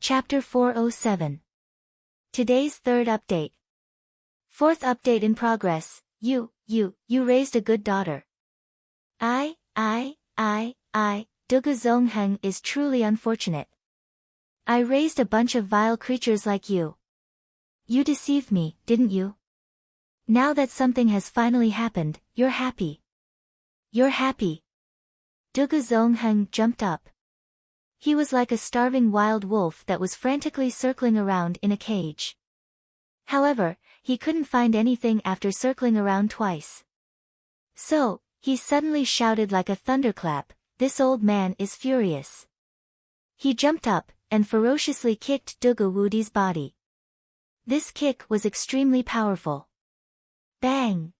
Chapter 407. Today's third update. Fourth update in progress. You raised a good daughter. Dugu Zongheng is truly unfortunate. I raised a bunch of vile creatures like you. You deceived me, didn't you? Now that something has finally happened, you're happy. You're happy. Dugu Zongheng jumped up. He was like a starving wild wolf that was frantically circling around in a cage. However, he couldn't find anything after circling around twice. So, he suddenly shouted like a thunderclap, "This old man is furious." He jumped up, and ferociously kicked Dugu Wudi's body. This kick was extremely powerful. Bang!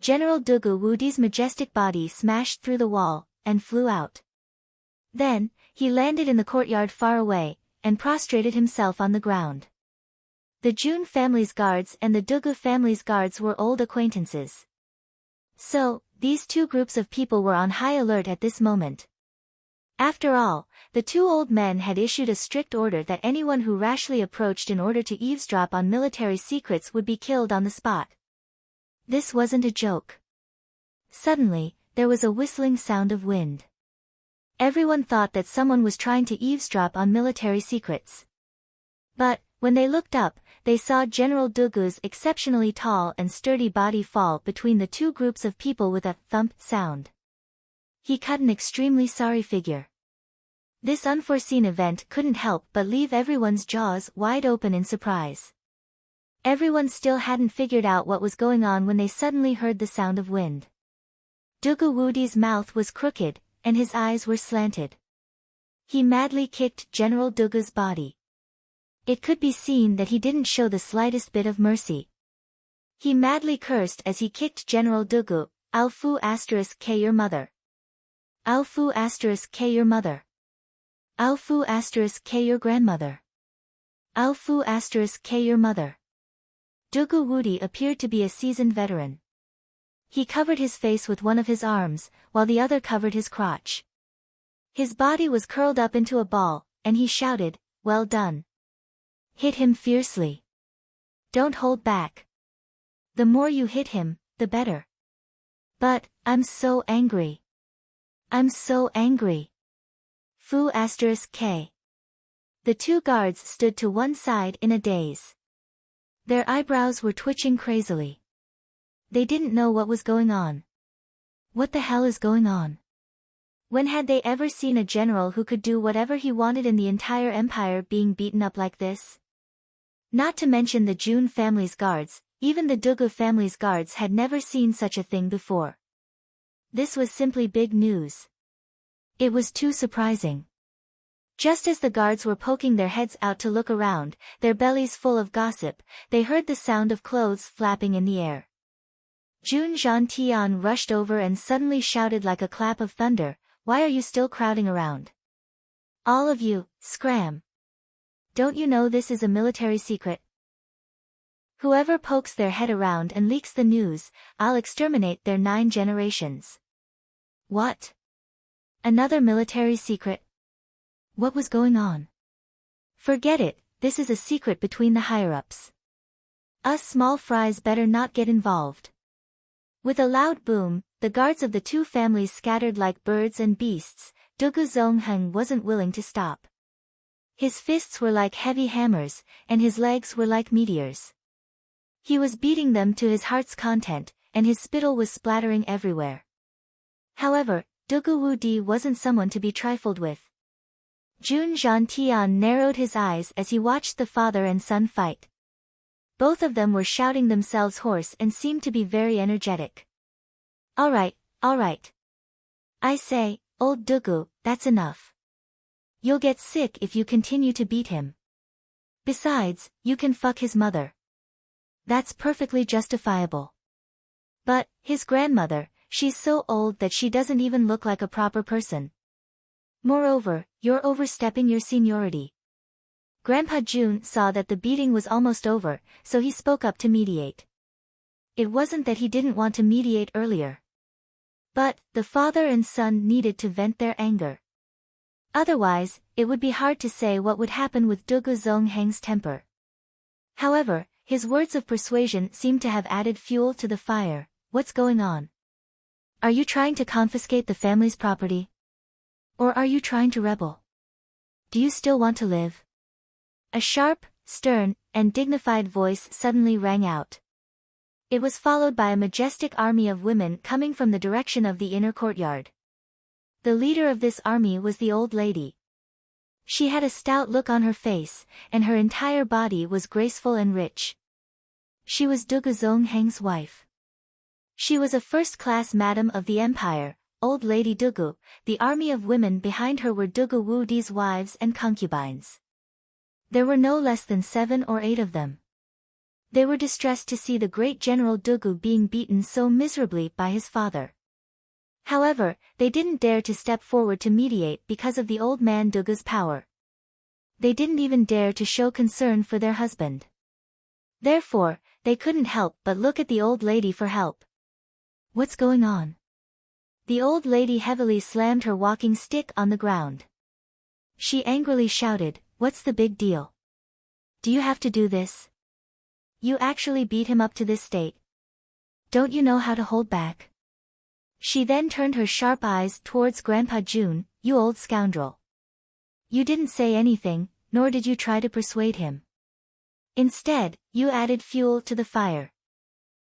General Dugu Wudi's majestic body smashed through the wall, and flew out. Then, he landed in the courtyard far away, and prostrated himself on the ground. The Jun family's guards and the Dugu family's guards were old acquaintances. So, these two groups of people were on high alert at this moment. After all, the two old men had issued a strict order that anyone who rashly approached in order to eavesdrop on military secrets would be killed on the spot. This wasn't a joke. Suddenly, there was a whistling sound of wind. Everyone thought that someone was trying to eavesdrop on military secrets. But, when they looked up, they saw General Dugu's exceptionally tall and sturdy body fall between the two groups of people with a thump sound. He cut an extremely sorry figure. This unforeseen event couldn't help but leave everyone's jaws wide open in surprise. Everyone still hadn't figured out what was going on when they suddenly heard the sound of wind. Dugu Wudi's mouth was crooked, and his eyes were slanted. He madly kicked General Dugu's body. It could be seen that he didn't show the slightest bit of mercy. He madly cursed as he kicked General Dugu, "Alfu *K your mother. Alfu *K your mother. Alfu *K your grandmother. Alfu *K your mother." Dugu Wudi appeared to be a seasoned veteran. He covered his face with one of his arms, while the other covered his crotch. His body was curled up into a ball, and he shouted, "Well done. Hit him fiercely. Don't hold back. The more you hit him, the better." "But, I'm so angry. I'm so angry. Fu *K. The two guards stood to one side in a daze. Their eyebrows were twitching crazily. They didn't know what was going on. What the hell is going on? When had they ever seen a general who could do whatever he wanted in the entire empire being beaten up like this? Not to mention the Jun family's guards, even the Dugu family's guards had never seen such a thing before. This was simply big news. It was too surprising. Just as the guards were poking their heads out to look around, their bellies full of gossip, they heard the sound of clothes flapping in the air. Jun Zhantian rushed over and suddenly shouted like a clap of thunder, "Why are you still crowding around? All of you, scram! Don't you know this is a military secret? Whoever pokes their head around and leaks the news, I'll exterminate their 9 generations." What? Another military secret? What was going on? Forget it, this is a secret between the higher-ups. Us small fries better not get involved. With a loud boom, the guards of the two families scattered like birds and beasts. Dugu Zongheng wasn't willing to stop. His fists were like heavy hammers, and his legs were like meteors. He was beating them to his heart's content, and his spittle was splattering everywhere. However, Dugu Wudi wasn't someone to be trifled with. Jun Zhantian narrowed his eyes as he watched the father and son fight. Both of them were shouting themselves hoarse and seemed to be very energetic. All right. I say, old Dugu, that's enough. You'll get sick if you continue to beat him. Besides, you can fuck his mother. That's perfectly justifiable. But, his grandmother, she's so old that she doesn't even look like a proper person. Moreover, you're overstepping your seniority. Grandpa Jun saw that the beating was almost over, so he spoke up to mediate. It wasn't that he didn't want to mediate earlier. But, the father and son needed to vent their anger. Otherwise, it would be hard to say what would happen with Dugu Zongheng's temper. However, his words of persuasion seemed to have added fuel to the fire. What's going on? Are you trying to confiscate the family's property? Or are you trying to rebel? Do you still want to live? A sharp, stern, and dignified voice suddenly rang out. It was followed by a majestic army of women coming from the direction of the inner courtyard. The leader of this army was the old lady. She had a stout look on her face, and her entire body was graceful and rich. She was Dugu Zongheng's wife. She was a first-class madam of the empire, old lady Dugu. The army of women behind her were Dugu Wudi's wives and concubines. There were no less than 7 or 8 of them. They were distressed to see the great General Dugu being beaten so miserably by his father. However, they didn't dare to step forward to mediate because of the old man Dugu's power. They didn't even dare to show concern for their husband. Therefore, they couldn't help but look at the old lady for help. What's going on? The old lady heavily slammed her walking stick on the ground. She angrily shouted, "What's the big deal? Do you have to do this? You actually beat him up to this state. Don't you know how to hold back?" She then turned her sharp eyes towards Grandpa June. "You old scoundrel. You didn't say anything, nor did you try to persuade him. Instead, you added fuel to the fire.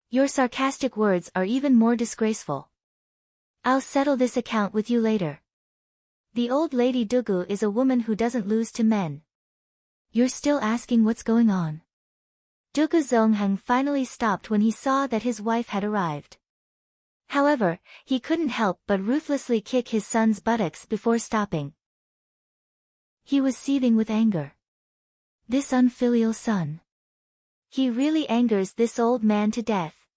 Your sarcastic words are even more disgraceful. I'll settle this account with you later." The old lady Dugu is a woman who doesn't lose to men. You're still asking what's going on? Dugu Zongheng finally stopped when he saw that his wife had arrived. However, he couldn't help but ruthlessly kick his son's buttocks before stopping. He was seething with anger. This unfilial son. He really angers this old man to death.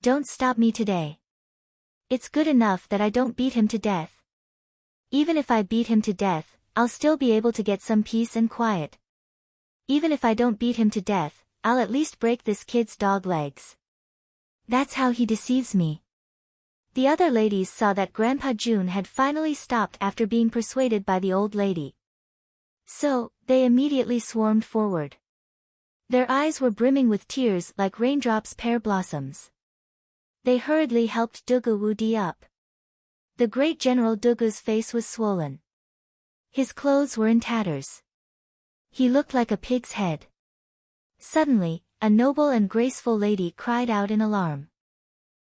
Don't stop me today. It's good enough that I don't beat him to death. Even if I beat him to death, I'll still be able to get some peace and quiet. Even if I don't beat him to death, I'll at least break this kid's dog legs. That's how he deceives me. The other ladies saw that Grandpa June had finally stopped after being persuaded by the old lady. So, they immediately swarmed forward. Their eyes were brimming with tears like raindrops pear blossoms. They hurriedly helped Dugu Wudi up. The great General Dugu's face was swollen. His clothes were in tatters. He looked like a pig's head. Suddenly, a noble and graceful lady cried out in alarm.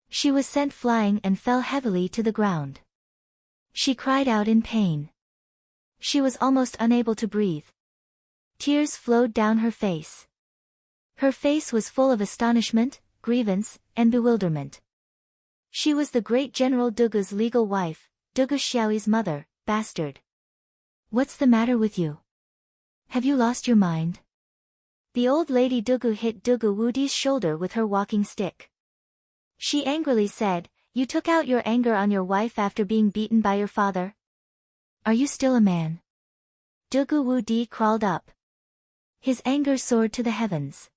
She was sent flying and fell heavily to the ground. She cried out in pain. She was almost unable to breathe. Tears flowed down her face. Her face was full of astonishment, grievance, and bewilderment. She was the great General Dugu's legal wife, Dugu Xiaoyi's mother, bastard. What's the matter with you? Have you lost your mind? The old lady Dugu hit Dugu Wudi's shoulder with her walking stick. She angrily said, "You took out your anger on your wife after being beaten by your father? Are you still a man?" Dugu Wudi crawled up. His anger soared to the heavens.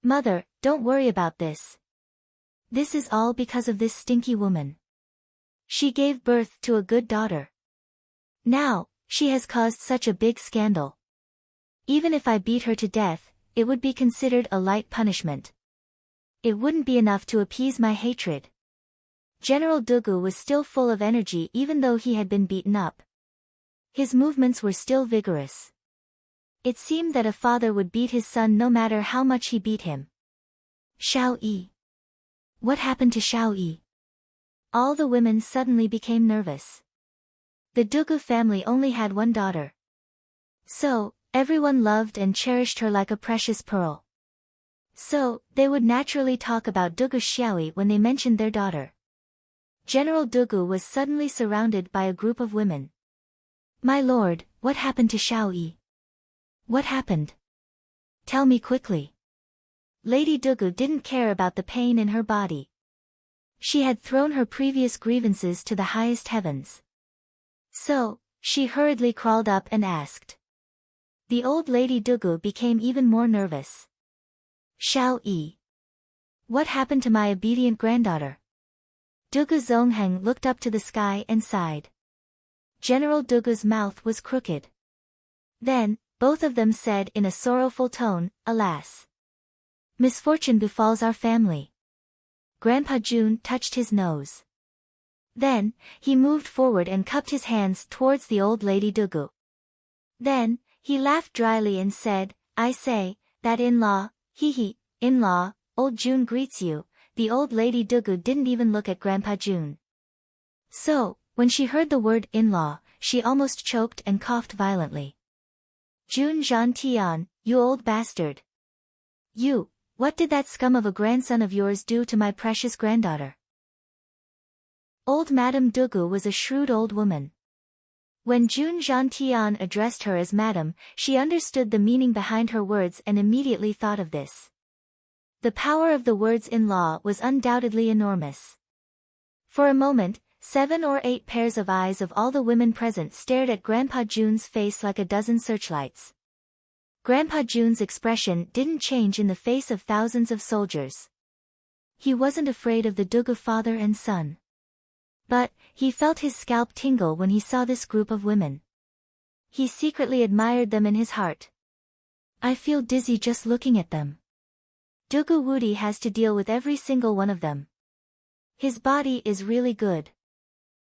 "Mother, don't worry about this. This is all because of this stinky woman. She gave birth to a good daughter. Now, she has caused such a big scandal. Even if I beat her to death, it would be considered a light punishment. It wouldn't be enough to appease my hatred." General Dugu was still full of energy even though he had been beaten up. His movements were still vigorous. It seemed that a father would beat his son no matter how much he beat him. Xiao Yi. What happened to Xiao Yi? All the women suddenly became nervous. The Dugu family only had one daughter. So, everyone loved and cherished her like a precious pearl. So, they would naturally talk about Dugu Xiaoyi when they mentioned their daughter. General Dugu was suddenly surrounded by a group of women. "My lord, what happened to Xiaoyi? What happened? Tell me quickly." Lady Dugu didn't care about the pain in her body. She had thrown her previous grievances to the highest heavens. So, she hurriedly crawled up and asked. The old lady Dugu became even more nervous. "Xiao Yi. What happened to my obedient granddaughter?" Dugu Zongheng looked up to the sky and sighed. General Dugu's mouth was crooked. Then, both of them said in a sorrowful tone, "Alas! Misfortune befalls our family." Grandpa Jun touched his nose. Then, he moved forward and cupped his hands towards the old lady Dugu. Then, he laughed dryly and said, "I say, that in-law, hee, in-law, old Jun greets you." The old lady Dugu didn't even look at Grandpa Jun. So, when she heard the word in-law, she almost choked and coughed violently. "Jun Tian, you old bastard. You, what did that scum of a grandson of yours do to my precious granddaughter?" Old Madame Dugu was a shrewd old woman. When Jun Tian addressed her as Madam, she understood the meaning behind her words and immediately thought of this. The power of the words in-law was undoubtedly enormous. For a moment, 7 or 8 pairs of eyes of all the women present stared at Grandpa Jun's face like a dozen searchlights. Grandpa Jun's expression didn't change in the face of thousands of soldiers. He wasn't afraid of the Dugu father and son. But, he felt his scalp tingle when he saw this group of women. He secretly admired them in his heart. "I feel dizzy just looking at them. Dugu Wudi has to deal with every single one of them. His body is really good.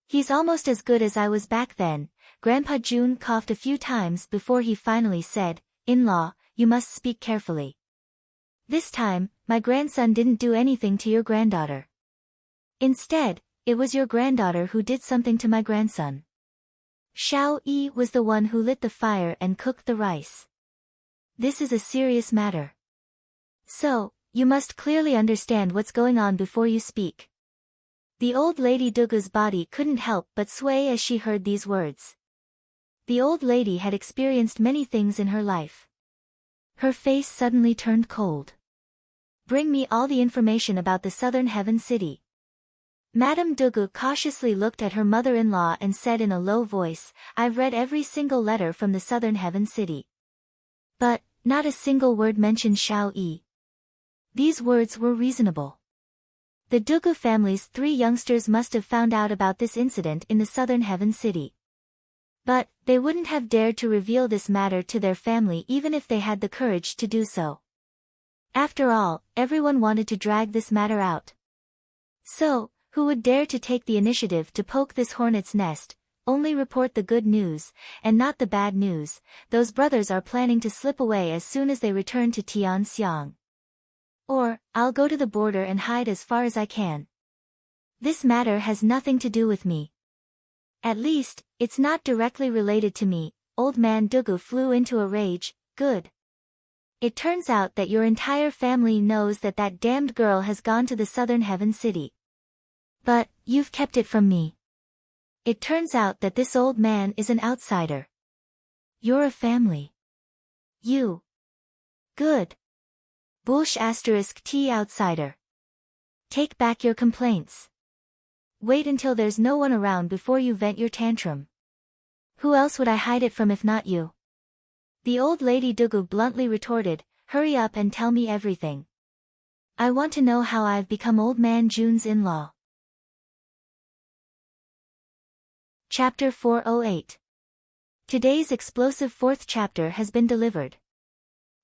He's almost as good as I was back then." Grandpa Jun coughed a few times before he finally said, "In-law, you must speak carefully. This time, my grandson didn't do anything to your granddaughter. Instead, it was your granddaughter who did something to my grandson. Xiao Yi was the one who lit the fire and cooked the rice. This is a serious matter. So, you must clearly understand what's going on before you speak." The old lady Dugu's body couldn't help but sway as she heard these words. The old lady had experienced many things in her life. Her face suddenly turned cold. "Bring me all the information about the Southern Heaven City." Madame Dugu cautiously looked at her mother-in-law and said in a low voice, "I've read every single letter from the Southern Heaven City. But, not a single word mentioned Xiao Yi." These words were reasonable. The Dugu family's 3 youngsters must have found out about this incident in the Southern Heaven City. But, they wouldn't have dared to reveal this matter to their family even if they had the courage to do so. After all, everyone wanted to drag this matter out. So, who would dare to take the initiative to poke this hornet's nest? Only report the good news, and not the bad news. Those brothers are planning to slip away as soon as they return to Tianxiang. Or, I'll go to the border and hide as far as I can. This matter has nothing to do with me. At least, it's not directly related to me." Old man Dugu flew into a rage. "Good. It turns out that your entire family knows that that damned girl has gone to the Southern Heaven City. But, you've kept it from me. It turns out that this old man is an outsider. You're a family. You. Good. Bush *T outsider. Take back your complaints. Wait until there's no one around before you vent your tantrum. Who else would I hide it from if not you?" The old lady Dugu bluntly retorted, "Hurry up and tell me everything. I want to know how I've become old man Jun's in-law." Chapter 408. Today's explosive 4th chapter has been delivered.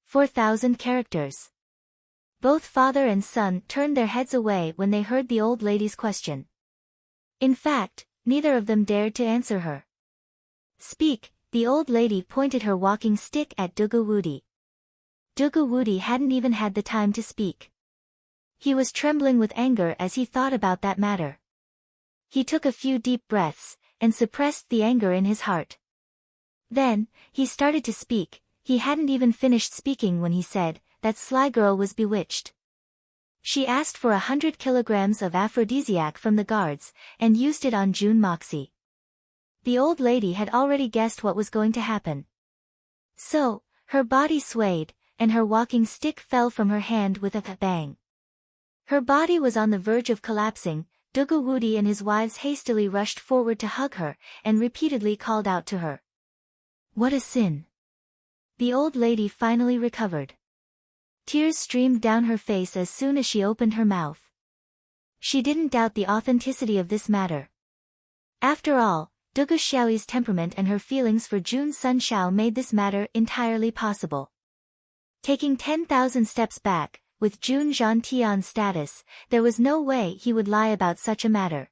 4,000 characters. Both father and son turned their heads away when they heard the old lady's question. In fact, neither of them dared to answer her. "Speak," the old lady pointed her walking stick at Dugu Wudi. Dugu Wudi hadn't even had the time to speak. He was trembling with anger as he thought about that matter. He took a few deep breaths, and suppressed the anger in his heart. Then, he started to speak. He hadn't even finished speaking when he said, "That sly girl was bewitched. She asked for 100 kilograms of aphrodisiac from the guards, and used it on Jun Moxie." The old lady had already guessed what was going to happen. So, her body swayed, and her walking stick fell from her hand with a bang. Her body was on the verge of collapsing. Dugu Wudi and his wives hastily rushed forward to hug her, and repeatedly called out to her. "What a sin!" The old lady finally recovered. Tears streamed down her face as soon as she opened her mouth. She didn't doubt the authenticity of this matter. After all, Dugu Xiaoyi's temperament and her feelings for Jun's son Xiao made this matter entirely possible. Taking 10,000 steps back, with Jun Zhantian's status, there was no way he would lie about such a matter.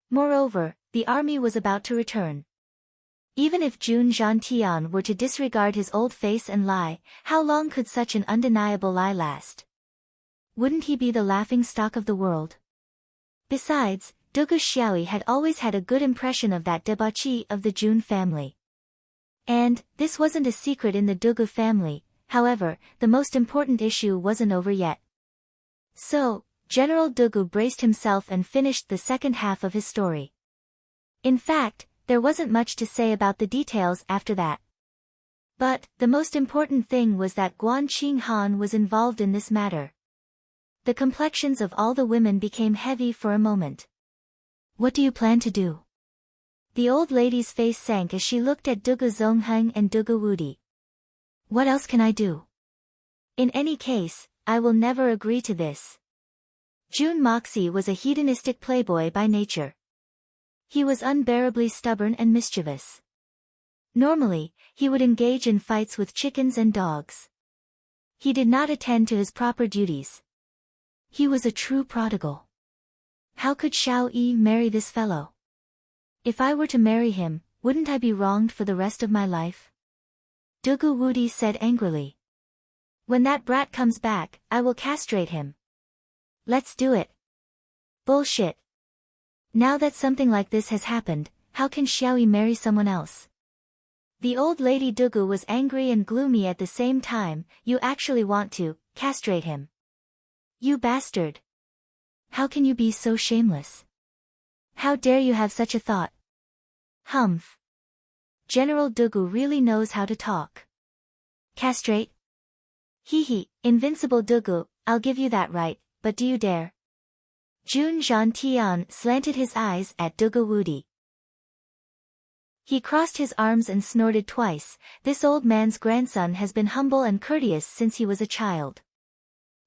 Moreover, the army was about to return. Even if Jun Zhantian were to disregard his old face and lie, how long could such an undeniable lie last? Wouldn't he be the laughingstock of the world? Besides, Dugu Xiaoyi had always had a good impression of that debauchee of the Jun family. And, this wasn't a secret in the Dugu family. However, the most important issue wasn't over yet. So, General Dugu braced himself and finished the second half of his story. In fact, there wasn't much to say about the details after that. But, the most important thing was that Guan Qinghan was involved in this matter. The complexions of all the women became heavy for a moment. What do you plan to do? The old lady's face sank as she looked at Dugu Zongheng and Dugu Wudi. What else can I do? In any case, I will never agree to this. Jun Moxie was a hedonistic playboy by nature. He was unbearably stubborn and mischievous. Normally, he would engage in fights with chickens and dogs. He did not attend to his proper duties. He was a true prodigal. How could Xiao Yi marry this fellow? If I were to marry him, wouldn't I be wronged for the rest of my life? Dugu Wudi said angrily. When that brat comes back, I will castrate him. Let's do it. Bullshit. Now that something like this has happened, how can Xiaoyi marry someone else? The old lady Dugu was angry and gloomy at the same time. You actually want to castrate him? You bastard. How can you be so shameless? How dare you have such a thought? Humph. General Dugu really knows how to talk. Castrate? Hee, invincible Dugu, I'll give you that right, but do you dare? Jun Zhantian slanted his eyes at Dugu Wudi. He crossed his arms and snorted twice. This old man's grandson has been humble and courteous since he was a child.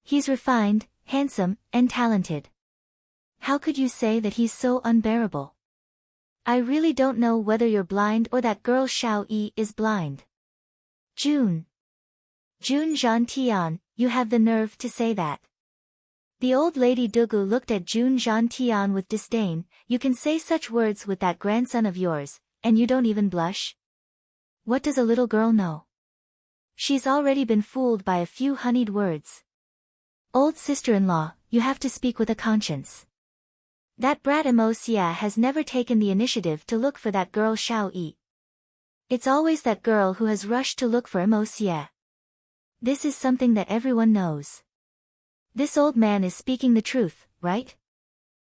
He's refined, handsome, and talented. How could you say that he's so unbearable? I really don't know whether you're blind or that girl Xiao Yi is blind. Jun Zhantian, you have the nerve to say that. The old lady Dugu looked at Jun Zhantian with disdain. You can say such words with that grandson of yours, and you don't even blush? What does a little girl know? She's already been fooled by a few honeyed words. Old sister-in-law, you have to speak with a conscience. That brat Emosia has never taken the initiative to look for that girl Xiao Yi. It's always that girl who has rushed to look for Emosia. This is something that everyone knows. This old man is speaking the truth, right?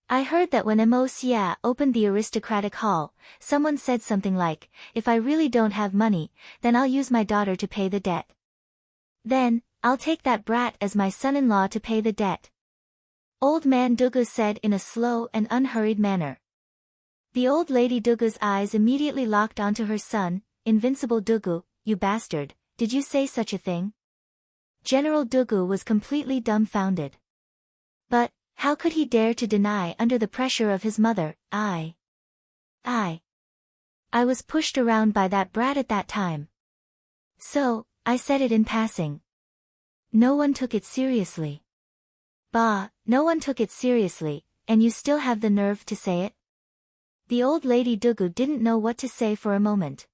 I heard that when Emosia opened the aristocratic hall, someone said something like, if I really don't have money, then I'll use my daughter to pay the debt. Then, I'll take that brat as my son-in-law to pay the debt. Old man Dugu said in a slow and unhurried manner. The old lady Dugu's eyes immediately locked onto her son. Invincible Dugu, you bastard, did you say such a thing? General Dugu was completely dumbfounded. But, how could he dare to deny under the pressure of his mother? I was pushed around by that brat at that time. So, I said it in passing. No one took it seriously. Bah, no one took it seriously, and you still have the nerve to say it? The old lady Dugu didn't know what to say for a moment.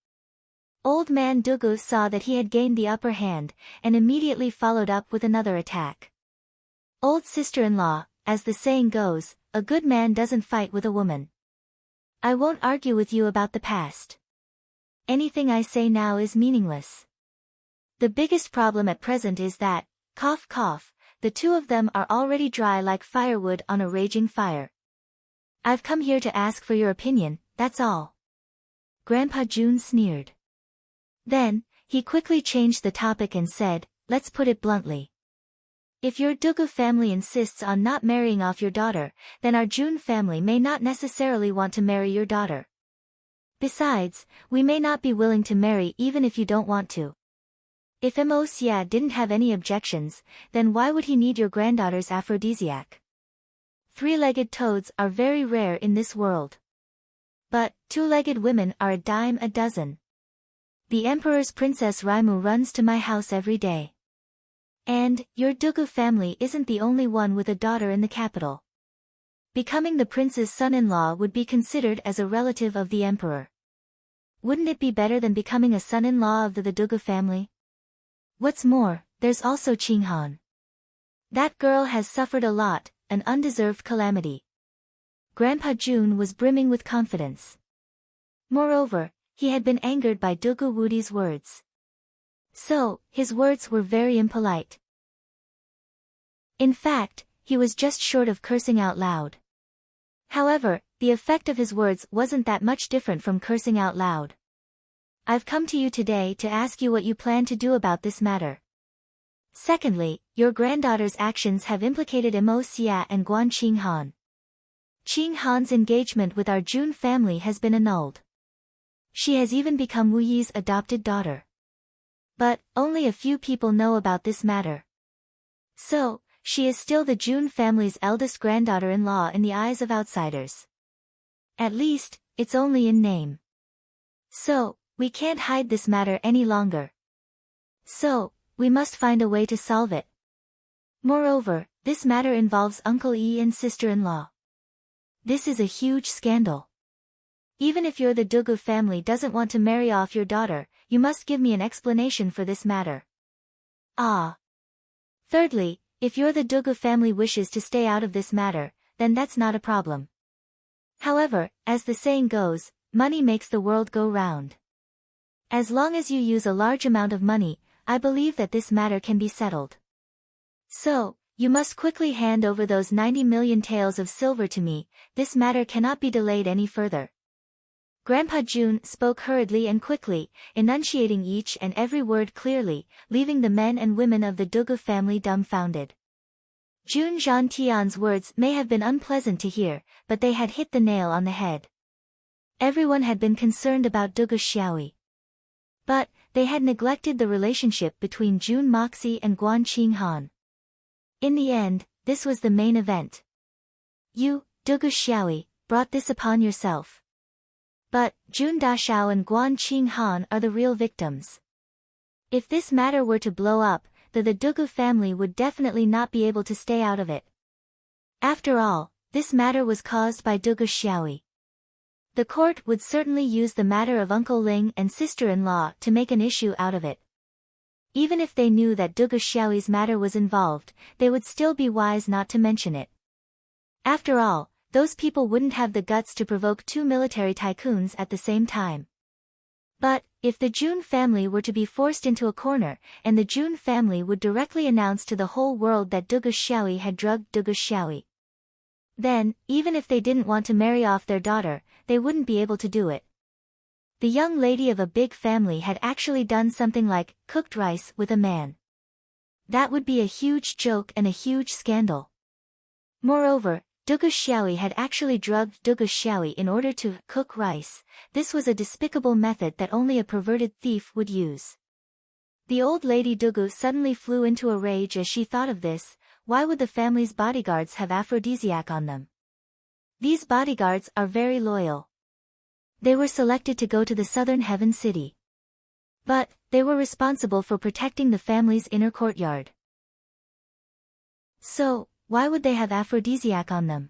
Old man Dugu saw that he had gained the upper hand, and immediately followed up with another attack. Old sister-in-law, as the saying goes, a good man doesn't fight with a woman. I won't argue with you about the past. Anything I say now is meaningless. The biggest problem at present is that, cough cough, the two of them are already dry like firewood on a raging fire. I've come here to ask for your opinion, that's all. Grandpa Jun sneered. Then, he quickly changed the topic and said, let's put it bluntly. If your Dugu family insists on not marrying off your daughter, then our Jun family may not necessarily want to marry your daughter. Besides, we may not be willing to marry even if you don't want to. If Emosia didn't have any objections, then why would he need your granddaughter's aphrodisiac? Three-legged toads are very rare in this world. But two-legged women are a dime a dozen. The Emperor's Princess Raimu runs to my house every day. And your Dugu family isn't the only one with a daughter in the capital. Becoming the prince's son-in-law would be considered as a relative of the emperor. Wouldn't it be better than becoming a son-in-law of the Dugu family? What's more, there's also Qinghan. That girl has suffered a lot, an undeserved calamity. Grandpa Jun was brimming with confidence. Moreover, he had been angered by Dugu Wudi's words. So, his words were very impolite. In fact, he was just short of cursing out loud. However, the effect of his words wasn't that much different from cursing out loud. I've come to you today to ask you what you plan to do about this matter. Secondly, your granddaughter's actions have implicated Mo Xia and Guan Qinghan. Qinghan's engagement with our Jun family has been annulled. She has even become Wu Yi's adopted daughter. But, only a few people know about this matter. So, she is still the Jun family's eldest granddaughter-in-law in the eyes of outsiders. At least, it's only in name. So, we can't hide this matter any longer. So, we must find a way to solve it. Moreover, this matter involves Uncle Yi and sister-in-law. This is a huge scandal. Even if the Dugu family doesn't want to marry off your daughter, you must give me an explanation for this matter. Ah. Thirdly, if the Dugu family wishes to stay out of this matter, then that's not a problem. However, as the saying goes, money makes the world go round. As long as you use a large amount of money, I believe that this matter can be settled. So, you must quickly hand over those 90 million taels of silver to me. This matter cannot be delayed any further. Grandpa Jun spoke hurriedly and quickly, enunciating each and every word clearly, leaving the men and women of the Dugu family dumbfounded. Jun Zhantian's words may have been unpleasant to hear, but they had hit the nail on the head. Everyone had been concerned about Dugu Xiaoyi. But, they had neglected the relationship between Jun Moxie and Guan Qinghan. In the end, this was the main event. You, Dugu Xiaoyi, brought this upon yourself. But, Jun Dashao and Guan Qinghan are the real victims. If this matter were to blow up, the Dugu family would definitely not be able to stay out of it. After all, this matter was caused by Dugu Xiaoyi. The court would certainly use the matter of Uncle Ling and sister-in-law to make an issue out of it. Even if they knew that Dugu Xiaoyi's matter was involved, they would still be wise not to mention it. After all, those people wouldn't have the guts to provoke two military tycoons at the same time. But, if the Jun family were to be forced into a corner, and the Jun family would directly announce to the whole world that Dugu Xiaoyi had drugged Dugu Xiaoyi, then, even if they didn't want to marry off their daughter, they wouldn't be able to do it. The young lady of a big family had actually done something like cooked rice with a man. That would be a huge joke and a huge scandal. Moreover, Dugu Xiaoyi had actually drugged Dugu Xiaoyi in order to cook rice. This was a despicable method that only a perverted thief would use. The old lady Dugu suddenly flew into a rage as she thought of this. Why would the family's bodyguards have aphrodisiac on them? These bodyguards are very loyal. They were selected to go to the southern heaven city. But, they were responsible for protecting the family's inner courtyard. So, why would they have aphrodisiac on them?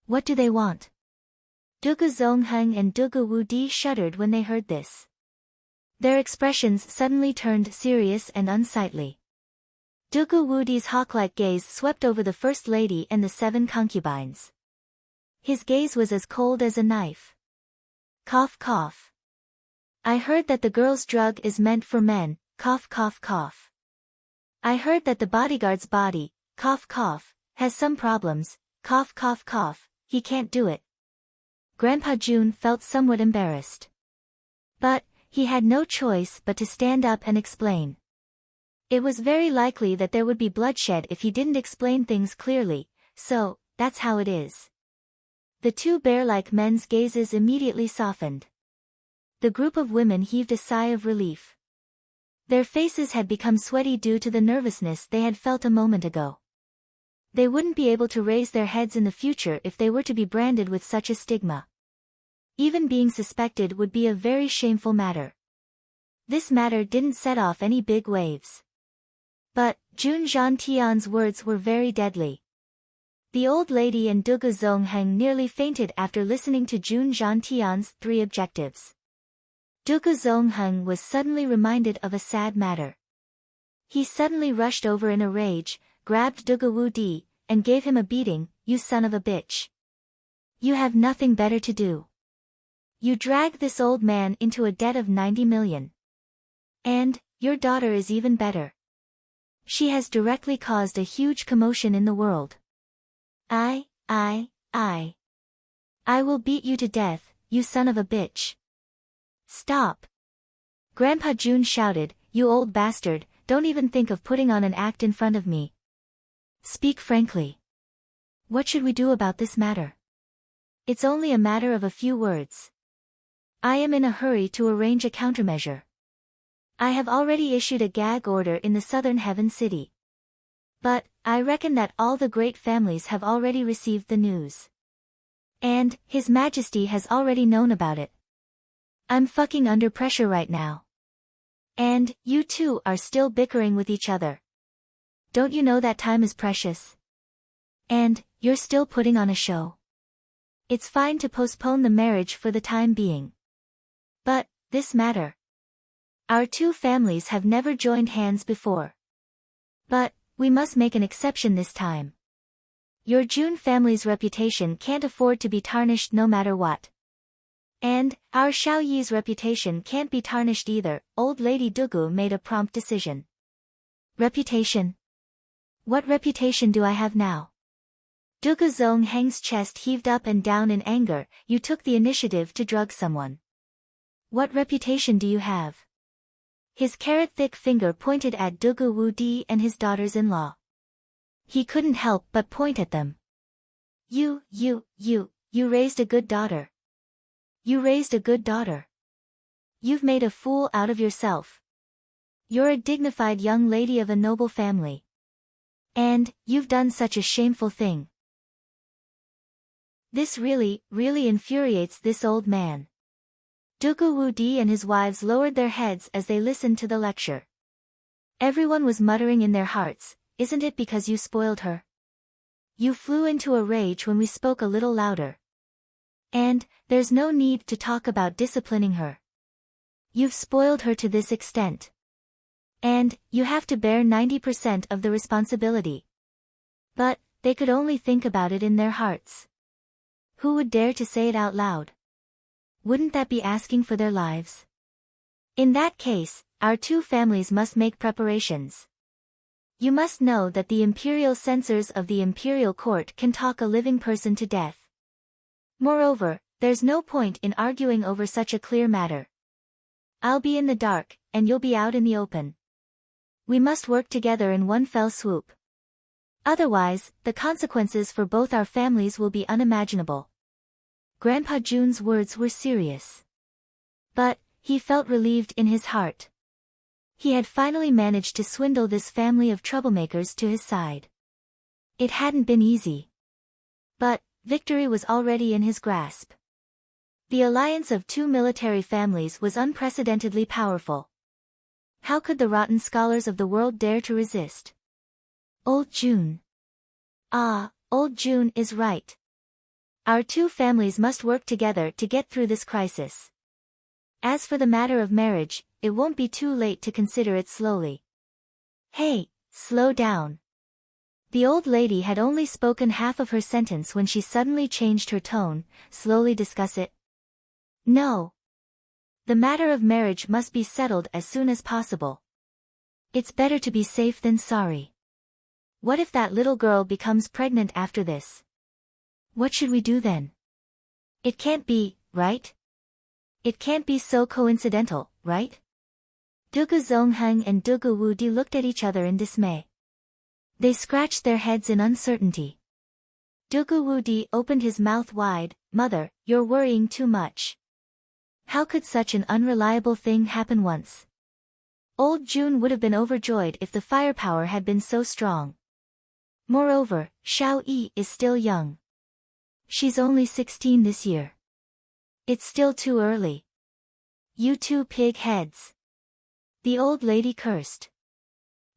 What do they want? Dugu Zongheng and Dugu Wudi shuddered when they heard this. Their expressions suddenly turned serious and unsightly. Dugu Wudi's hawk-like gaze swept over the first lady and the 7 concubines. His gaze was as cold as a knife. Cough cough. I heard that the girl's drug is meant for men, cough cough cough. I heard that the bodyguard's body, cough cough, has some problems, cough cough cough, he can't do it. Grandpa Jun felt somewhat embarrassed. But, he had no choice but to stand up and explain. It was very likely that there would be bloodshed if he didn't explain things clearly, so, that's how it is. The 2 bear-like men's gazes immediately softened. The group of women heaved a sigh of relief. Their faces had become sweaty due to the nervousness they had felt a moment ago. They wouldn't be able to raise their heads in the future if they were to be branded with such a stigma. Even being suspected would be a very shameful matter. This matter didn't set off any big waves. But Jun Zhantian's words were very deadly. The old lady and Dugu Zongheng nearly fainted after listening to Jun Zhantian's 3 objectives. Dugu Zongheng was suddenly reminded of a sad matter. He suddenly rushed over in a rage, grabbed Dugu Wudi, and gave him a beating. You son of a bitch. You have nothing better to do. You dragged this old man into a debt of 90 million. And, your daughter is even better. She has directly caused a huge commotion in the world. I will beat you to death, you son of a bitch. Stop. Grandpa Jun shouted, you old bastard, don't even think of putting on an act in front of me. Speak frankly. What should we do about this matter? It's only a matter of a few words. I am in a hurry to arrange a countermeasure. I have already issued a gag order in the southern Heaven City. But, I reckon that all the great families have already received the news. And, His Majesty has already known about it. I'm fucking under pressure right now. And, you two are still bickering with each other. Don't you know that time is precious? And, you're still putting on a show. It's fine to postpone the marriage for the time being. But, this matter. Our 2 families have never joined hands before. But, we must make an exception this time. Your Jun family's reputation can't afford to be tarnished no matter what. And, our Xiao Yi's reputation can't be tarnished either. Old Lady Dugu made a prompt decision. Reputation? What reputation do I have now? Dugu Zongheng's chest heaved up and down in anger. You took the initiative to drug someone. What reputation do you have? His carrot-thick finger pointed at Dugu Wudi and his daughters-in-law. He couldn't help but point at them. You raised a good daughter. You raised a good daughter. You've made a fool out of yourself. You're a dignified young lady of a noble family. And, you've done such a shameful thing. This really infuriates this old man. Dugu Wudi and his wives lowered their heads as they listened to the lecture. Everyone was muttering in their hearts, isn't it because you spoiled her? You flew into a rage when we spoke a little louder. And, there's no need to talk about disciplining her. You've spoiled her to this extent. And, you have to bear 90% of the responsibility. But, they could only think about it in their hearts. Who would dare to say it out loud? Wouldn't that be asking for their lives? In that case, our 2 families must make preparations. You must know that the imperial censors of the imperial court can talk a living person to death. Moreover, there's no point in arguing over such a clear matter. I'll be in the dark, and you'll be out in the open. We must work together in one fell swoop. Otherwise, the consequences for both our families will be unimaginable. Grandpa Jun's words were serious. But, he felt relieved in his heart. He had finally managed to swindle this family of troublemakers to his side. It hadn't been easy. But, victory was already in his grasp. The alliance of 2 military families was unprecedentedly powerful. How could the rotten scholars of the world dare to resist? Old Jun. Old Jun is right. Our 2 families must work together to get through this crisis. As for the matter of marriage, it won't be too late to consider it slowly. Hey, slow down. The old lady had only spoken half of her sentence when she suddenly changed her tone. Slowly discuss it. No. The matter of marriage must be settled as soon as possible. It's better to be safe than sorry. What if that little girl becomes pregnant after this? What should we do then? It can't be, right? It can't be so coincidental, right? Dugu Zongheng and Dugu Wudi looked at each other in dismay. They scratched their heads in uncertainty. Dugu Wudi opened his mouth wide. Mother, you're worrying too much. How could such an unreliable thing happen once? Old Jun would have been overjoyed if the firepower had been so strong. Moreover, Xiao Yi is still young. She's only 16 this year. It's still too early. You two pig heads. The old lady cursed.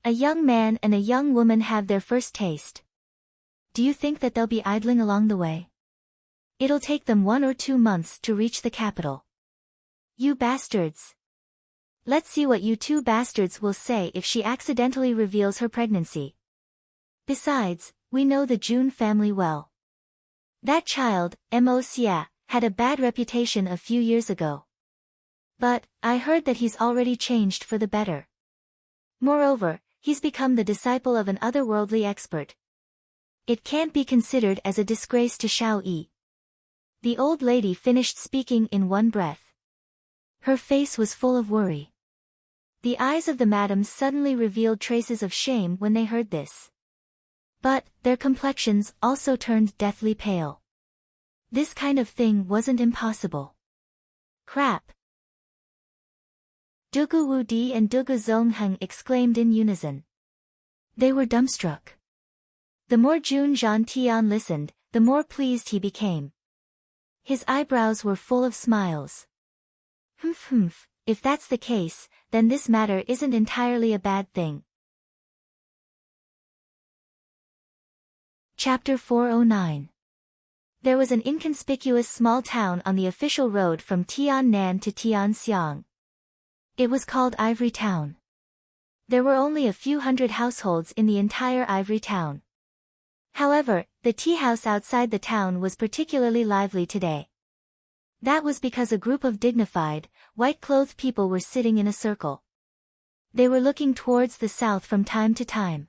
A young man and a young woman have their first taste. Do you think that they'll be idling along the way? It'll take them 1 or 2 months to reach the capital. You bastards. Let's see what you two bastards will say if she accidentally reveals her pregnancy. Besides, we know the June family well. That child, Mosia, had a bad reputation a few years ago. But, I heard that he's already changed for the better. Moreover, he's become the disciple of an otherworldly expert. It can't be considered as a disgrace to Shao Yi. The old lady finished speaking in one breath. Her face was full of worry. The eyes of the madams suddenly revealed traces of shame when they heard this. But, their complexions also turned deathly pale. This kind of thing wasn't impossible. Crap! Dugu Wudi and Dugu Zongheng exclaimed in unison. They were dumbstruck. The more Jun Zhantian listened, the more pleased he became. His eyebrows were full of smiles. Humph, if that's the case, then this matter isn't entirely a bad thing. Chapter 409. There was an inconspicuous small town on the official road from Tiannan to Tianxiang. It was called Ivory Town. There were only a few hundred households in the entire Ivory Town. However, the tea house outside the town was particularly lively today. That was because a group of dignified, white-clothed people were sitting in a circle. They were looking towards the south from time to time.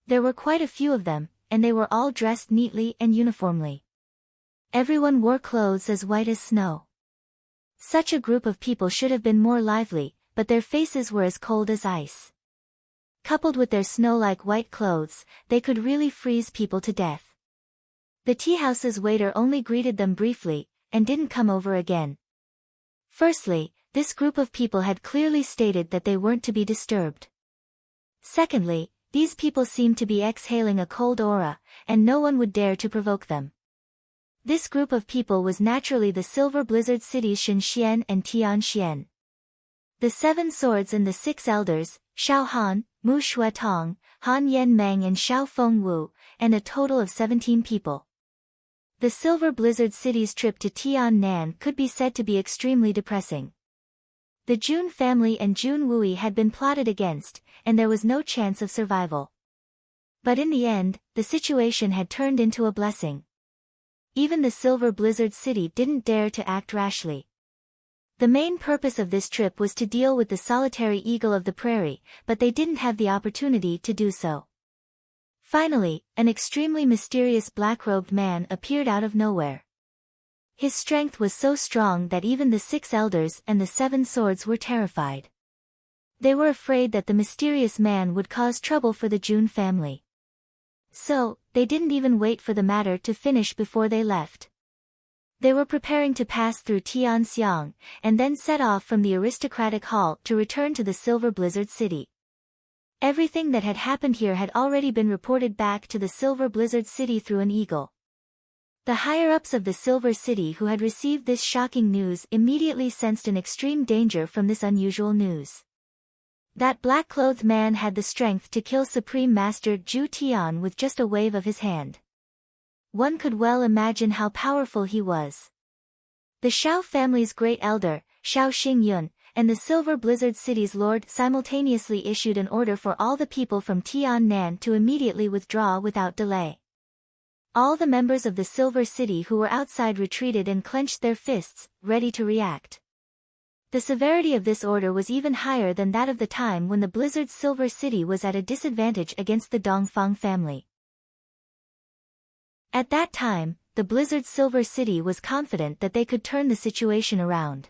There were quite a few of them, and they were all dressed neatly and uniformly. Everyone wore clothes as white as snow. Such a group of people should have been more lively, but their faces were as cold as ice. Coupled with their snow-like white clothes, they could really freeze people to death. The tea-house's waiter only greeted them briefly, and didn't come over again. Firstly, this group of people had clearly stated that they weren't to be disturbed. Secondly, these people seemed to be exhaling a cold aura, and no one would dare to provoke them. This group of people was naturally the Silver Blizzard cities Shenxian and Tianxian. The 7 swords and the 6 elders, Shao Han, Mu Shuetong, Han Yanmeng and Shao Fengwu, and a total of 17 people. The Silver Blizzard city's trip to Tiannan could be said to be extremely depressing. The Jun family and Jun Wui had been plotted against, and there was no chance of survival. But in the end, the situation had turned into a blessing. Even the Silver Blizzard city didn't dare to act rashly. The main purpose of this trip was to deal with the solitary eagle of the prairie, but they didn't have the opportunity to do so. Finally, an extremely mysterious black-robed man appeared out of nowhere. His strength was so strong that even the 6 elders and the 7 swords were terrified. They were afraid that the mysterious man would cause trouble for the Jun family. So, they didn't even wait for the matter to finish before they left. They were preparing to pass through Tianxiang, and then set off from the aristocratic hall to return to the Silver Blizzard city. Everything that had happened here had already been reported back to the Silver Blizzard city through an eagle. The higher-ups of the Silver City who had received this shocking news immediately sensed an extreme danger from this unusual news. That black-clothed man had the strength to kill Supreme Master Zhu Tian with just a wave of his hand. One could well imagine how powerful he was. The Shao family's great elder, Shao Xingyun, and the Silver Blizzard City's lord simultaneously issued an order for all the people from Tiannan to immediately withdraw without delay. All the members of the Silver City who were outside retreated and clenched their fists, ready to react. The severity of this order was even higher than that of the time when the Blizzard's Silver City was at a disadvantage against the Dongfang family. At that time, the Blizzard's Silver City was confident that they could turn the situation around.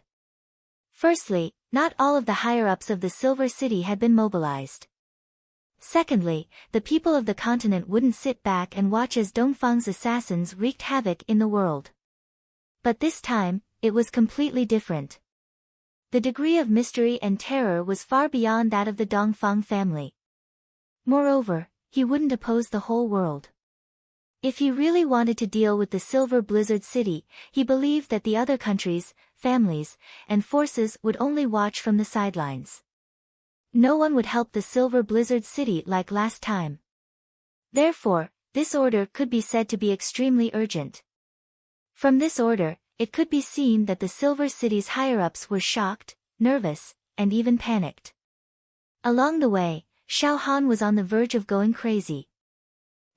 Firstly, not all of the higher-ups of the Silver City had been mobilized. Secondly, the people of the continent wouldn't sit back and watch as Dongfang's assassins wreaked havoc in the world. But this time, it was completely different. The degree of mystery and terror was far beyond that of the Dongfang family. Moreover, he wouldn't oppose the whole world. If he really wanted to deal with the Silver Blizzard City, he believed that the other countries, families, and forces would only watch from the sidelines. No one would help the Silver Blizzard City like last time. Therefore, this order could be said to be extremely urgent. From this order, it could be seen that the Silver City's higher-ups were shocked, nervous, and even panicked. Along the way, Xiao Han was on the verge of going crazy.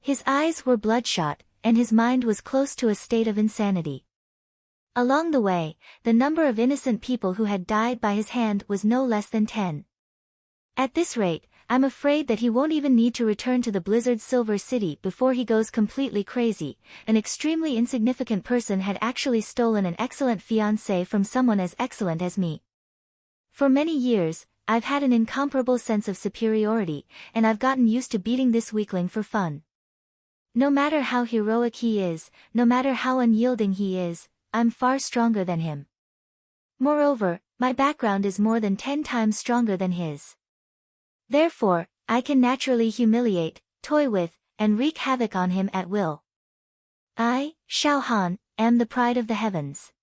His eyes were bloodshot, and his mind was close to a state of insanity. Along the way, the number of innocent people who had died by his hand was no less than 10. At this rate, I'm afraid that he won't even need to return to the Blizzard Silver City before he goes completely crazy. An extremely insignificant person had actually stolen an excellent fiancé from someone as excellent as me. For many years, I've had an incomparable sense of superiority, and I've gotten used to beating this weakling for fun. No matter how heroic he is, no matter how unyielding he is, I'm far stronger than him. Moreover, my background is more than 10 times stronger than his. Therefore, I can naturally humiliate, toy with, and wreak havoc on him at will. I, Xiao Han, am the pride of the heavens.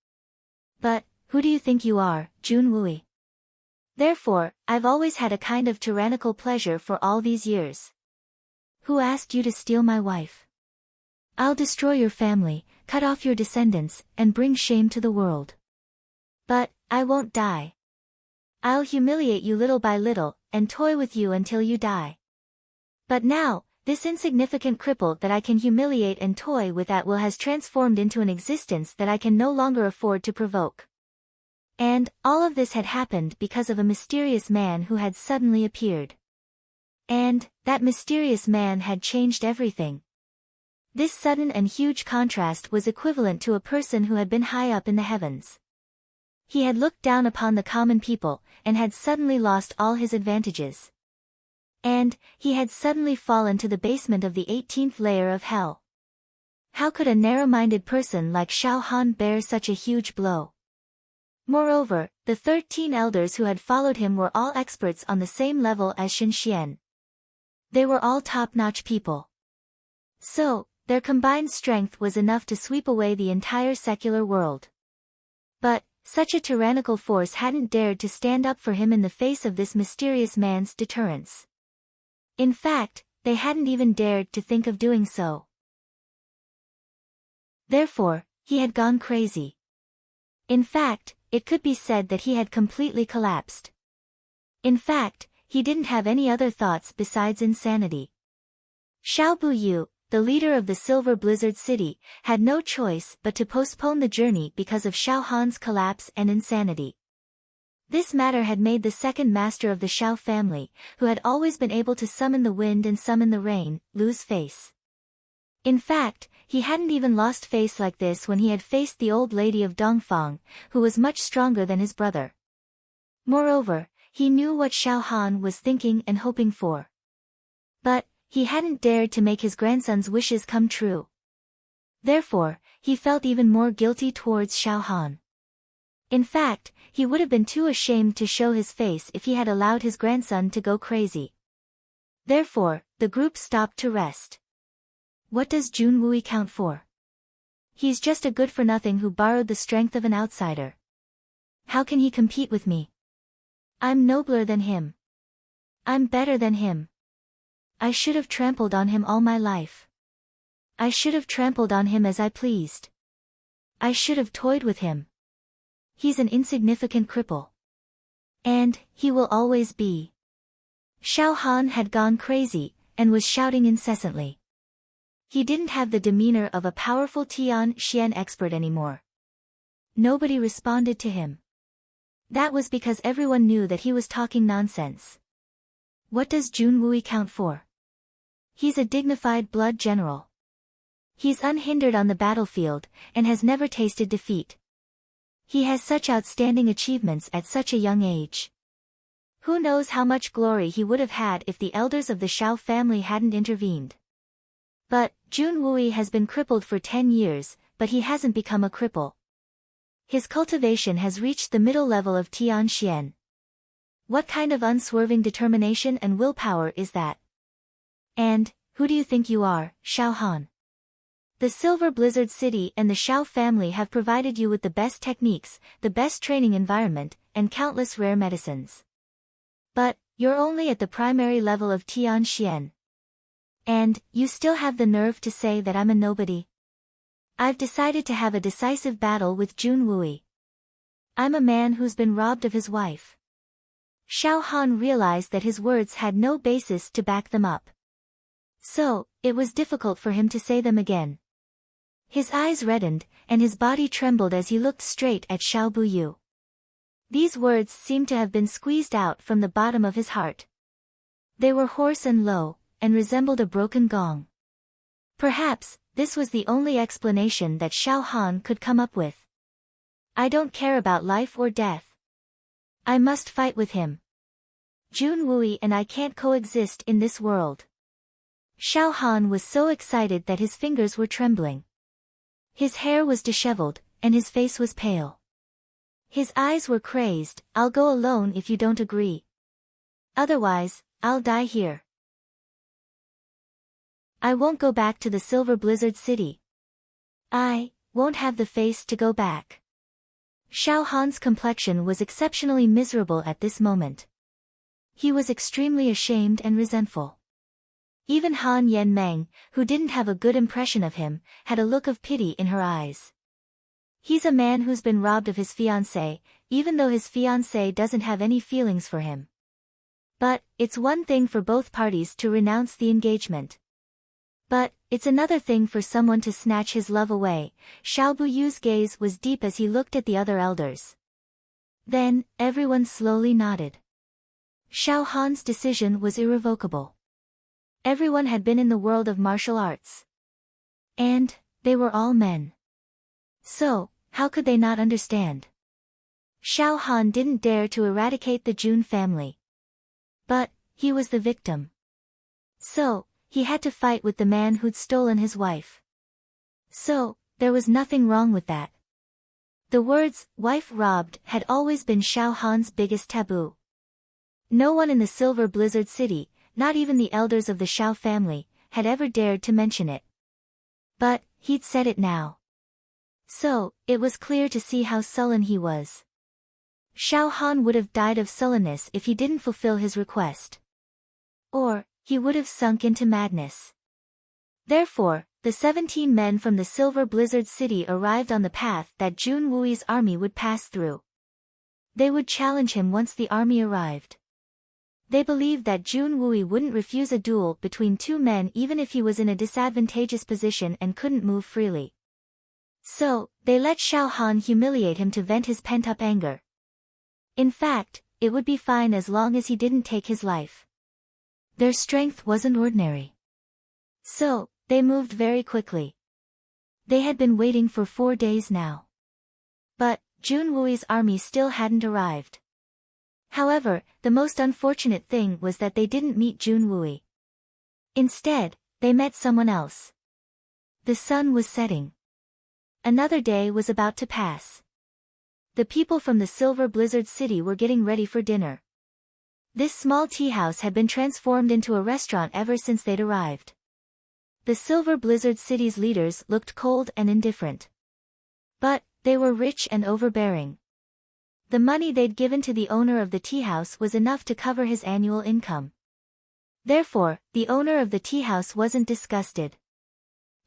But, who do you think you are, Jun Wui? Therefore, I've always had a kind of tyrannical pleasure for all these years. Who asked you to steal my wife? I'll destroy your family, cut off your descendants, and bring shame to the world. But, I won't die. I'll humiliate you little by little, and toy with you until you die. But now, this insignificant cripple that I can humiliate and toy with at will has transformed into an existence that I can no longer afford to provoke. And, all of this had happened because of a mysterious man who had suddenly appeared. And, that mysterious man had changed everything. This sudden and huge contrast was equivalent to a person who had been high up in the heavens. He had looked down upon the common people, and had suddenly lost all his advantages. And, he had suddenly fallen to the basement of the 18th layer of hell. How could a narrow-minded person like Xiao Han bear such a huge blow? Moreover, the 13 elders who had followed him were all experts on the same level as Xin Xian. They were all top-notch people. So, their combined strength was enough to sweep away the entire secular world. But, such a tyrannical force hadn't dared to stand up for him in the face of this mysterious man's deterrence. In fact, they hadn't even dared to think of doing so. Therefore, he had gone crazy. In fact, it could be said that he had completely collapsed. In fact, he didn't have any other thoughts besides insanity. Xiao Buyu, the leader of the Silver Blizzard City, had no choice but to postpone the journey because of Xiao Han's collapse and insanity. This matter had made the second master of the Xiao family, who had always been able to summon the wind and summon the rain, lose face. In fact, he hadn't even lost face like this when he had faced the old lady of Dongfang, who was much stronger than his brother. Moreover, he knew what Xiao Han was thinking and hoping for. But, he hadn't dared to make his grandson's wishes come true. Therefore, he felt even more guilty towards Xiao Han. In fact, he would have been too ashamed to show his face if he had allowed his grandson to go crazy. Therefore, the group stopped to rest. What does Jun Wui count for? He's just a good-for-nothing who borrowed the strength of an outsider. How can he compete with me? I'm nobler than him. I'm better than him. I should have trampled on him all my life. I should have trampled on him as I pleased. I should have toyed with him. He's an insignificant cripple. And, he will always be. Xiao Han had gone crazy, and was shouting incessantly. He didn't have the demeanor of a powerful Tian Xian expert anymore. Nobody responded to him. That was because everyone knew that he was talking nonsense. What does Jun Wui count for? He's a dignified blood general. He's unhindered on the battlefield, and has never tasted defeat. He has such outstanding achievements at such a young age. Who knows how much glory he would have had if the elders of the Xiao family hadn't intervened. But, Jun Wui has been crippled for 10 years, but he hasn't become a cripple. His cultivation has reached the middle level of Tian Xian. What kind of unswerving determination and willpower is that? And, who do you think you are, Xiao Han? The Silver Blizzard City and the Shao family have provided you with the best techniques, the best training environment, and countless rare medicines. But, you're only at the primary level of Tian Xian. And, you still have the nerve to say that I'm a nobody? I've decided to have a decisive battle with Jun Wui. I'm a man who's been robbed of his wife. Xiao Han realized that his words had no basis to back them up. So, it was difficult for him to say them again. His eyes reddened, and his body trembled as he looked straight at Xiao Buyu. These words seemed to have been squeezed out from the bottom of his heart. They were hoarse and low, and resembled a broken gong. Perhaps, this was the only explanation that Xiao Han could come up with. I don't care about life or death. I must fight with him. Jun Wui and I can't coexist in this world. Xiao Han was so excited that his fingers were trembling. His hair was disheveled, and his face was pale. His eyes were crazed. I'll go alone if you don't agree. Otherwise, I'll die here. I won't go back to the Silver Blizzard City. I won't have the face to go back. Xiao Han's complexion was exceptionally miserable at this moment. He was extremely ashamed and resentful. Even Han Yen Meng, who didn't have a good impression of him, had a look of pity in her eyes. He's a man who's been robbed of his fiancée, even though his fiancée doesn't have any feelings for him. But, it's one thing for both parties to renounce the engagement. But, it's another thing for someone to snatch his love away. Xiao Buyu's gaze was deep as he looked at the other elders. Then, everyone slowly nodded. Xiao Han's decision was irrevocable. Everyone had been in the world of martial arts. And, they were all men. So, how could they not understand? Xiao Han didn't dare to eradicate the Jun family. But, he was the victim. So, he had to fight with the man who'd stolen his wife. So, there was nothing wrong with that. The words, wife robbed, had always been Xiao Han's biggest taboo. No one in the Silver Blizzard City, not even the elders of the Shao family, had ever dared to mention it. But, he'd said it now. So, it was clear to see how sullen he was. Xiao Han would have died of sullenness if he didn't fulfill his request. Or, he would have sunk into madness. Therefore, the 17 men from the Silver Blizzard City arrived on the path that Jun Wui's army would pass through. They would challenge him once the army arrived. They believed that Jun Wui wouldn't refuse a duel between two men even if he was in a disadvantageous position and couldn't move freely. So, they let Xiao Han humiliate him to vent his pent-up anger. In fact, it would be fine as long as he didn't take his life. Their strength wasn't ordinary. So, they moved very quickly. They had been waiting for 4 days now. But, Jun Wui's army still hadn't arrived. However, the most unfortunate thing was that they didn't meet Jun Wui. Instead, they met someone else. The sun was setting. Another day was about to pass. The people from the Silver Blizzard City were getting ready for dinner. This small tea house had been transformed into a restaurant ever since they'd arrived. The Silver Blizzard City's leaders looked cold and indifferent. But, they were rich and overbearing. The money they'd given to the owner of the tea house was enough to cover his annual income. Therefore, the owner of the tea house wasn't disgusted.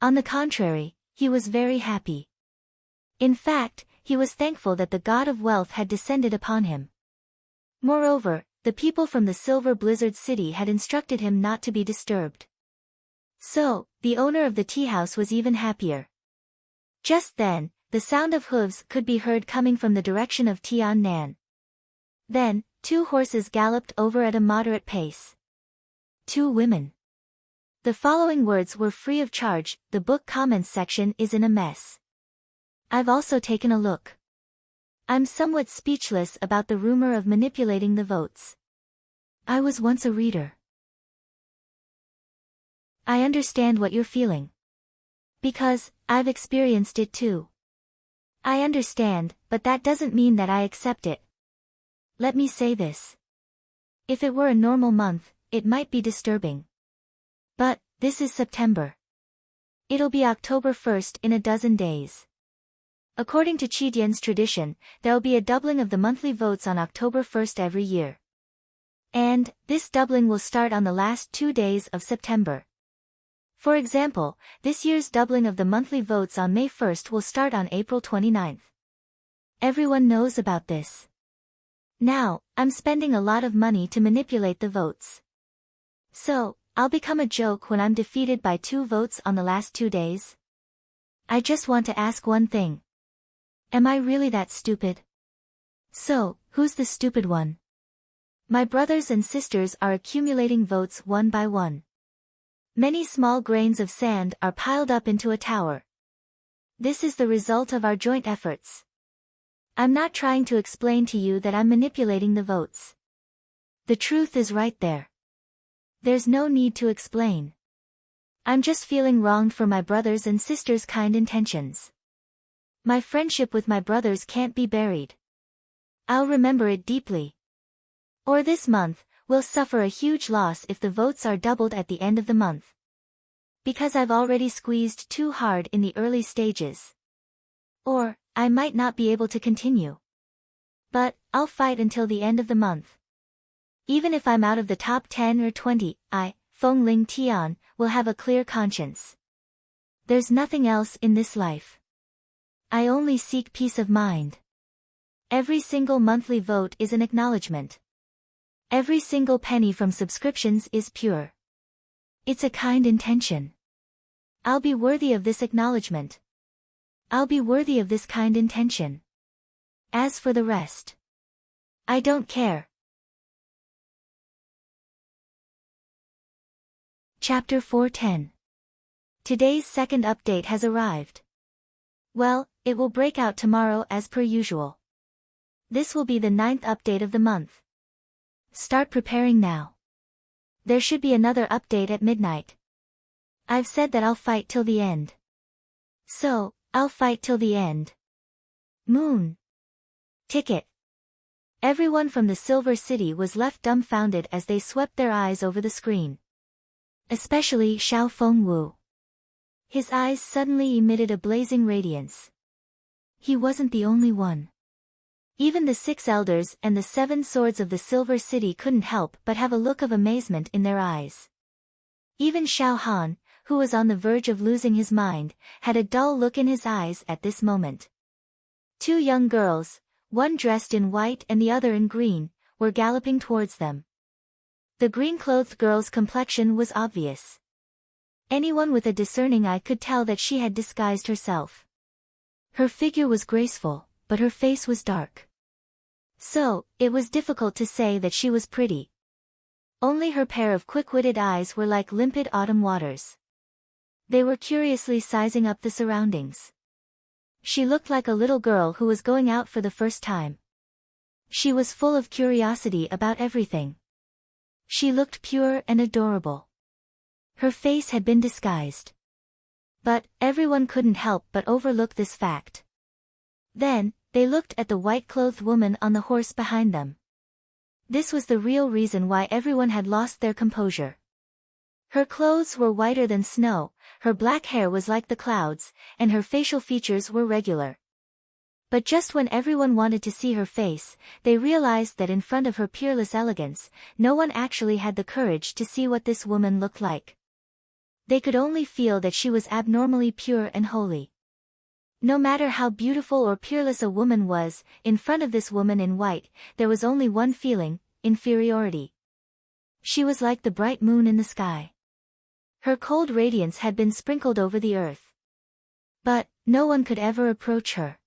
On the contrary, he was very happy. In fact, he was thankful that the god of wealth had descended upon him. Moreover, the people from the Silver Blizzard City had instructed him not to be disturbed. So, the owner of the tea house was even happier. Just then, the sound of hooves could be heard coming from the direction of Tiannan. Then, 2 horses galloped over at a moderate pace. 2 women. The following words were free of charge. The book comments section is in a mess. I've also taken a look. I'm somewhat speechless about the rumor of manipulating the votes. I was once a reader. I understand what you're feeling. Because, I've experienced it too. I understand, but that doesn't mean that I accept it. Let me say this. If it were a normal month, it might be disturbing. But, this is September. It'll be October 1st in a dozen days. According to Chidian's tradition, there'll be a doubling of the monthly votes on October 1st every year. And, this doubling will start on the last 2 days of September. For example, this year's doubling of the monthly votes on May 1st will start on April 29th. Everyone knows about this. Now, I'm spending a lot of money to manipulate the votes. So, I'll become a joke when I'm defeated by 2 votes on the last 2 days? I just want to ask one thing. Am I really that stupid? So, who's the stupid one? My brothers and sisters are accumulating votes one by one. Many small grains of sand are piled up into a tower. This is the result of our joint efforts. I'm not trying to explain to you that I'm manipulating the votes. The truth is right there. There's no need to explain. I'm just feeling wronged for my brothers and sisters' kind intentions. My friendship with my brothers can't be buried. I'll remember it deeply. Or this month, we'll suffer a huge loss if the votes are doubled at the end of the month. Because I've already squeezed too hard in the early stages. Or, I might not be able to continue. But, I'll fight until the end of the month. Even if I'm out of the top 10 or 20, Feng Ling Tian, will have a clear conscience. There's nothing else in this life. I only seek peace of mind. Every single monthly vote is an acknowledgement. Every single penny from subscriptions is pure. It's a kind intention. I'll be worthy of this acknowledgement. I'll be worthy of this kind intention. As for the rest, I don't care. Chapter 410. Today's second update has arrived. Well, it will break out tomorrow as per usual. This will be the 9th update of the month. Start preparing now. There should be another update at midnight. I've said that I'll fight till the end. So, I'll fight till the end. Moon. Ticket. Everyone from the Silver City was left dumbfounded as they swept their eyes over the screen. Especially Xiao Fengwu. His eyes suddenly emitted a blazing radiance. He wasn't the only one. Even the 6 elders and the 7 swords of the Silver City couldn't help but have a look of amazement in their eyes. Even Xiao Han, who was on the verge of losing his mind, had a dull look in his eyes at this moment. 2 young girls, one dressed in white and the other in green, were galloping towards them. The green-clothed girl's complexion was obvious. Anyone with a discerning eye could tell that she had disguised herself. Her figure was graceful, but her face was dark. So, it was difficult to say that she was pretty. Only her pair of quick-witted eyes were like limpid autumn waters. They were curiously sizing up the surroundings. She looked like a little girl who was going out for the first time. She was full of curiosity about everything. She looked pure and adorable. Her face had been disguised. But, everyone couldn't help but overlook this fact. Then, they looked at the white-clothed woman on the horse behind them. This was the real reason why everyone had lost their composure. Her clothes were whiter than snow, her black hair was like the clouds, and her facial features were regular. But just when everyone wanted to see her face, they realized that in front of her peerless elegance, no one actually had the courage to see what this woman looked like. They could only feel that she was abnormally pure and holy. No matter how beautiful or peerless a woman was, in front of this woman in white, there was only one feeling: inferiority. She was like the bright moon in the sky. Her cold radiance had been sprinkled over the earth. But, no one could ever approach her.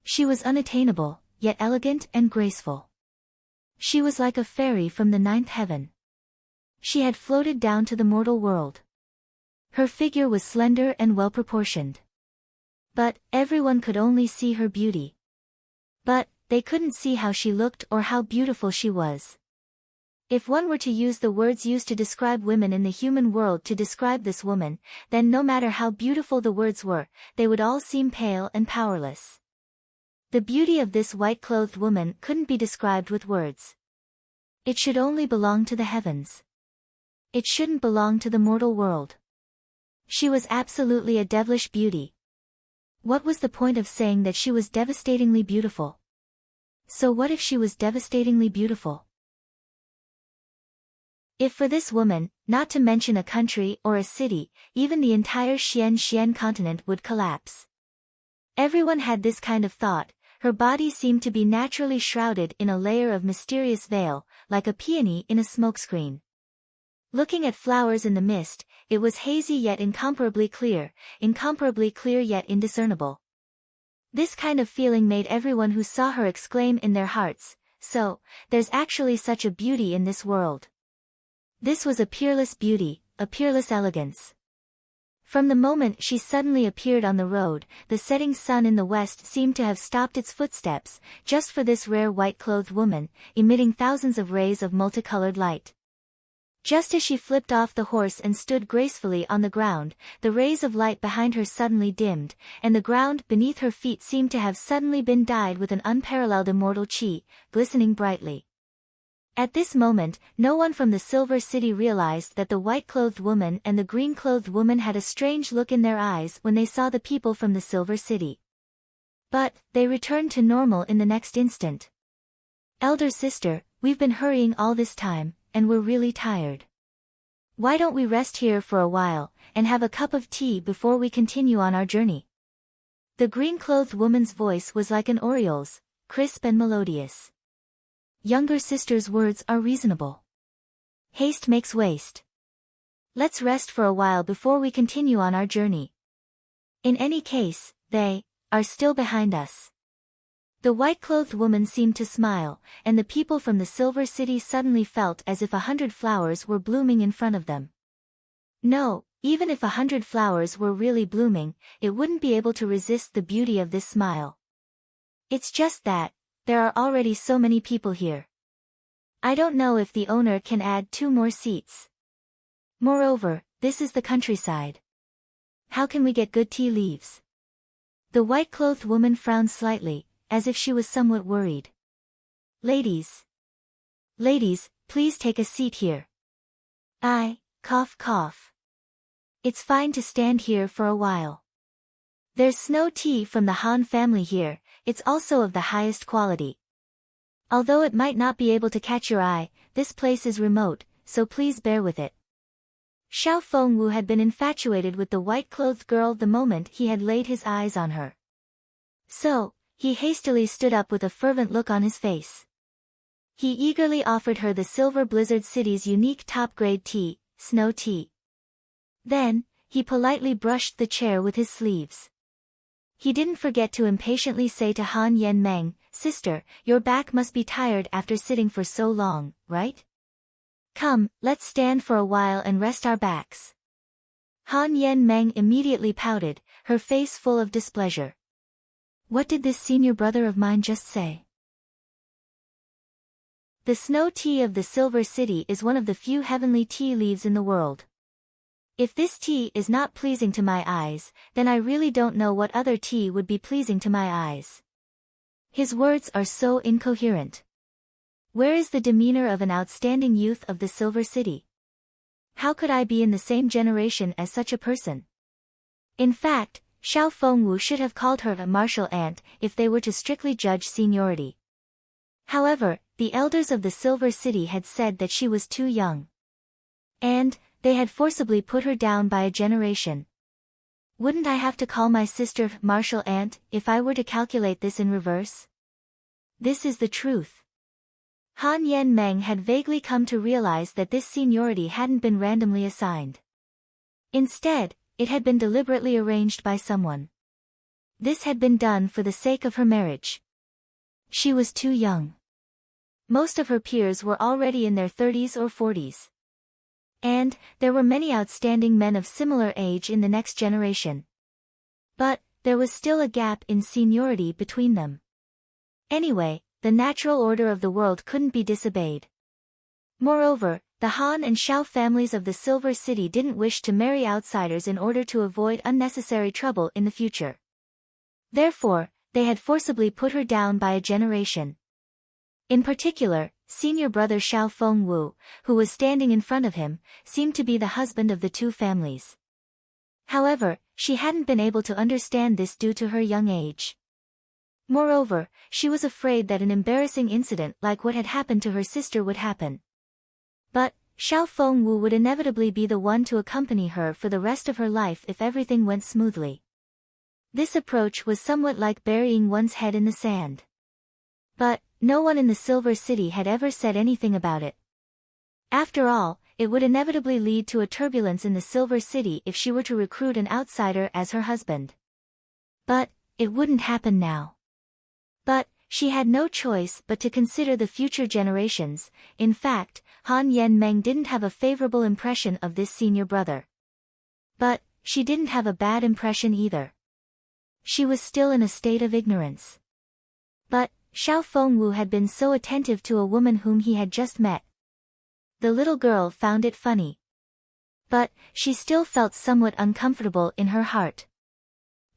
She was unattainable, yet elegant and graceful. She was like a fairy from the 9th heaven. She had floated down to the mortal world. Her figure was slender and well-proportioned. But, everyone could only see her beauty. But, they couldn't see how she looked or how beautiful she was. If one were to use the words used to describe women in the human world to describe this woman, then no matter how beautiful the words were, they would all seem pale and powerless. The beauty of this white-clothed woman couldn't be described with words. It should only belong to the heavens. It shouldn't belong to the mortal world. She was absolutely a devilish beauty. What was the point of saying that she was devastatingly beautiful? So what if she was devastatingly beautiful? If for this woman, not to mention a country or a city, even the entire Xian continent would collapse. Everyone had this kind of thought. Her body seemed to be naturally shrouded in a layer of mysterious veil, like a peony in a smokescreen. Looking at flowers in the mist, it was hazy yet incomparably clear yet indiscernible. This kind of feeling made everyone who saw her exclaim in their hearts, "So, there's actually such a beauty in this world." This was a peerless beauty, a peerless elegance. From the moment she suddenly appeared on the road, the setting sun in the west seemed to have stopped its footsteps, just for this rare white-clothed woman, emitting thousands of rays of multicolored light. Just as she flipped off the horse and stood gracefully on the ground, the rays of light behind her suddenly dimmed, and the ground beneath her feet seemed to have suddenly been dyed with an unparalleled immortal chi, glistening brightly. At this moment, no one from the Silver City realized that the white-clothed woman and the green-clothed woman had a strange look in their eyes when they saw the people from the Silver City. But, they returned to normal in the next instant. "Elder sister, we've been hurrying all this time, and we're really tired. Why don't we rest here for a while, and have a cup of tea before we continue on our journey?" The green-clothed woman's voice was like an oriole's, crisp and melodious. "Younger sister's words are reasonable. Haste makes waste. Let's rest for a while before we continue on our journey. In any case, they are still behind us." The white-clothed woman seemed to smile, and the people from the Silver City suddenly felt as if 100 flowers were blooming in front of them. No, even if 100 flowers were really blooming, it wouldn't be able to resist the beauty of this smile. It's just that there are already so many people here. I don't know if the owner can add 2 more seats. Moreover, this is the countryside. How can we get good tea leaves? The white-clothed woman frowned slightly, as if she was somewhat worried. Ladies, please take a seat here. Cough. It's fine to stand here for a while. There's snow tea from the Han family here. It's also of the highest quality. Although it might not be able to catch your eye, this place is remote, so please bear with it. Xiao Fengwu had been infatuated with the white-clothed girl the moment he had laid his eyes on her. So, he hastily stood up with a fervent look on his face. He eagerly offered her the Silver Blizzard City's unique top-grade tea, snow tea. Then, he politely brushed the chair with his sleeves. He didn't forget to impatiently say to Han Yenmeng, "Sister, your back must be tired after sitting for so long, right? Come, let's stand for a while and rest our backs." Han Yenmeng immediately pouted, her face full of displeasure. What did this senior brother of mine just say? The snow tea of the Silver City is one of the few heavenly tea leaves in the world. If this tea is not pleasing to my eyes, then I really don't know what other tea would be pleasing to my eyes. His words are so incoherent. Where is the demeanor of an outstanding youth of the Silver City? How could I be in the same generation as such a person? In fact, Xiao Fengwu should have called her a martial aunt if they were to strictly judge seniority. However, the elders of the Silver City had said that she was too young. And they had forcibly put her down by a generation. Wouldn't I have to call my sister martial aunt if I were to calculate this in reverse? This is the truth. Han Yenmeng had vaguely come to realize that this seniority hadn't been randomly assigned. Instead, it had been deliberately arranged by someone. This had been done for the sake of her marriage. She was too young. Most of her peers were already in their 30s or 40s. And, there were many outstanding men of similar age in the next generation. But, there was still a gap in seniority between them. Anyway, the natural order of the world couldn't be disobeyed. Moreover, the Han and Xiao families of the Silver City didn't wish to marry outsiders in order to avoid unnecessary trouble in the future. Therefore, they had forcibly put her down by a generation. In particular, senior brother Xiao Fengwu, who was standing in front of him, seemed to be the husband of the two families. However, she hadn't been able to understand this due to her young age. Moreover, she was afraid that an embarrassing incident like what had happened to her sister would happen. But, Xiao Fengwu would inevitably be the one to accompany her for the rest of her life if everything went smoothly. This approach was somewhat like burying one's head in the sand. But, no one in the Silver City had ever said anything about it. After all, it would inevitably lead to a turbulence in the Silver City if she were to recruit an outsider as her husband. But, it wouldn't happen now. But, she had no choice but to consider the future generations. In fact, Han Yan-meng didn't have a favorable impression of this senior brother. But, she didn't have a bad impression either. She was still in a state of ignorance. But, Xiao Fengwu had been so attentive to a woman whom he had just met. The little girl found it funny. But, she still felt somewhat uncomfortable in her heart.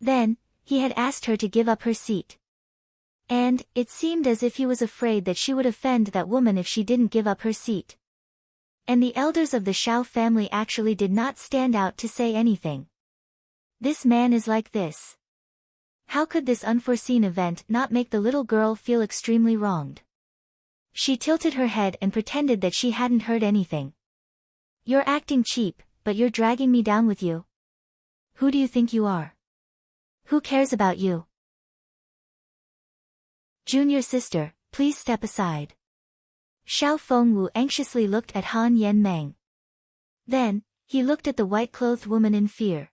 Then, he had asked her to give up her seat. And, it seemed as if he was afraid that she would offend that woman if she didn't give up her seat. And the elders of the Xiao family actually did not stand out to say anything. This man is like this. How could this unforeseen event not make the little girl feel extremely wronged? She tilted her head and pretended that she hadn't heard anything. You're acting cheap, but you're dragging me down with you. Who do you think you are? Who cares about you? Junior sister, please step aside. Xiao Fengwu anxiously looked at Han Yan-meng. Then, he looked at the white-clothed woman in fear.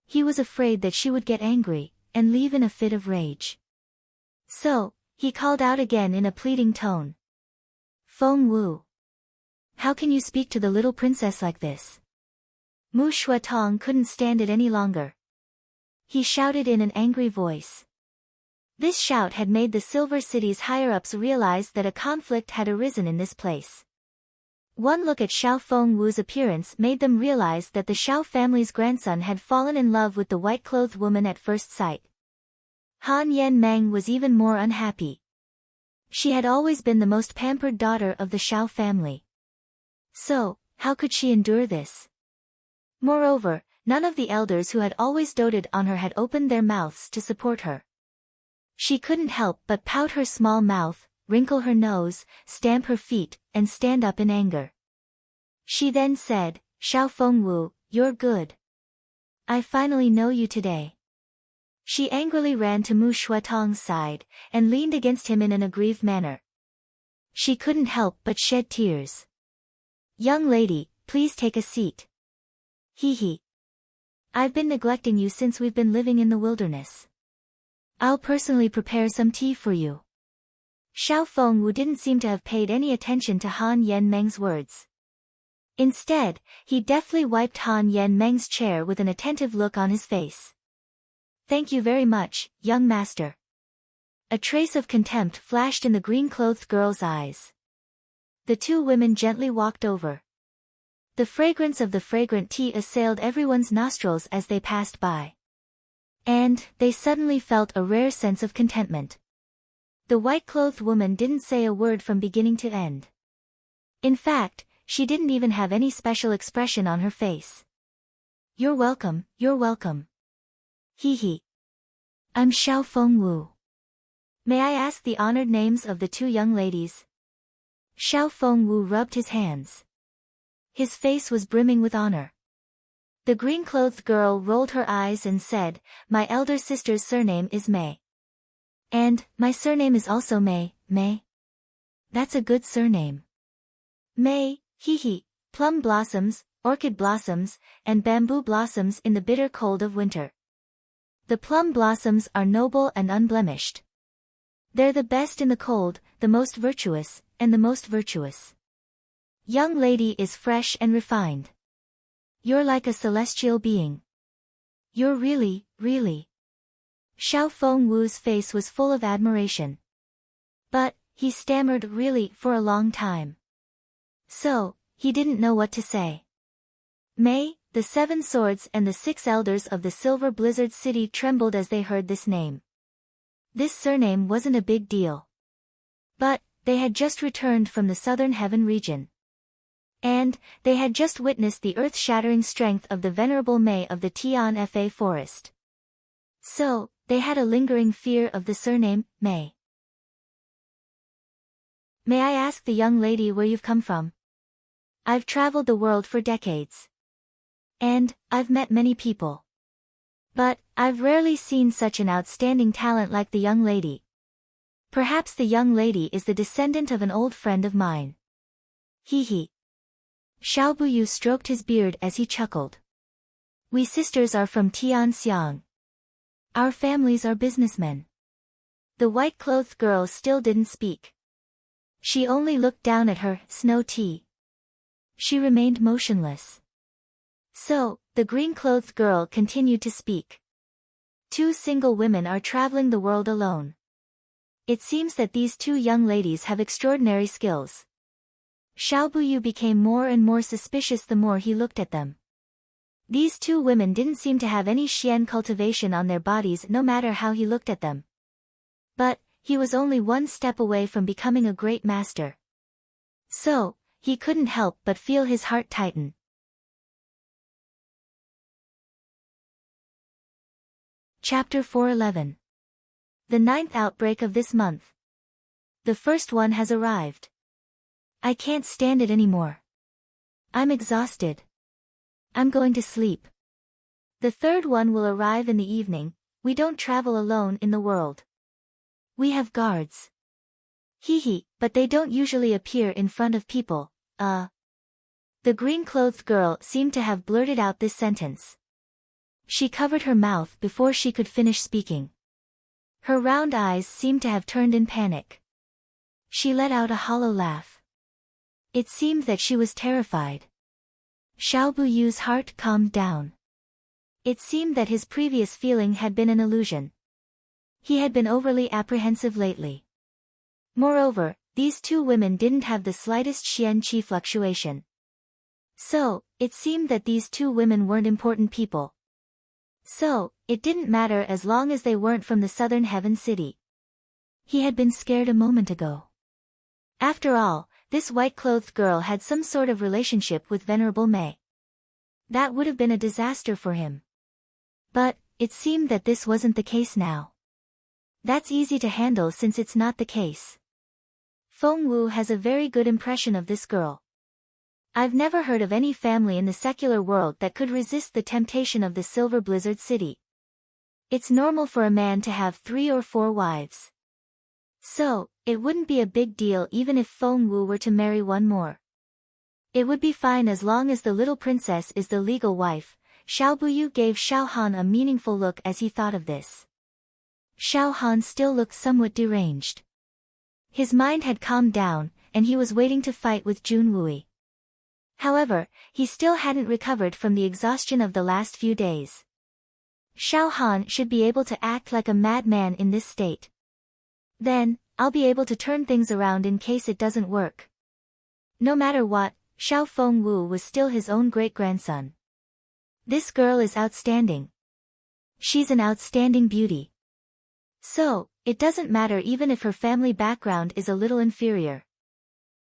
He was afraid that she would get angry, and leave in a fit of rage. So, he called out again in a pleading tone. Fengwu. How can you speak to the little princess like this? Mu Shuatong couldn't stand it any longer. He shouted in an angry voice. This shout had made the Silver City's higher-ups realize that a conflict had arisen in this place. One look at Xiao Fengwu's appearance made them realize that the Xiao family's grandson had fallen in love with the white-clothed woman at first sight. Han Yan-meng was even more unhappy. She had always been the most pampered daughter of the Xiao family. So, how could she endure this? Moreover, none of the elders who had always doted on her had opened their mouths to support her. She couldn't help but pout her small mouth, wrinkle her nose, stamp her feet, and stand up in anger. She then said, Xiao Fengwu, you're good. I finally know you today. She angrily ran to Mu Shuatong's side, and leaned against him in an aggrieved manner. She couldn't help but shed tears. Young lady, please take a seat. Hee. I've been neglecting you since we've been living in the wilderness. I'll personally prepare some tea for you. Xiao Fengwu didn't seem to have paid any attention to Han Yan-meng's words. Instead, he deftly wiped Han Yan-meng's chair with an attentive look on his face. Thank you very much, young master. A trace of contempt flashed in the green-clothed girl's eyes. The two women gently walked over. The fragrance of the fragrant tea assailed everyone's nostrils as they passed by. And, they suddenly felt a rare sense of contentment. The white-clothed woman didn't say a word from beginning to end. In fact, she didn't even have any special expression on her face. You're welcome, you're welcome. Hee. I'm Xiao Fengwu. May I ask the honored names of the two young ladies? Xiao Fengwu rubbed his hands. His face was brimming with honor. The green-clothed girl rolled her eyes and said, My elder sister's surname is Mei. And, my surname is also Mei. That's a good surname. Mei, hee, plum blossoms, orchid blossoms, and bamboo blossoms in the bitter cold of winter. The plum blossoms are noble and unblemished. They're the best in the cold, the most virtuous, and the most virtuous. Young lady is fresh and refined. You're like a celestial being. You're really. Xiao Fengwu's face was full of admiration. But, he stammered really for a long time. So, he didn't know what to say. Mei, the 7 swords and the 6 elders of the Silver Blizzard City trembled as they heard this name. This surname wasn't a big deal. But, they had just returned from the Southern Heaven region. And, they had just witnessed the earth-shattering strength of the venerable Mei of the Tian Fa forest. So, they had a lingering fear of the surname, Mei. May I ask the young lady where you've come from? I've traveled the world for decades. And, I've met many people. But, I've rarely seen such an outstanding talent like the young lady. Perhaps the young lady is the descendant of an old friend of mine. Hee hee. Xiao Buyu stroked his beard as he chuckled. We sisters are from Tianxiang. Our families are businessmen. The white-clothed girl still didn't speak. She only looked down at her snow tea. She remained motionless. So, the green-clothed girl continued to speak. 2 single women are traveling the world alone. It seems that these 2 young ladies have extraordinary skills. Xiao Buyu became more and more suspicious the more he looked at them. These 2 women didn't seem to have any xian cultivation on their bodies no matter how he looked at them. But, he was only 1 step away from becoming a great master. So, he couldn't help but feel his heart tighten. Chapter 411. The 9th outbreak of this month. The first one has arrived. I can't stand it anymore. I'm exhausted. I'm going to sleep. The 3rd one will arrive in the evening. We don't travel alone in the world. We have guards. Hee hee, but they don't usually appear in front of people, The green-clothed girl seemed to have blurted out this sentence. She covered her mouth before she could finish speaking. Her round eyes seemed to have turned in panic. She let out a hollow laugh. It seemed that she was terrified. Xiao Buyu's heart calmed down. It seemed that his previous feeling had been an illusion. He had been overly apprehensive lately. Moreover, these 2 women didn't have the slightest xian qi fluctuation. So, it seemed that these 2 women weren't important people. So, it didn't matter as long as they weren't from the southern heaven city. He had been scared a moment ago. After all, this white-clothed girl had some sort of relationship with Venerable Mei. That would have been a disaster for him. But, it seemed that this wasn't the case now. That's easy to handle since it's not the case. Feng Wu has a very good impression of this girl. I've never heard of any family in the secular world that could resist the temptation of the Silver Blizzard City. It's normal for a man to have 3 or 4 wives. So, it wouldn't be a big deal even if Feng Wu were to marry 1 more. It would be fine as long as the little princess is the legal wife. Xiao Buyu gave Xiao Han a meaningful look as he thought of this. Xiao Han still looked somewhat deranged. His mind had calmed down, and he was waiting to fight with Jun Wui. However, he still hadn't recovered from the exhaustion of the last few days. Xiao Han should be able to act like a madman in this state. Then, I'll be able to turn things around in case it doesn't work. No matter what, Xiao Feng Wu was still his own great-grandson. This girl is outstanding. She's an outstanding beauty. So, it doesn't matter even if her family background is a little inferior.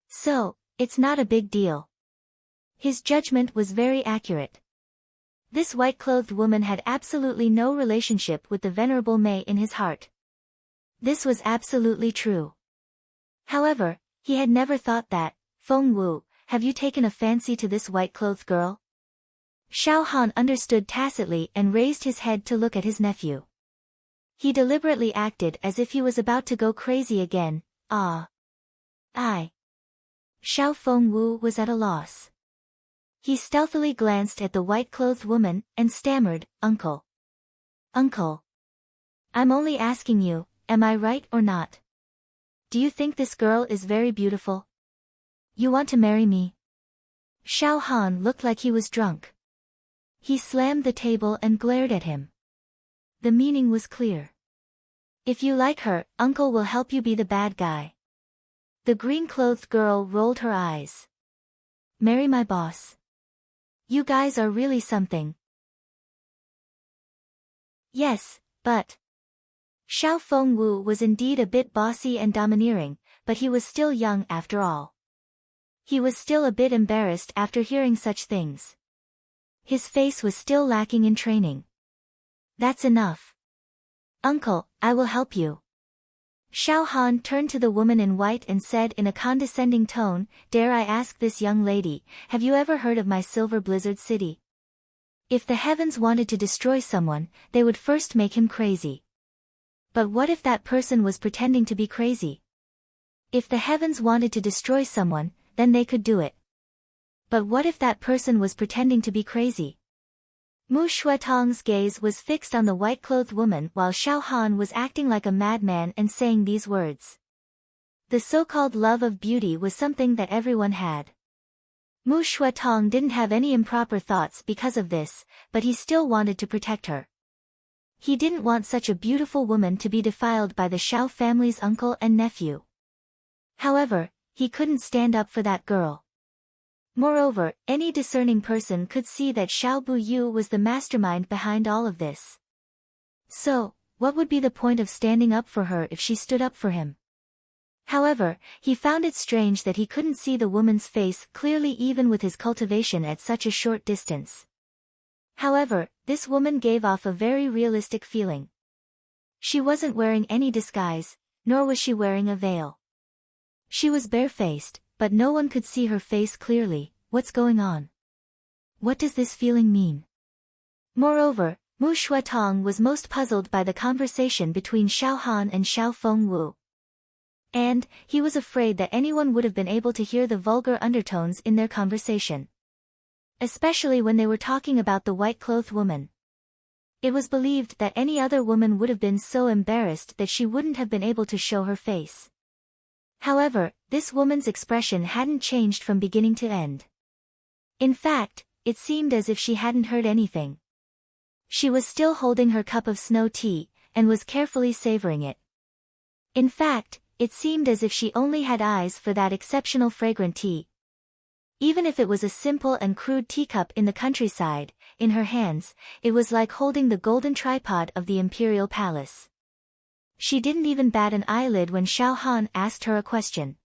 So, it's not a big deal. His judgment was very accurate. This white-clothed woman had absolutely no relationship with the Venerable Mei in his heart. This was absolutely true. However, he had never thought that. Feng Wu, have you taken a fancy to this white-clothed girl? Xiao Han understood tacitly and raised his head to look at his nephew. He deliberately acted as if he was about to go crazy again. Ah. Xiao Feng Wu was at a loss. He stealthily glanced at the white-clothed woman, and stammered, Uncle. Uncle. I'm only asking you, am I right or not? Do you think this girl is very beautiful? You want to marry me? Xiao Han looked like he was drunk. He slammed the table and glared at him. The meaning was clear. If you like her, Uncle will help you be the bad guy. The green-clothed girl rolled her eyes. Marry my boss. You guys are really something. Yes, but... Xiao Feng Wu was indeed a bit bossy and domineering, but he was still young after all. He was still a bit embarrassed after hearing such things. His face was still lacking in training. That's enough. Uncle, I will help you. Xiao Han turned to the woman in white and said in a condescending tone, "Dare I ask this young lady, have you ever heard of my Silver Blizzard City? If the heavens wanted to destroy someone, they would first make him crazy. But what if that person was pretending to be crazy? If the heavens wanted to destroy someone, then they could do it. But what if that person was pretending to be crazy?" Mu Shuetong's gaze was fixed on the white-clothed woman while Xiao Han was acting like a madman and saying these words. The so-called love of beauty was something that everyone had. Mu Shuetong didn't have any improper thoughts because of this, but he still wanted to protect her. He didn't want such a beautiful woman to be defiled by the Xiao family's uncle and nephew. However, he couldn't stand up for that girl. Moreover, any discerning person could see that Xiao Buyu was the mastermind behind all of this. So, what would be the point of standing up for her if she stood up for him? However, he found it strange that he couldn't see the woman's face clearly even with his cultivation at such a short distance. However, this woman gave off a very realistic feeling. She wasn't wearing any disguise, nor was she wearing a veil. She was barefaced, but no one could see her face clearly. What's going on? What does this feeling mean? Moreover, Mu Shuetong was most puzzled by the conversation between Xiao Han and Xiao Fengwu. And, he was afraid that anyone would have been able to hear the vulgar undertones in their conversation. Especially when they were talking about the white-clothed woman. It was believed that any other woman would have been so embarrassed that she wouldn't have been able to show her face. However, this woman's expression hadn't changed from beginning to end. In fact, it seemed as if she hadn't heard anything. She was still holding her cup of snow tea, and was carefully savoring it. In fact, it seemed as if she only had eyes for that exceptional fragrant tea. Even if it was a simple and crude teacup in the countryside, in her hands, it was like holding the golden tripod of the imperial palace. She didn't even bat an eyelid when Xiao Han asked her a question.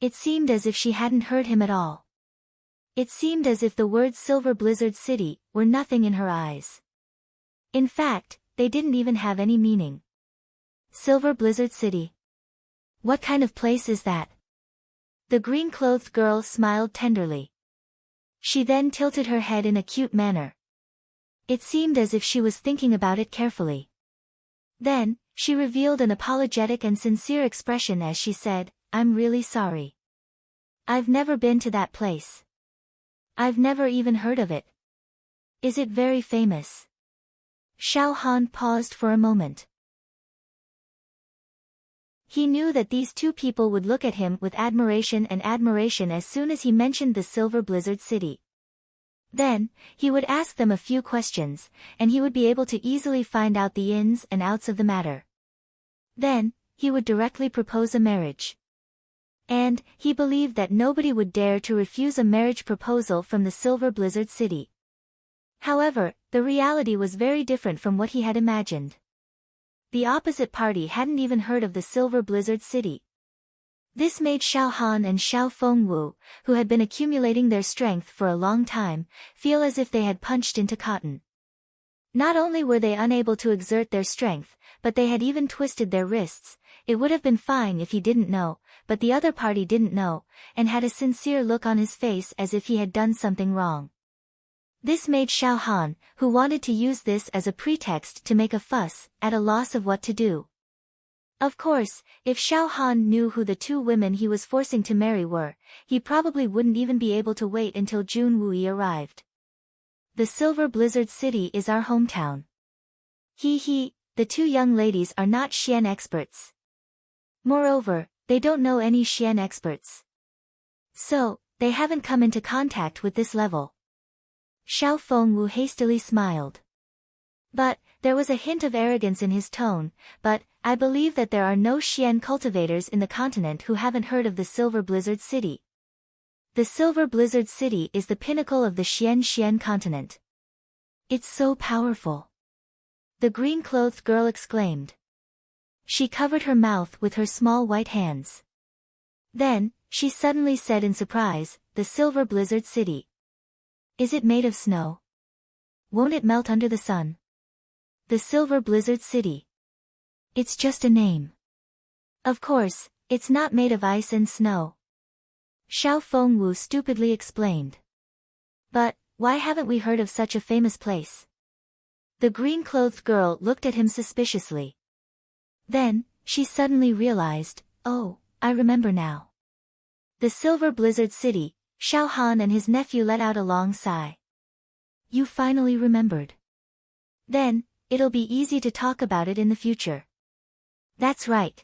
It seemed as if she hadn't heard him at all. It seemed as if the words Silver Blizzard City were nothing in her eyes. In fact, they didn't even have any meaning. Silver Blizzard City. What kind of place is that? The green-clothed girl smiled tenderly. She then tilted her head in a cute manner. It seemed as if she was thinking about it carefully. Then, she revealed an apologetic and sincere expression as she said, "I'm really sorry. I've never been to that place. I've never even heard of it. Is it very famous?" Xiao Han paused for a moment. He knew that these two people would look at him with admiration as soon as he mentioned the Silver Blizzard City. Then, he would ask them a few questions, and he would be able to easily find out the ins and outs of the matter. Then, he would directly propose a marriage. And, he believed that nobody would dare to refuse a marriage proposal from the Silver Blizzard City. However, the reality was very different from what he had imagined. The opposite party hadn't even heard of the Silver Blizzard City. This made Xiao Han and Xiao Fengwu, who had been accumulating their strength for a long time, feel as if they had punched into cotton. Not only were they unable to exert their strength, but they had even twisted their wrists. It would have been fine if he didn't know, but the other party didn't know, and had a sincere look on his face as if he had done something wrong. This made Xiao Han, who wanted to use this as a pretext to make a fuss, at a loss of what to do. Of course, if Xiao Han knew who the two women he was forcing to marry were, he probably wouldn't even be able to wait until Jun Wui arrived. The Silver Blizzard City is our hometown. The two young ladies are not Xian experts. Moreover, they don't know any Xian experts. So, they haven't come into contact with this level. Xiao Fengwu hastily smiled. But, there was a hint of arrogance in his tone, but, I believe that there are no Xian cultivators in the continent who haven't heard of the Silver Blizzard City. The Silver Blizzard City is the pinnacle of the Xian continent. It's so powerful. The green-clothed girl exclaimed. She covered her mouth with her small white hands. Then, she suddenly said in surprise, "The Silver Blizzard City. Is it made of snow? Won't it melt under the sun? The Silver Blizzard City. It's just a name. Of course, it's not made of ice and snow." Xiao Fengwu stupidly explained. "But, why haven't we heard of such a famous place?" The green-clothed girl looked at him suspiciously. Then, she suddenly realized, "Oh, I remember now. The Silver Blizzard City." Xiao Han and his nephew let out a long sigh. "You finally remembered. Then, it'll be easy to talk about it in the future." "That's right.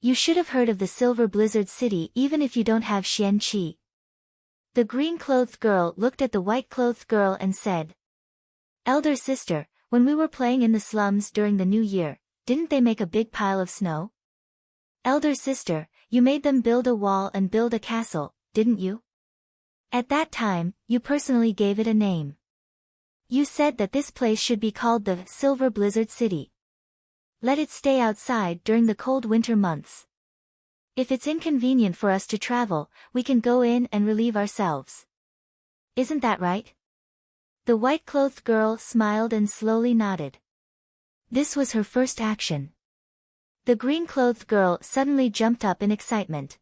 You should have heard of the Silver Blizzard City even if you don't have Xian Qi." The green-clothed girl looked at the white-clothed girl and said, "Elder sister, when we were playing in the slums during the New Year, didn't they make a big pile of snow?" "Elder sister, you made them build a wall and build a castle, didn't you? At that time, you personally gave it a name. You said that this place should be called the Silver Blizzard City. Let it stay outside during the cold winter months. If it's inconvenient for us to travel, we can go in and relieve ourselves. Isn't that right?" The white-clothed girl smiled and slowly nodded. This was her first action. The green-clothed girl suddenly jumped up in excitement.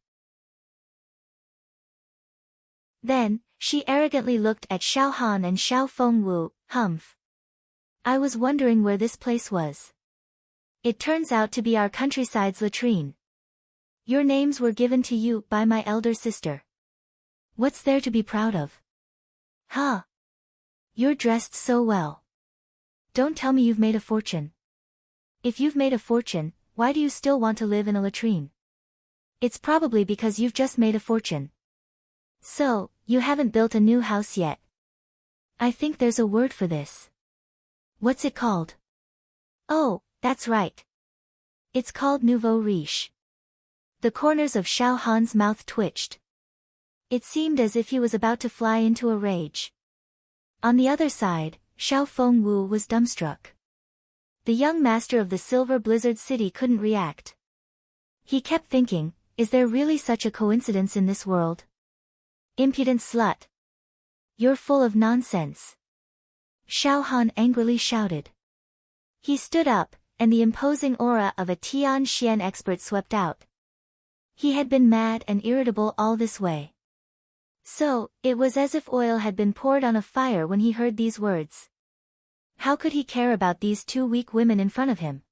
Then, she arrogantly looked at Xiao Han and Xiao Fengwu. "Humph. I was wondering where this place was. It turns out to be our countryside's latrine. Your names were given to you by my elder sister. What's there to be proud of? Huh? You're dressed so well. Don't tell me you've made a fortune. If you've made a fortune, why do you still want to live in a latrine? It's probably because you've just made a fortune. So, you haven't built a new house yet. I think there's a word for this. What's it called?" "Oh, that's right. It's called nouveau riche." The corners of Xiao Han's mouth twitched. It seemed as if he was about to fly into a rage. On the other side, Xiao Fengwu was dumbstruck. The young master of the Silver Blizzard City couldn't react. He kept thinking, is there really such a coincidence in this world? Impudent slut. You're full of nonsense. Xiao Han angrily shouted. He stood up, and the imposing aura of a Tian Xian expert swept out. He had been mad and irritable all this way. So, it was as if oil had been poured on a fire when he heard these words. How could he care about these two weak women in front of him?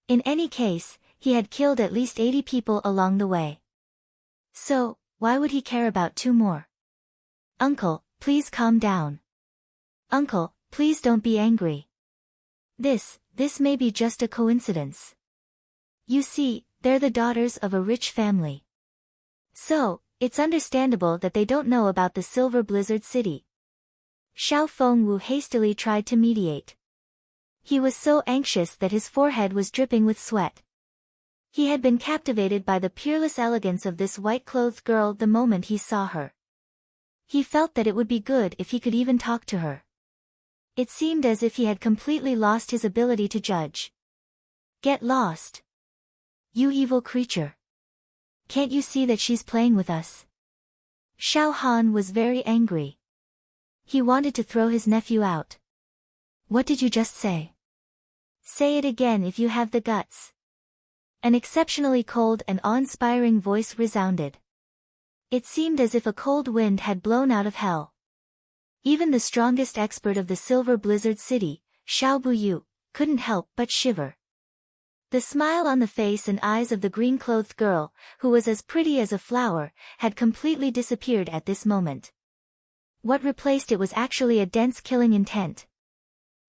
In any case, he had killed at least 80 people along the way. So, why would he care about two more? Uncle, please calm down. Uncle, please don't be angry. This may be just a coincidence. You see, they're the daughters of a rich family. So, it's understandable that they don't know about the Silver Blizzard City. Xiao Fengwu hastily tried to mediate. He was so anxious that his forehead was dripping with sweat. He had been captivated by the peerless elegance of this white-clothed girl the moment he saw her. He felt that it would be good if he could even talk to her. It seemed as if he had completely lost his ability to judge. Get lost. You evil creature. Can't you see that she's playing with us? Xiao Han was very angry. He wanted to throw his nephew out. What did you just say? Say it again if you have the guts. An exceptionally cold and awe-inspiring voice resounded. It seemed as if a cold wind had blown out of hell. Even the strongest expert of the Silver Blizzard City, Xiao Buyu, couldn't help but shiver. The smile on the face and eyes of the green-clothed girl, who was as pretty as a flower, had completely disappeared at this moment. What replaced it was actually a dense killing intent.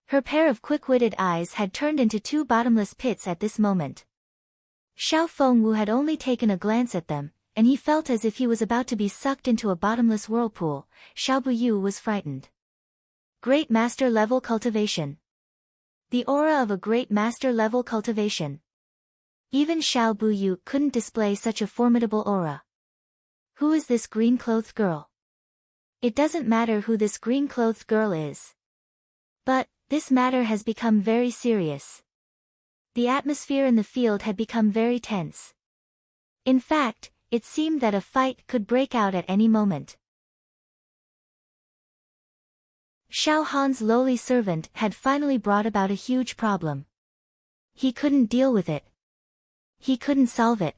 Her pair of quick-witted eyes had turned into two bottomless pits at this moment. Xiao Fengwu had only taken a glance at them, and he felt as if he was about to be sucked into a bottomless whirlpool. Xiao Buyu was frightened. Great Master Level Cultivation. The aura of a Great Master Level Cultivation. Even Xiao Buyu couldn't display such a formidable aura. Who is this green-clothed girl? It doesn't matter who this green-clothed girl is. But, this matter has become very serious. The atmosphere in the field had become very tense. In fact, it seemed that a fight could break out at any moment. Xiao Han's lowly servant had finally brought about a huge problem. He couldn't deal with it. He couldn't solve it.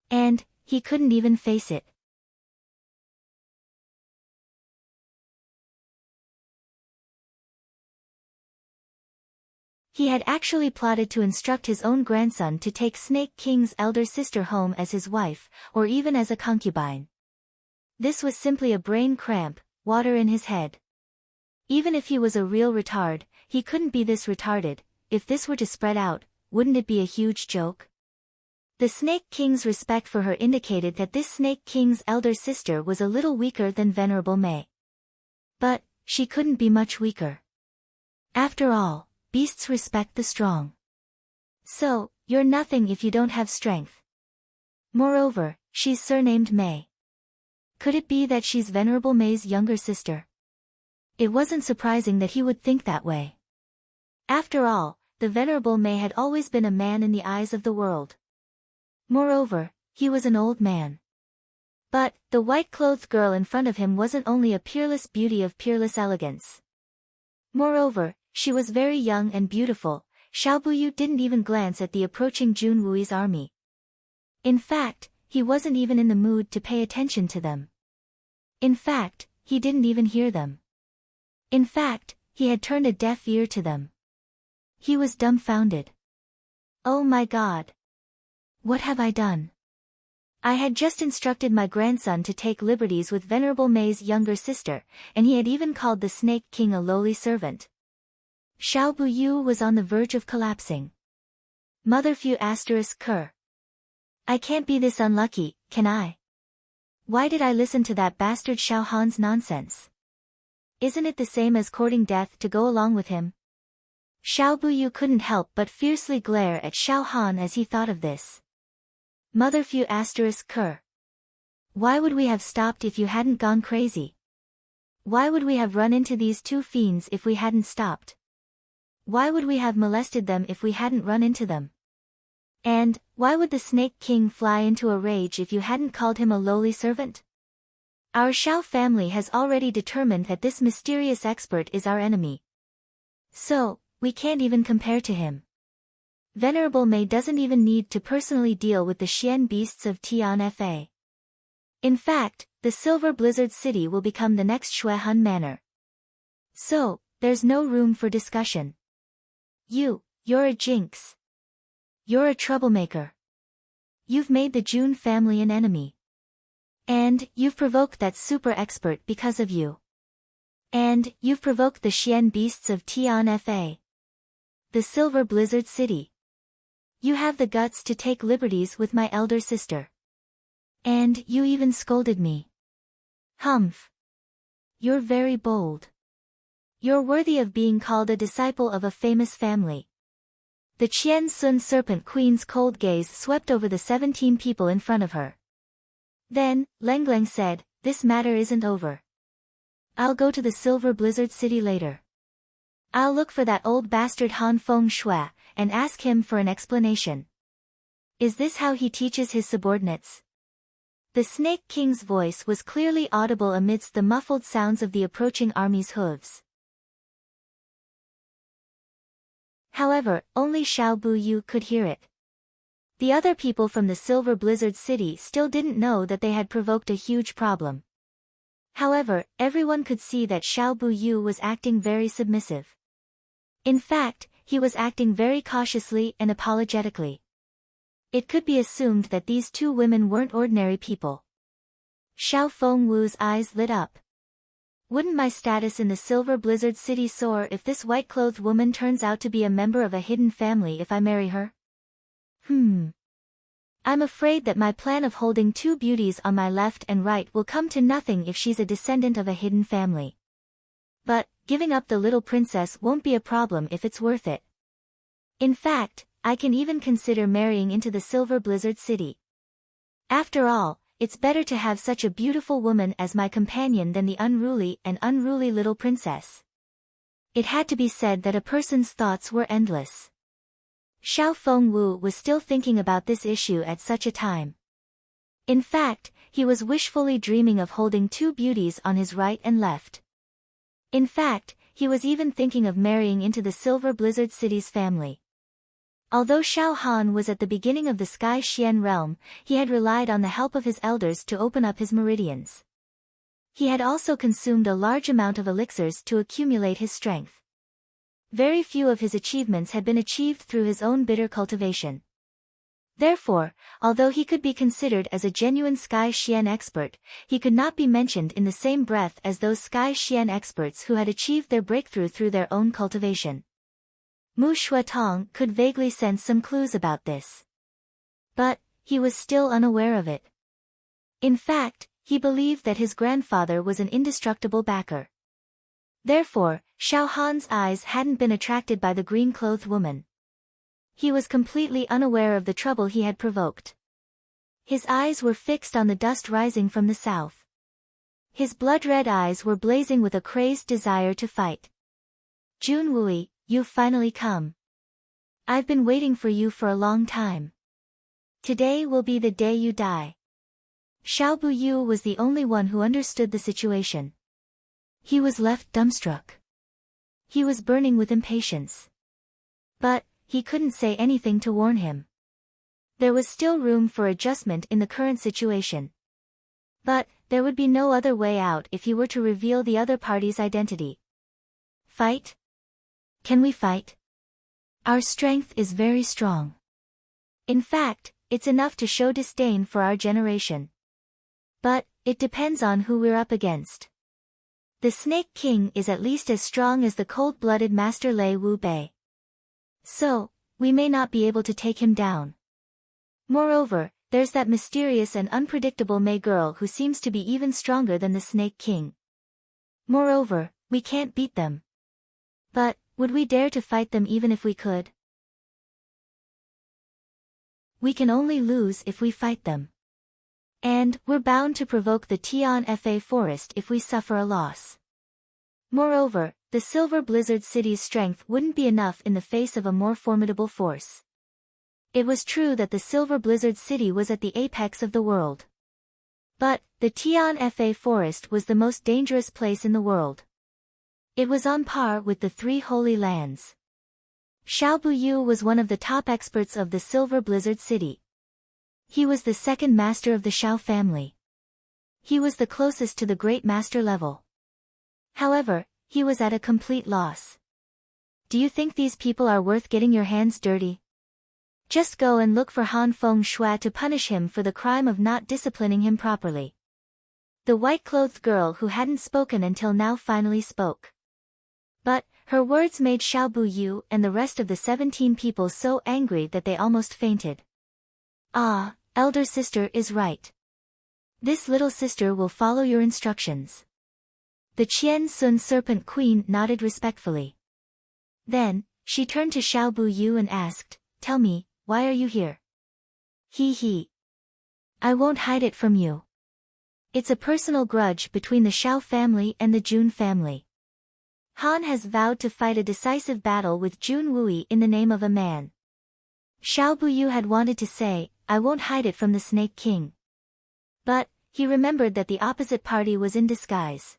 And he couldn't even face it. He had actually plotted to instruct his own grandson to take Snake King's elder sister home as his wife, or even as a concubine. This was simply a brain cramp, water in his head. Even if he was a real retard, he couldn't be this retarded. If this were to spread out, wouldn't it be a huge joke? The Snake King's respect for her indicated that this Snake King's elder sister was a little weaker than Venerable Mei. But she couldn't be much weaker. After all, beasts respect the strong. So, you're nothing if you don't have strength. Moreover, she's surnamed Mei. Could it be that she's Venerable Mei's younger sister? It wasn't surprising that he would think that way. After all, the Venerable Mei had always been a man in the eyes of the world. Moreover, he was an old man. But the white-clothed girl in front of him wasn't only a peerless beauty of peerless elegance. Moreover, she was very young and beautiful. Xiao Buyu didn't even glance at the approaching Jun Wui's army. In fact, he wasn't even in the mood to pay attention to them. In fact, he didn't even hear them. In fact, he had turned a deaf ear to them. He was dumbfounded. Oh my God! What have I done? I had just instructed my grandson to take liberties with Venerable Mei's younger sister, and he had even called the Snake King a lowly servant. Xiao Buyu was on the verge of collapsing. Mother Fu **Cur. I can't be this unlucky, can I? Why did I listen to that bastard Xiao Han's nonsense? Isn't it the same as courting death to go along with him? Xiao Buyu couldn't help but fiercely glare at Xiao Han as he thought of this. Mother Fu **Cur. Why would we have stopped if you hadn't gone crazy? Why would we have run into these two fiends if we hadn't stopped? Why would we have molested them if we hadn't run into them? And, why would the Snake King fly into a rage if you hadn't called him a lowly servant? Our Xiao family has already determined that this mysterious expert is our enemy. So, we can't even compare to him. Venerable Mei doesn't even need to personally deal with the Xian beasts of Tianfa. In fact, the Silver Blizzard City will become the next Shuehun Manor. So, there's no room for discussion. You're a jinx. You're a troublemaker. You've made the Jun family an enemy. And you've provoked that super expert because of you. And you've provoked the Xian beasts of Tianfa. The Silver Blizzard City. You have the guts to take liberties with my elder sister. And you even scolded me. Humph. You're very bold. You're worthy of being called a disciple of a famous family. The Qian Sun Serpent Queen's cold gaze swept over the 17 people in front of her. Then, Lengleng said, this matter isn't over. I'll go to the Silver Blizzard City later. I'll look for that old bastard Han Feng Shui, and ask him for an explanation. Is this how he teaches his subordinates? The Snake King's voice was clearly audible amidst the muffled sounds of the approaching army's hooves. However, only Xiao Buyu could hear it. The other people from the Silver Blizzard City still didn't know that they had provoked a huge problem. However, everyone could see that Xiao Buyu was acting very submissive. In fact, he was acting very cautiously and apologetically. It could be assumed that these two women weren't ordinary people. Xiao Fengwu's eyes lit up. Wouldn't my status in the Silver Blizzard City soar if this white-clothed woman turns out to be a member of a hidden family if I marry her? I'm afraid that my plan of holding two beauties on my left and right will come to nothing if she's a descendant of a hidden family. But, giving up the little princess won't be a problem if it's worth it. In fact, I can even consider marrying into the Silver Blizzard City. After all, it's better to have such a beautiful woman as my companion than the unruly little princess. It had to be said that a person's thoughts were endless. Xiao Fengwu was still thinking about this issue at such a time. In fact, he was wishfully dreaming of holding two beauties on his right and left. In fact, he was even thinking of marrying into the Silver Blizzard City's family. Although Xiao Han was at the beginning of the Sky Xian realm, he had relied on the help of his elders to open up his meridians. He had also consumed a large amount of elixirs to accumulate his strength. Very few of his achievements had been achieved through his own bitter cultivation. Therefore, although he could be considered as a genuine Sky Xian expert, he could not be mentioned in the same breath as those Sky Xian experts who had achieved their breakthrough through their own cultivation. Mu Shuatong could vaguely sense some clues about this. But, he was still unaware of it. In fact, he believed that his grandfather was an indestructible backer. Therefore, Xiao Han's eyes hadn't been attracted by the green-clothed woman. He was completely unaware of the trouble he had provoked. His eyes were fixed on the dust rising from the south. His blood-red eyes were blazing with a crazed desire to fight. Junwui, you've finally come. I've been waiting for you for a long time. Today will be the day you die. Xiao Buyu was the only one who understood the situation. He was left dumbstruck. He was burning with impatience. But, he couldn't say anything to warn him. There was still room for adjustment in the current situation. But, there would be no other way out if he were to reveal the other party's identity. Fight? Can we fight? Our strength is very strong. In fact, it's enough to show disdain for our generation. But, it depends on who we're up against. The Snake King is at least as strong as the cold-blooded Master Lei Wu Bei. So, we may not be able to take him down. Moreover, there's that mysterious and unpredictable Mei girl who seems to be even stronger than the Snake King. Moreover, we can't beat them. But, would we dare to fight them even if we could? We can only lose if we fight them. And, we're bound to provoke the Tian Fa Forest if we suffer a loss. Moreover, the Silver Blizzard City's strength wouldn't be enough in the face of a more formidable force. It was true that the Silver Blizzard City was at the apex of the world. But, the Tian Fa Forest was the most dangerous place in the world. It was on par with the Three Holy Lands. Xiao Buyu was one of the top experts of the Silver Blizzard City. He was the second master of the Xiao family. He was the closest to the great master level. However, he was at a complete loss. Do you think these people are worth getting your hands dirty? Just go and look for Han Feng Shui to punish him for the crime of not disciplining him properly. The white-clothed girl who hadn't spoken until now finally spoke. But, her words made Xiao Buyu and the rest of the 17 people so angry that they almost fainted. Ah, elder sister is right. This little sister will follow your instructions. The Qian Sun Serpent Queen nodded respectfully. Then, she turned to Xiao Buyu and asked, "Tell me, why are you here?" He. I won't hide it from you. It's a personal grudge between the Xiao family and the Jun family. Han has vowed to fight a decisive battle with Jun Wui in the name of a man. Xiao Buyu had wanted to say, I won't hide it from the Snake King. But, he remembered that the opposite party was in disguise.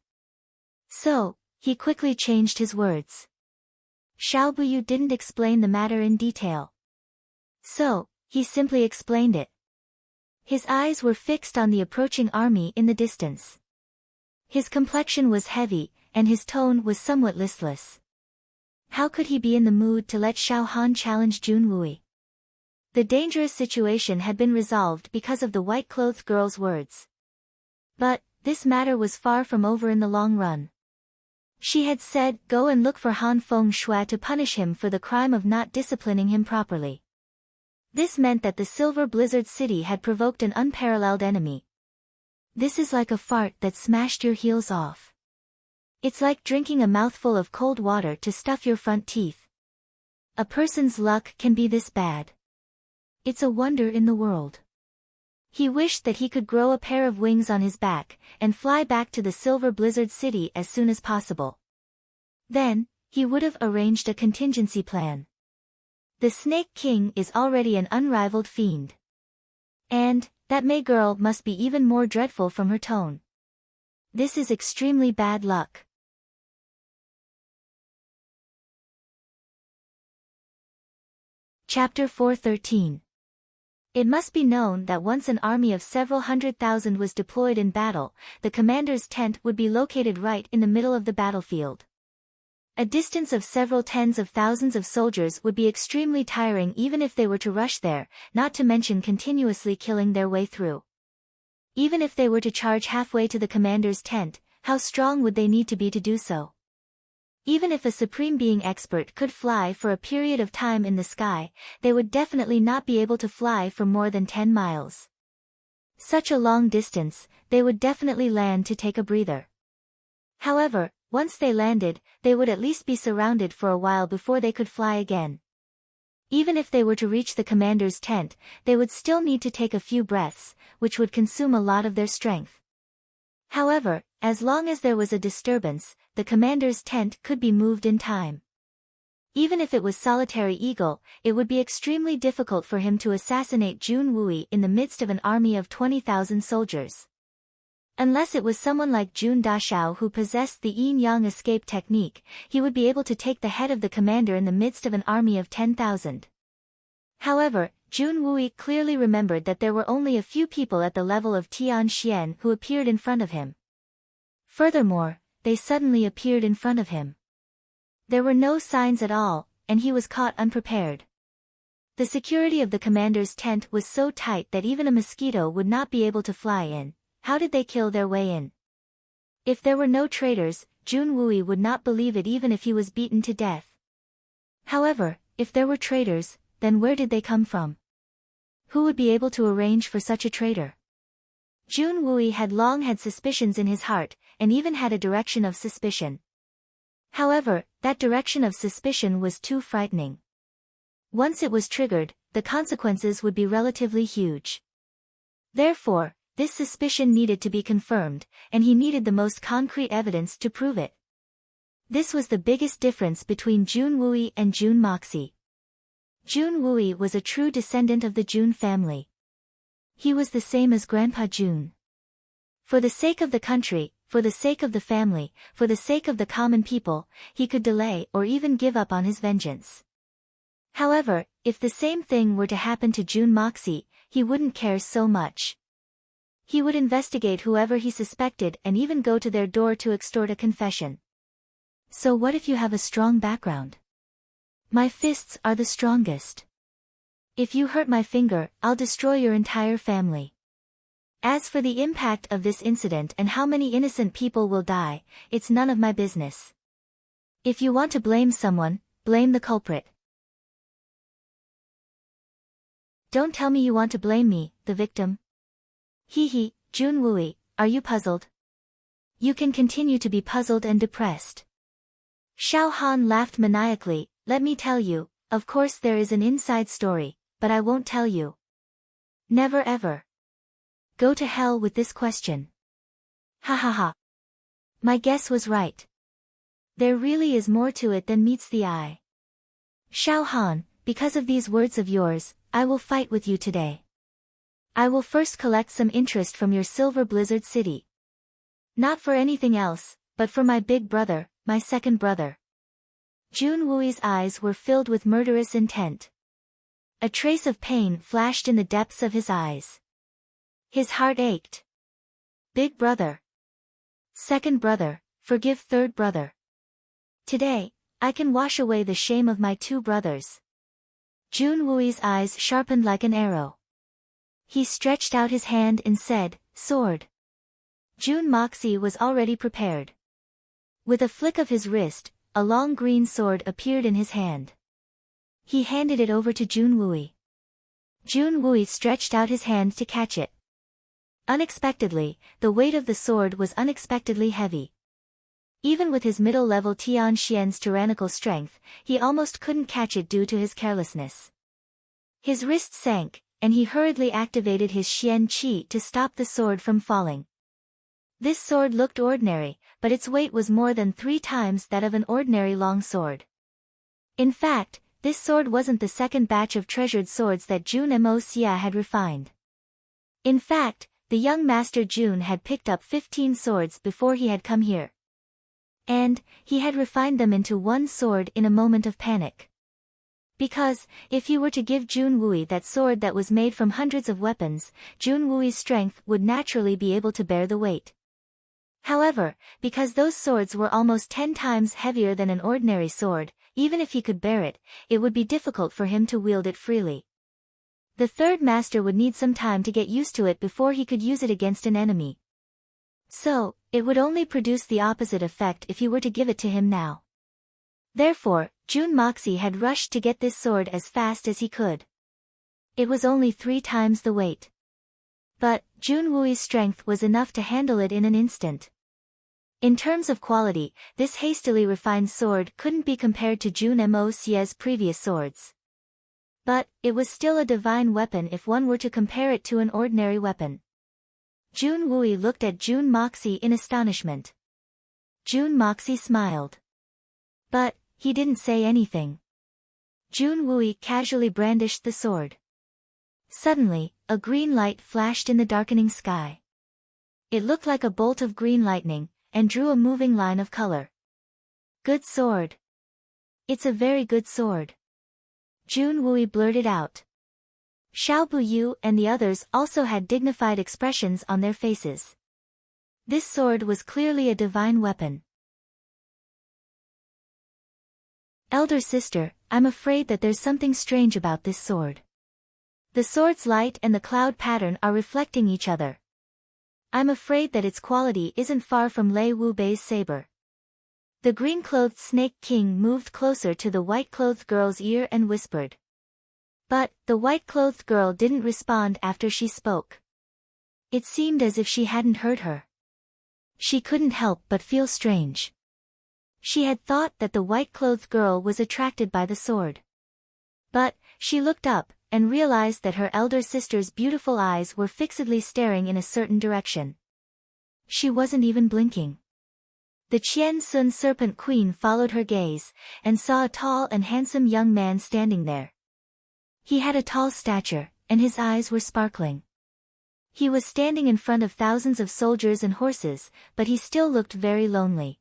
So, he quickly changed his words. Xiao Buyu didn't explain the matter in detail. So, he simply explained it. His eyes were fixed on the approaching army in the distance. His complexion was heavy, and his tone was somewhat listless. How could he be in the mood to let Xiao Han challenge Jun Wui? The dangerous situation had been resolved because of the white-clothed girl's words. But, this matter was far from over in the long run. She had said, go and look for Han Feng Shui to punish him for the crime of not disciplining him properly. This meant that the Silver Blizzard City had provoked an unparalleled enemy. This is like a fart that smashed your heels off. It's like drinking a mouthful of cold water to stuff your front teeth. A person's luck can be this bad. It's a wonder in the world. He wished that he could grow a pair of wings on his back, and fly back to the Silver Blizzard City as soon as possible. Then, he would have arranged a contingency plan. The Snake King is already an unrivaled fiend. And, That Mei girl must be even more dreadful from her tone. This is extremely bad luck. Chapter 413. It must be known that once an army of several 100,000 was deployed in battle, the commander's tent would be located right in the middle of the battlefield. A distance of several tens of thousands of soldiers would be extremely tiring even if they were to rush there, not to mention continuously killing their way through. Even if they were to charge halfway to the commander's tent, how strong would they need to be to do so? Even if a supreme being expert could fly for a period of time in the sky, they would definitely not be able to fly for more than 10 miles. Such a long distance, they would definitely land to take a breather. However, once they landed, they would at least be surrounded for a while before they could fly again. Even if they were to reach the commander's tent, they would still need to take a few breaths, which would consume a lot of their strength. However, as long as there was a disturbance, the commander's tent could be moved in time. Even if it was Solitary Eagle, it would be extremely difficult for him to assassinate Jun Wui in the midst of an army of 20,000 soldiers. Unless it was someone like Jun Dashao who possessed the yin-yang escape technique, he would be able to take the head of the commander in the midst of an army of 10,000. However, Jun Wui clearly remembered that there were only a few people at the level of Tian Xian who appeared in front of him. Furthermore, they suddenly appeared in front of him. There were no signs at all, and he was caught unprepared. The security of the commander's tent was so tight that even a mosquito would not be able to fly in. How did they kill their way in? If there were no traitors, Jun Wui would not believe it even if he was beaten to death. However, if there were traitors, then where did they come from? Who would be able to arrange for such a traitor? Jun Wui had long had suspicions in his heart, and even had a direction of suspicion. However, that direction of suspicion was too frightening. Once it was triggered, the consequences would be relatively huge. Therefore, this suspicion needed to be confirmed, and he needed the most concrete evidence to prove it. This was the biggest difference between Jun Wui and Jun Moxie. Jun Wui was a true descendant of the Jun family. He was the same as Grandpa Jun. For the sake of the country, for the sake of the family, for the sake of the common people, he could delay or even give up on his vengeance. However, if the same thing were to happen to Jun Moxie, he wouldn't care so much. He would investigate whoever he suspected and even go to their door to extort a confession. So what if you have a strong background? My fists are the strongest. If you hurt my finger, I'll destroy your entire family. As for the impact of this incident and how many innocent people will die, it's none of my business. If you want to blame someone, blame the culprit. Don't tell me you want to blame me, the victim. Hee, Jun Wui, are you puzzled? You can continue to be puzzled and depressed. Xiao Han laughed maniacally. Let me tell you, of course there is an inside story, but I won't tell you. Never ever. Go to hell with this question. Ha ha ha. My guess was right. There really is more to it than meets the eye. Xiao Han, because of these words of yours, I will fight with you today. I will first collect some interest from your Silver Blizzard City. Not for anything else, but for my big brother, my second brother. Jun Wui's eyes were filled with murderous intent. A trace of pain flashed in the depths of his eyes. His heart ached. Big brother. Second brother, forgive third brother. Today, I can wash away the shame of my two brothers. Jun Wui's eyes sharpened like an arrow. He stretched out his hand and said, sword. Jun Moxie was already prepared. With a flick of his wrist, a long green sword appeared in his hand. He handed it over to Jun Wui. Jun Wui stretched out his hand to catch it. Unexpectedly, the weight of the sword was unexpectedly heavy. Even with his middle-level Tian Xian's tyrannical strength, he almost couldn't catch it due to his carelessness. His wrist sank, and he hurriedly activated his Xian Qi to stop the sword from falling. This sword looked ordinary, but its weight was more than 3 times that of an ordinary long sword. In fact, this sword wasn't the second batch of treasured swords that Jun Mo Xia had refined. In fact, the young Master Jun had picked up 15 swords before he had come here. And he had refined them into one sword in a moment of panic. Because, if he were to give Jun Wui that sword that was made from hundreds of weapons, Jun Wui's strength would naturally be able to bear the weight. However, because those swords were almost 10 times heavier than an ordinary sword, even if he could bear it, it would be difficult for him to wield it freely. The third master would need some time to get used to it before he could use it against an enemy. So, it would only produce the opposite effect if he were to give it to him now. Therefore, Jun Moxie had rushed to get this sword as fast as he could. It was only 3 times the weight. But, Jun Wui's strength was enough to handle it in an instant. In terms of quality, this hastily refined sword couldn't be compared to Jun Mo Xie's previous swords. But, it was still a divine weapon if one were to compare it to an ordinary weapon. Jun Wui looked at Jun Moxie in astonishment. Jun Moxie smiled. But, he didn't say anything. Jun Wui casually brandished the sword. Suddenly, a green light flashed in the darkening sky. It looked like a bolt of green lightning, and drew a moving line of color. Good sword. It's a very good sword. Jun Wui blurted out. Xiao Buyu and the others also had dignified expressions on their faces. This sword was clearly a divine weapon. Elder sister, I'm afraid that there's something strange about this sword. The sword's light and the cloud pattern are reflecting each other. I'm afraid that its quality isn't far from Lei Wu Bei's saber. The green-clothed Snake King moved closer to the white-clothed girl's ear and whispered. But, the white-clothed girl didn't respond after she spoke. It seemed as if she hadn't heard her. She couldn't help but feel strange. She had thought that the white-clothed girl was attracted by the sword. But, she looked up, and realized that her elder sister's beautiful eyes were fixedly staring in a certain direction. She wasn't even blinking. The Qian Sun Serpent Queen followed her gaze, and saw a tall and handsome young man standing there. He had a tall stature, and his eyes were sparkling. He was standing in front of thousands of soldiers and horses, but he still looked very lonely.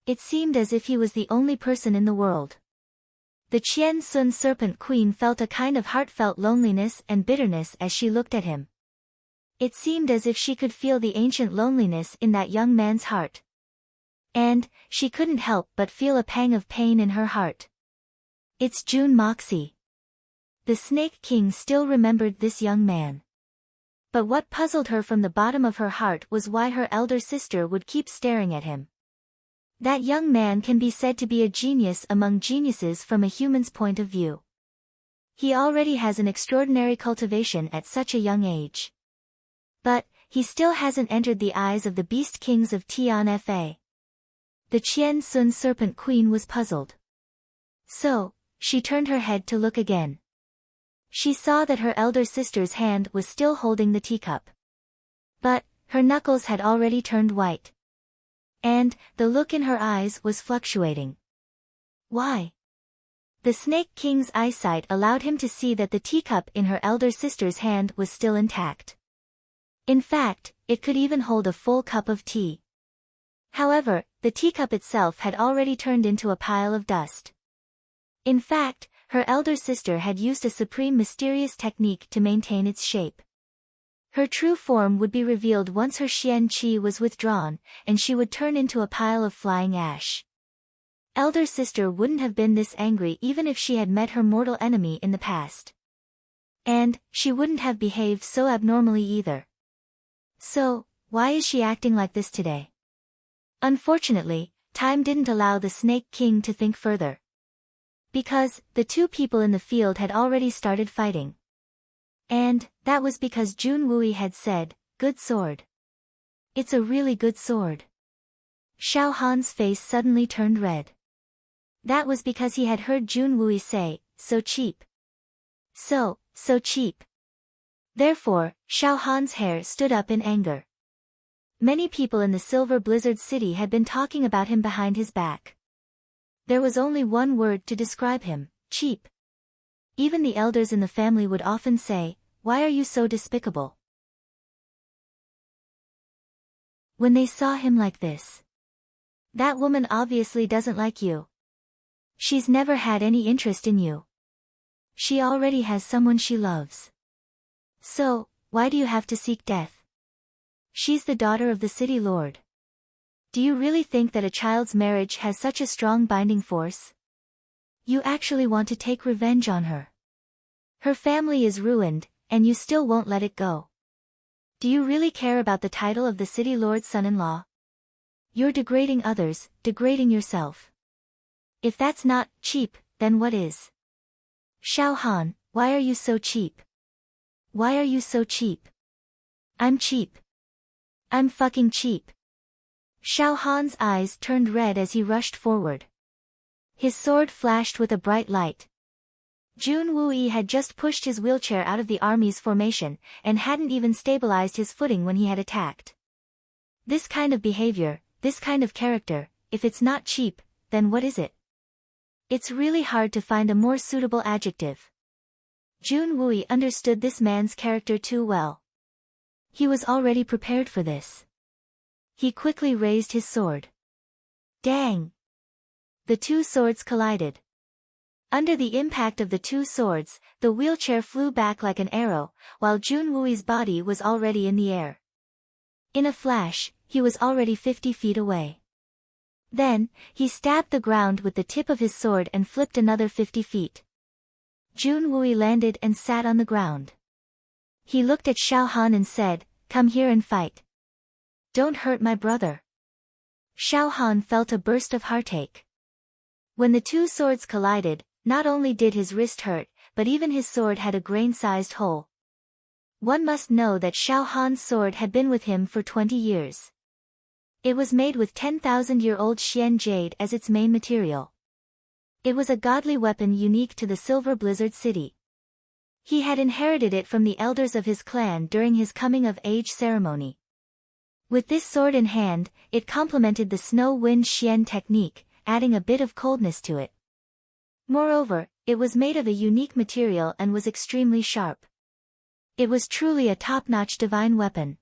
It seemed as if he was the only person in the world. The Qian Sun Serpent Queen felt a kind of heartfelt loneliness and bitterness as she looked at him. It seemed as if she could feel the ancient loneliness in that young man's heart. And, she couldn't help but feel a pang of pain in her heart. It's Jun Moxie. The Snake King still remembered this young man. But what puzzled her from the bottom of her heart was why her elder sister would keep staring at him. That young man can be said to be a genius among geniuses from a human's point of view. He already has an extraordinary cultivation at such a young age. But, he still hasn't entered the eyes of the beast kings of Tian Fa. The Qian Sun Serpent Queen was puzzled. So, she turned her head to look again. She saw that her elder sister's hand was still holding the teacup. But, her knuckles had already turned white. And, the look in her eyes was fluctuating. Why? The Snake King's eyesight allowed him to see that the teacup in her elder sister's hand was still intact. In fact, it could even hold a full cup of tea. However, the teacup itself had already turned into a pile of dust. In fact, her elder sister had used a supreme mysterious technique to maintain its shape. Her true form would be revealed once her Xian Qi was withdrawn, and she would turn into a pile of flying ash. Elder sister wouldn't have been this angry even if she had met her mortal enemy in the past. And, she wouldn't have behaved so abnormally either. So, why is she acting like this today? Unfortunately, time didn't allow the Snake King to think further. Because, the two people in the field had already started fighting. And, that was because Jun Wui had said, "Good sword. It's a really good sword." Xiao Han's face suddenly turned red. That was because he had heard Jun Wui say, "So cheap. So cheap." Therefore, Xiao Han's hair stood up in anger. Many people in the Silver Blizzard City had been talking about him behind his back. There was only one word to describe him: cheap. Even the elders in the family would often say, "Why are you so despicable? when they saw him like this. That woman obviously doesn't like you. She's never had any interest in you. She already has someone she loves. So, why do you have to seek death? She's the daughter of the city lord. Do you really think that a child's marriage has such a strong binding force? You actually want to take revenge on her. Her family is ruined, and you still won't let it go. Do you really care about the title of the city lord's son-in-law? You're degrading others, degrading yourself. If that's not cheap, then what is? Xiao Han, why are you so cheap? Why are you so cheap? I'm cheap. I'm fucking cheap. Xiao Han's eyes turned red as he rushed forward. His sword flashed with a bright light. Jun Wui had just pushed his wheelchair out of the army's formation, and hadn't even stabilized his footing when he had attacked. This kind of behavior, this kind of character, if it's not cheap, then what is it? It's really hard to find a more suitable adjective. Jun Wui understood this man's character too well. He was already prepared for this. He quickly raised his sword. Dang! The two swords collided. Under the impact of the two swords, the wheelchair flew back like an arrow, while Jun Wui's body was already in the air. In a flash, he was already 50 feet away. Then, he stabbed the ground with the tip of his sword and flipped another 50 feet. Jun Wui landed and sat on the ground. He looked at Xiao Han and said, "Come here and fight. Don't hurt my brother." Xiao Han felt a burst of heartache. When the two swords collided, not only did his wrist hurt, but even his sword had a grain-sized hole. One must know that Xiao Han's sword had been with him for 20 years. It was made with 10,000-year-old Xian jade as its main material. It was a godly weapon unique to the Silver Blizzard City. He had inherited it from the elders of his clan during his coming-of-age ceremony. With this sword in hand, it complemented the Snow Wind Xian technique, adding a bit of coldness to it. Moreover, it was made of a unique material and was extremely sharp. It was truly a top-notch divine weapon.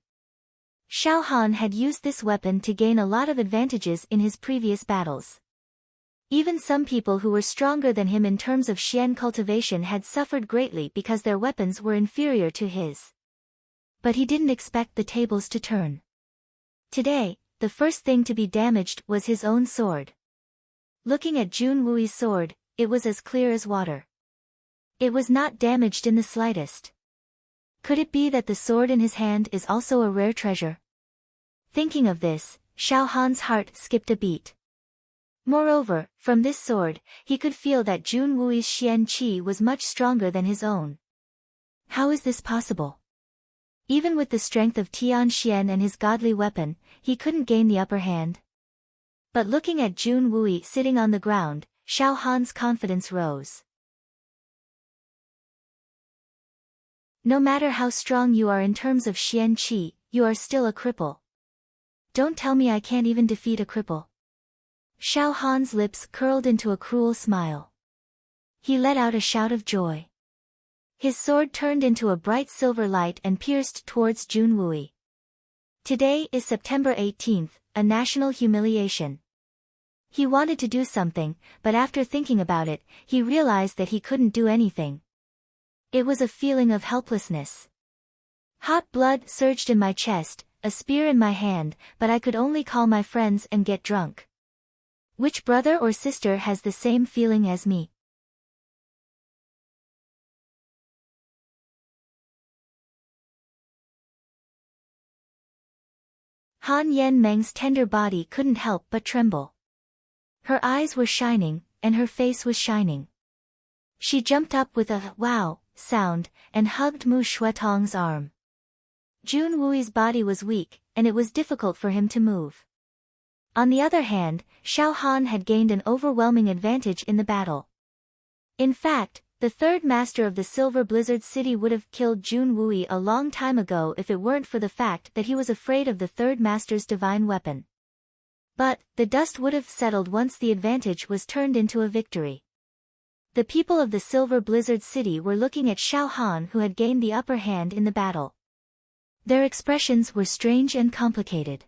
Xiao Han had used this weapon to gain a lot of advantages in his previous battles. Even some people who were stronger than him in terms of Xian cultivation had suffered greatly because their weapons were inferior to his. But he didn't expect the tables to turn. Today, the first thing to be damaged was his own sword. Looking at Jun Wui's sword, it was as clear as water. It was not damaged in the slightest. Could it be that the sword in his hand is also a rare treasure? Thinking of this, Xiao Han's heart skipped a beat. Moreover, from this sword, he could feel that Jun Wui's Xian Qi was much stronger than his own. How is this possible? Even with the strength of Tian Xian and his godly weapon, he couldn't gain the upper hand. But looking at Jun Wui sitting on the ground, Xiao Han's confidence rose. No matter how strong you are in terms of Xian Qi, you are still a cripple. Don't tell me I can't even defeat a cripple. Xiao Han's lips curled into a cruel smile. He let out a shout of joy. His sword turned into a bright silver light and pierced towards Jun Wui. Today is September 18th, a national humiliation. He wanted to do something, but after thinking about it, he realized that he couldn't do anything. It was a feeling of helplessness. Hot blood surged in my chest, a spear in my hand, but I could only call my friends and get drunk. Which brother or sister has the same feeling as me? Han Yen Meng's tender body couldn't help but tremble. Her eyes were shining, and her face was shining. She jumped up with a "wow" sound, and hugged Mu Shuetong's arm. Jun Wui's body was weak, and it was difficult for him to move. On the other hand, Xiao Han had gained an overwhelming advantage in the battle. In fact, the third master of the Silver Blizzard City would have killed Jun Wui a long time ago if it weren't for the fact that he was afraid of the third master's divine weapon. But, the dust would have settled once the advantage was turned into a victory. The people of the Silver Blizzard City were looking at Xiao Han, who had gained the upper hand in the battle. Their expressions were strange and complicated.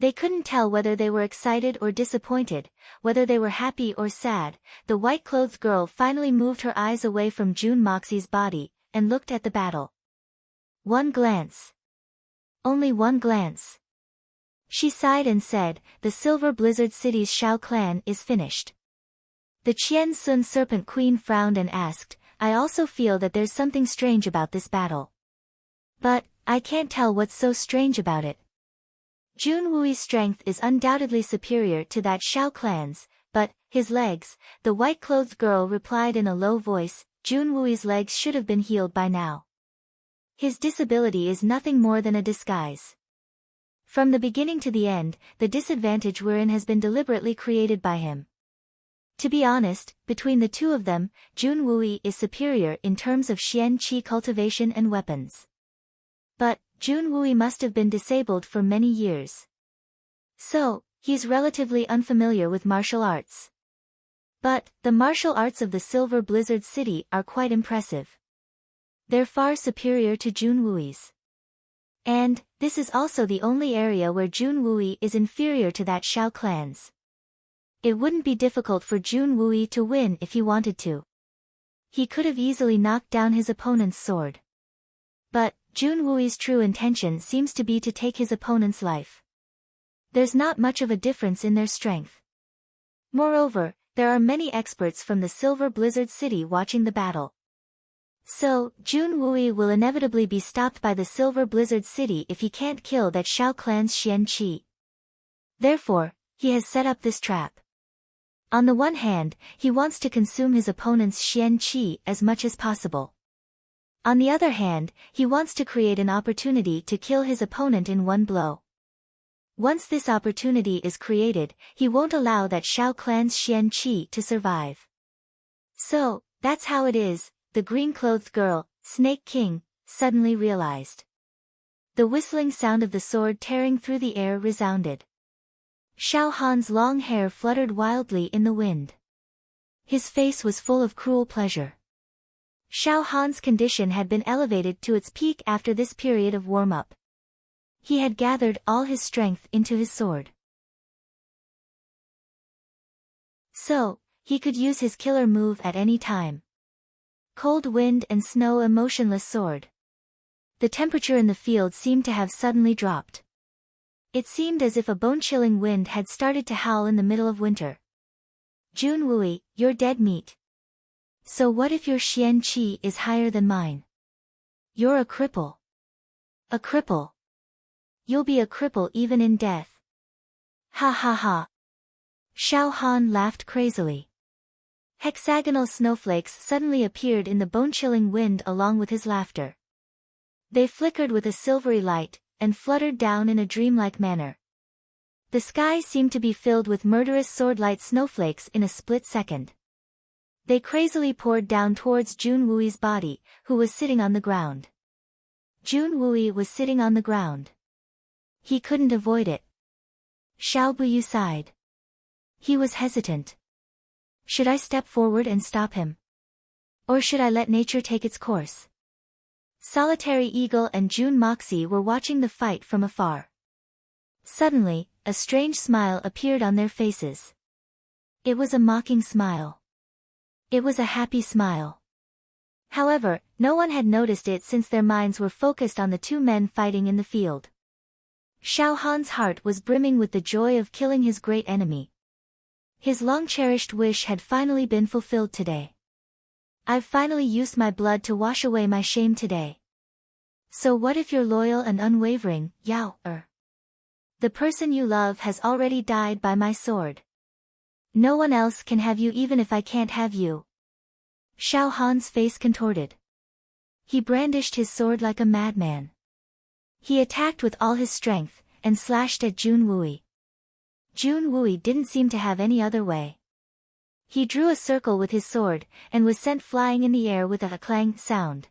They couldn't tell whether they were excited or disappointed, whether they were happy or sad. The white-clothed girl finally moved her eyes away from June Moxie's body, and looked at the battle. One glance. Only one glance. She sighed and said, "The Silver Blizzard City's Shao clan is finished." The Qian Sun Serpent Queen frowned and asked, "I also feel that there's something strange about this battle. But, I can't tell what's so strange about it. Jun Wui's strength is undoubtedly superior to that Shao clan's, but, his legs," the white-clothed girl replied in a low voice, "Jun Wui's legs should have been healed by now. His disability is nothing more than a disguise. From the beginning to the end, the disadvantage we're in has been deliberately created by him. To be honest, between the two of them, Jun Wui is superior in terms of Xian Qi cultivation and weapons. But, Jun Wui must have been disabled for many years. So, he's relatively unfamiliar with martial arts. But, the martial arts of the Silver Blizzard City are quite impressive. They're far superior to Jun Wui's. And, this is also the only area where Jun Wui is inferior to that Shao clan's. It wouldn't be difficult for Jun Wui to win if he wanted to. He could have easily knocked down his opponent's sword. But, Jun Wui's true intention seems to be to take his opponent's life. There's not much of a difference in their strength. Moreover, there are many experts from the Silver Blizzard City watching the battle. So, Jun Wui will inevitably be stopped by the Silver Blizzard City if he can't kill that Shao clan's Xian Qi. Therefore, he has set up this trap. On the one hand, he wants to consume his opponent's Xian Qi as much as possible. On the other hand, he wants to create an opportunity to kill his opponent in one blow. Once this opportunity is created, he won't allow that Shao clan's Xian Qi to survive. So, that's how it is, the green-clothed girl, Snake King, suddenly realized. The whistling sound of the sword tearing through the air resounded. Shao Han's long hair fluttered wildly in the wind. His face was full of cruel pleasure. Shao Han's condition had been elevated to its peak after this period of warm-up. He had gathered all his strength into his sword. So, he could use his killer move at any time. Cold wind and snow emotionless sword. The temperature in the field seemed to have suddenly dropped. It seemed as if a bone-chilling wind had started to howl in the middle of winter. Jun Wui, you're dead meat. So what if your Xian Qi is higher than mine? You're a cripple. A cripple. You'll be a cripple even in death. Ha ha ha. Shao Han laughed crazily. Hexagonal snowflakes suddenly appeared in the bone-chilling wind along with his laughter. They flickered with a silvery light, and fluttered down in a dreamlike manner. The sky seemed to be filled with murderous sword-light snowflakes in a split second. They crazily poured down towards Jun Wui's body, who was sitting on the ground. Jun Wui was sitting on the ground. He couldn't avoid it. Xiao Buyu sighed. He was hesitant. Should I step forward and stop him? Or should I let nature take its course? Solitary Eagle and Jun Moxie were watching the fight from afar. Suddenly, a strange smile appeared on their faces. It was a mocking smile. It was a happy smile. However, no one had noticed it since their minds were focused on the two men fighting in the field. Shao Han's heart was brimming with the joy of killing his great enemy. His long-cherished wish had finally been fulfilled today. I've finally used my blood to wash away my shame today. So what if you're loyal and unwavering, Yao? The person you love has already died by my sword. No one else can have you even if I can't have you. Shao Han's face contorted. He brandished his sword like a madman. He attacked with all his strength, and slashed at Jun Wui. Jun Wui didn't seem to have any other way. He drew a circle with his sword, and was sent flying in the air with a clang sound.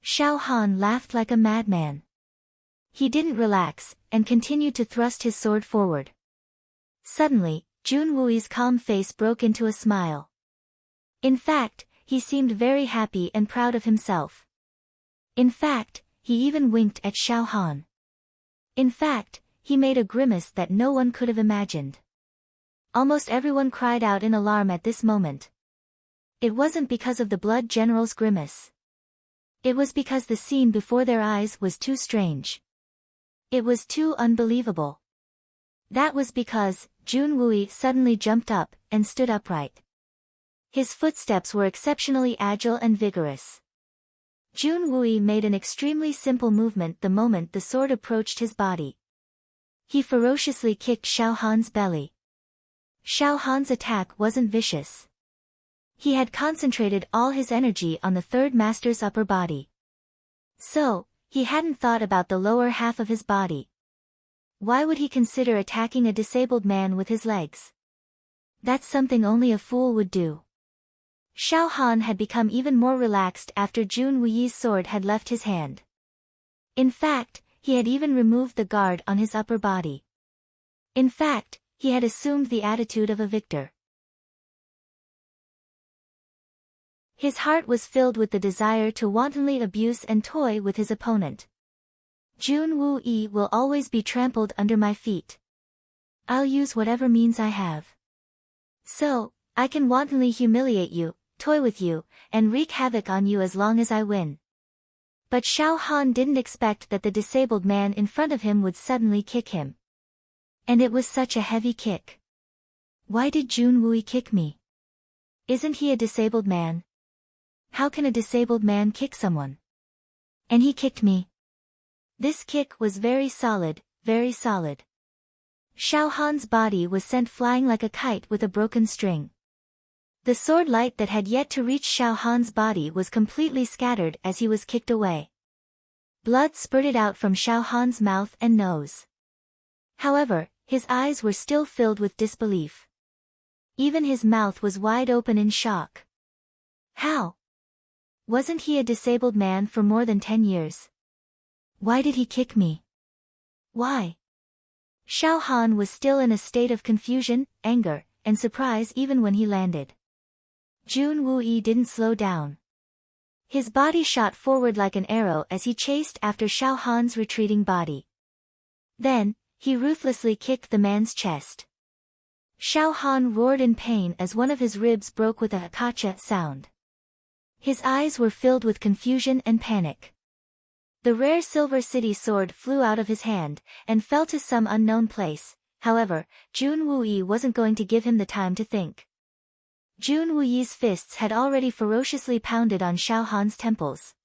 Shao Han laughed like a madman. He didn't relax, and continued to thrust his sword forward. Suddenly, Jun Wui's calm face broke into a smile. In fact, he seemed very happy and proud of himself. In fact, he even winked at Shao Han. In fact, he made a grimace that no one could have imagined. Almost everyone cried out in alarm at this moment. It wasn't because of the Blood General's grimace. It was because the scene before their eyes was too strange. It was too unbelievable. That was because Jun Wui suddenly jumped up and stood upright. His footsteps were exceptionally agile and vigorous. Jun Wui made an extremely simple movement the moment the sword approached his body. He ferociously kicked Xiao Han's belly. Xiao Han's attack wasn't vicious. He had concentrated all his energy on the third master's upper body. So, he hadn't thought about the lower half of his body. Why would he consider attacking a disabled man with his legs? That's something only a fool would do. Xiao Han had become even more relaxed after Jun Wuyi's sword had left his hand. In fact, he had even removed the guard on his upper body. In fact, he had assumed the attitude of a victor. His heart was filled with the desire to wantonly abuse and toy with his opponent. Jun Wuyi will always be trampled under my feet. I'll use whatever means I have. So, I can wantonly humiliate you, toy with you, and wreak havoc on you as long as I win. But Xiao Han didn't expect that the disabled man in front of him would suddenly kick him. And it was such a heavy kick. Why did Jun Wui kick me? Isn't he a disabled man? How can a disabled man kick someone? And he kicked me. This kick was very solid, very solid. Xiao Han's body was sent flying like a kite with a broken string. The sword light that had yet to reach Xiao Han's body was completely scattered as he was kicked away. Blood spurted out from Xiao Han's mouth and nose. However, his eyes were still filled with disbelief. Even his mouth was wide open in shock. How? Wasn't he a disabled man for more than 10 years? Why did he kick me? Why? Xiao Han was still in a state of confusion, anger, and surprise even when he landed. Jun Wuyi didn't slow down. His body shot forward like an arrow as he chased after Xiao Han's retreating body. Then, he ruthlessly kicked the man's chest. Xiao Han roared in pain as one of his ribs broke with a hakacha sound. His eyes were filled with confusion and panic. The rare Silver City sword flew out of his hand, and fell to some unknown place. However, Jun Wuyi wasn't going to give him the time to think. Jun Wuyi's fists had already ferociously pounded on Xiao Han's temples.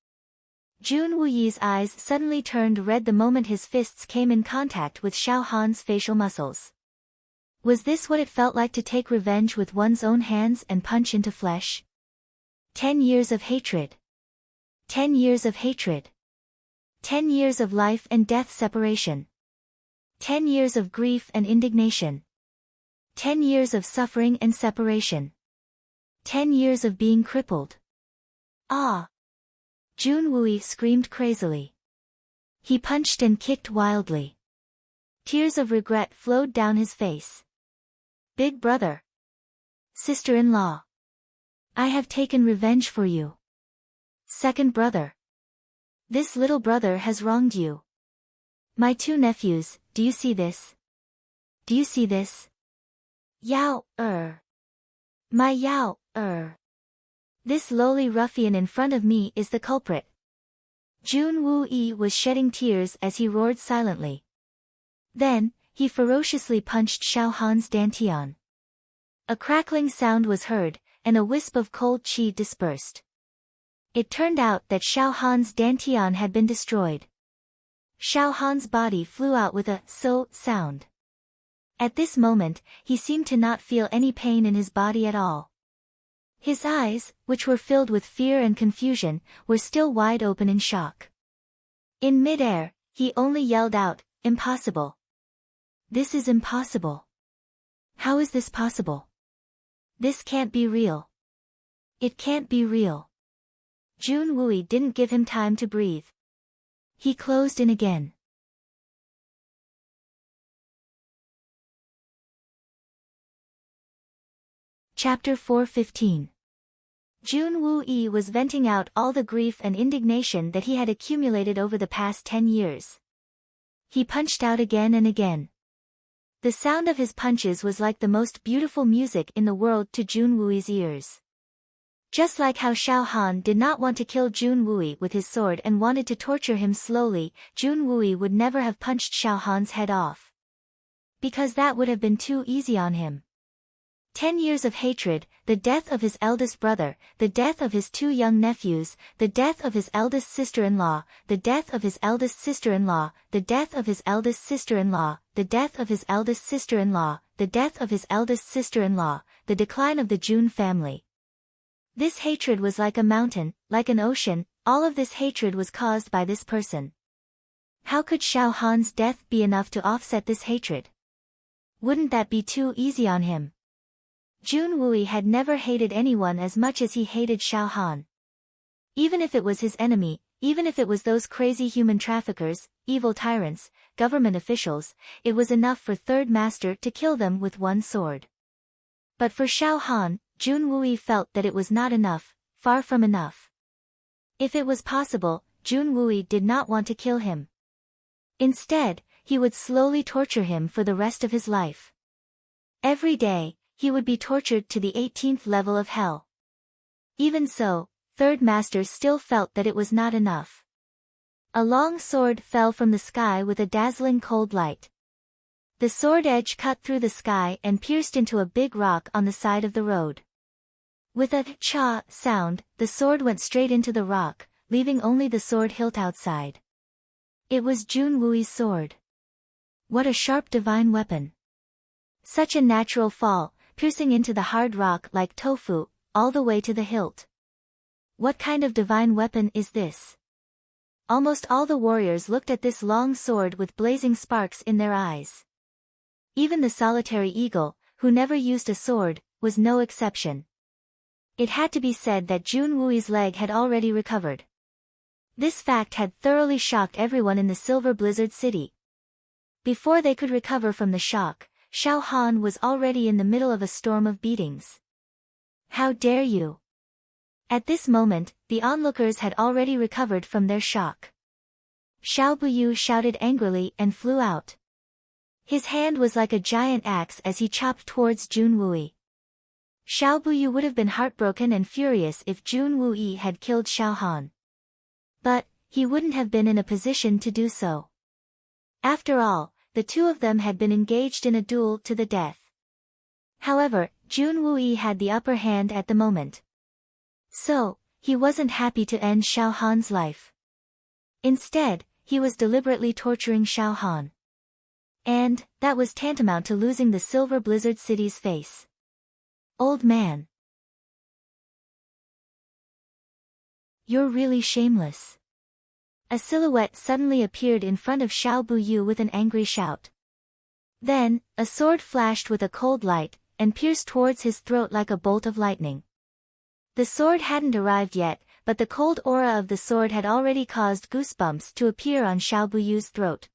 Jun Wuyi's eyes suddenly turned red the moment his fists came in contact with Xiao Han's facial muscles. Was this what it felt like to take revenge with one's own hands and punch into flesh? 10 years of hatred. 10 years of hatred. 10 years of life and death separation. 10 years of grief and indignation. 10 years of suffering and separation. 10 years of being crippled. Ah! Jun Wui screamed crazily. He punched and kicked wildly. Tears of regret flowed down his face. Big brother. Sister-in-law. I have taken revenge for you. Second brother. This little brother has wronged you. My 2 nephews, do you see this? Do you see this? Yao, My Yao, This lowly ruffian in front of me is the culprit. Jun Wuyi was shedding tears as he roared silently. Then, he ferociously punched Xiao Han's dantian. A crackling sound was heard, and a wisp of cold qi dispersed. It turned out that Xiao Han's dantian had been destroyed. Xiao Han's body flew out with a so sound. At this moment, he seemed to not feel any pain in his body at all. His eyes, which were filled with fear and confusion, were still wide open in shock. In mid-air, he only yelled out, "Impossible! This is impossible! How is this possible? This can't be real! It can't be real!" Jun Wui didn't give him time to breathe. He closed in again. Chapter 4:15. Jun Wuyi was venting out all the grief and indignation that he had accumulated over the past 10 years. He punched out again and again. The sound of his punches was like the most beautiful music in the world to Jun Wui's ears. Just like how Xiao Han did not want to kill Jun Wui with his sword and wanted to torture him slowly, Jun Wui would never have punched Xiao Han's head off. Because that would have been too easy on him. 10 years of hatred, the death of his eldest brother, the death of his 2 young nephews, the death of his eldest sister-in-law, the death of his eldest sister-in-law, the death of his eldest sister-in-law, the death of his eldest sister-in-law, the death of his eldest sister-in-law, the decline of the Jun family. This hatred was like a mountain, like an ocean, all of this hatred was caused by this person. How could Xiao Han's death be enough to offset this hatred? Wouldn't that be too easy on him? Jun Wui had never hated anyone as much as he hated Xiao Han. Even if it was his enemy, even if it was those crazy human traffickers, evil tyrants, government officials, it was enough for Third Master to kill them with one sword. But for Xiao Han, Jun Wui felt that it was not enough, far from enough. If it was possible, Jun Wui did not want to kill him. Instead, he would slowly torture him for the rest of his life. Every day, he would be tortured to the 18th level of hell. Even so, Third Master still felt that it was not enough. A long sword fell from the sky with a dazzling cold light. The sword edge cut through the sky and pierced into a big rock on the side of the road. With a cha sound, the sword went straight into the rock, leaving only the sword hilt outside. It was Jun Wui's sword. What a sharp divine weapon. Such a natural fall, piercing into the hard rock like tofu, all the way to the hilt. What kind of divine weapon is this? Almost all the warriors looked at this long sword with blazing sparks in their eyes. Even the solitary eagle, who never used a sword, was no exception. It had to be said that Jun Wui's leg had already recovered. This fact had thoroughly shocked everyone in the Silver Blizzard City. Before they could recover from the shock, Xiao Han was already in the middle of a storm of beatings. How dare you! At this moment, the onlookers had already recovered from their shock. Xiao Buyu shouted angrily and flew out. His hand was like a giant axe as he chopped towards Jun Wui. Xiao Buyu would have been heartbroken and furious if Jun Wui had killed Xiao Han. But, he wouldn't have been in a position to do so. After all, the two of them had been engaged in a duel to the death. However, Jun Wui had the upper hand at the moment. So, he wasn't happy to end Xiao Han's life. Instead, he was deliberately torturing Xiao Han. And, that was tantamount to losing the Silver Blizzard City's face. Old man. You're really shameless. A silhouette suddenly appeared in front of Xiao Buyu with an angry shout. Then, a sword flashed with a cold light, and pierced towards his throat like a bolt of lightning. The sword hadn't arrived yet, but the cold aura of the sword had already caused goosebumps to appear on Xiao Buyu's throat.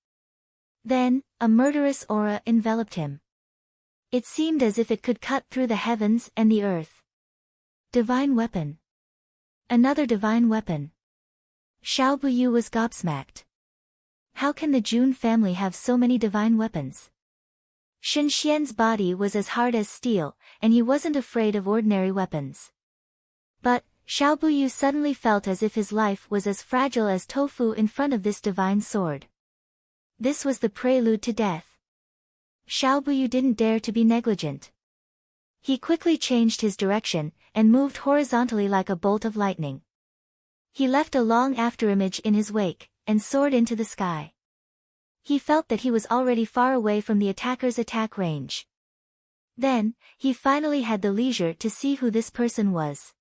Then, a murderous aura enveloped him. It seemed as if it could cut through the heavens and the earth. Divine weapon. Another divine weapon. Xiao Buyu was gobsmacked. How can the Jun family have so many divine weapons? Shen Xian's body was as hard as steel, and he wasn't afraid of ordinary weapons. But, Xiao Buyu suddenly felt as if his life was as fragile as tofu in front of this divine sword. This was the prelude to death. Xiao Buyu didn't dare to be negligent. He quickly changed his direction, and moved horizontally like a bolt of lightning. He left a long afterimage in his wake, and soared into the sky. He felt that he was already far away from the attacker's attack range. Then, he finally had the leisure to see who this person was.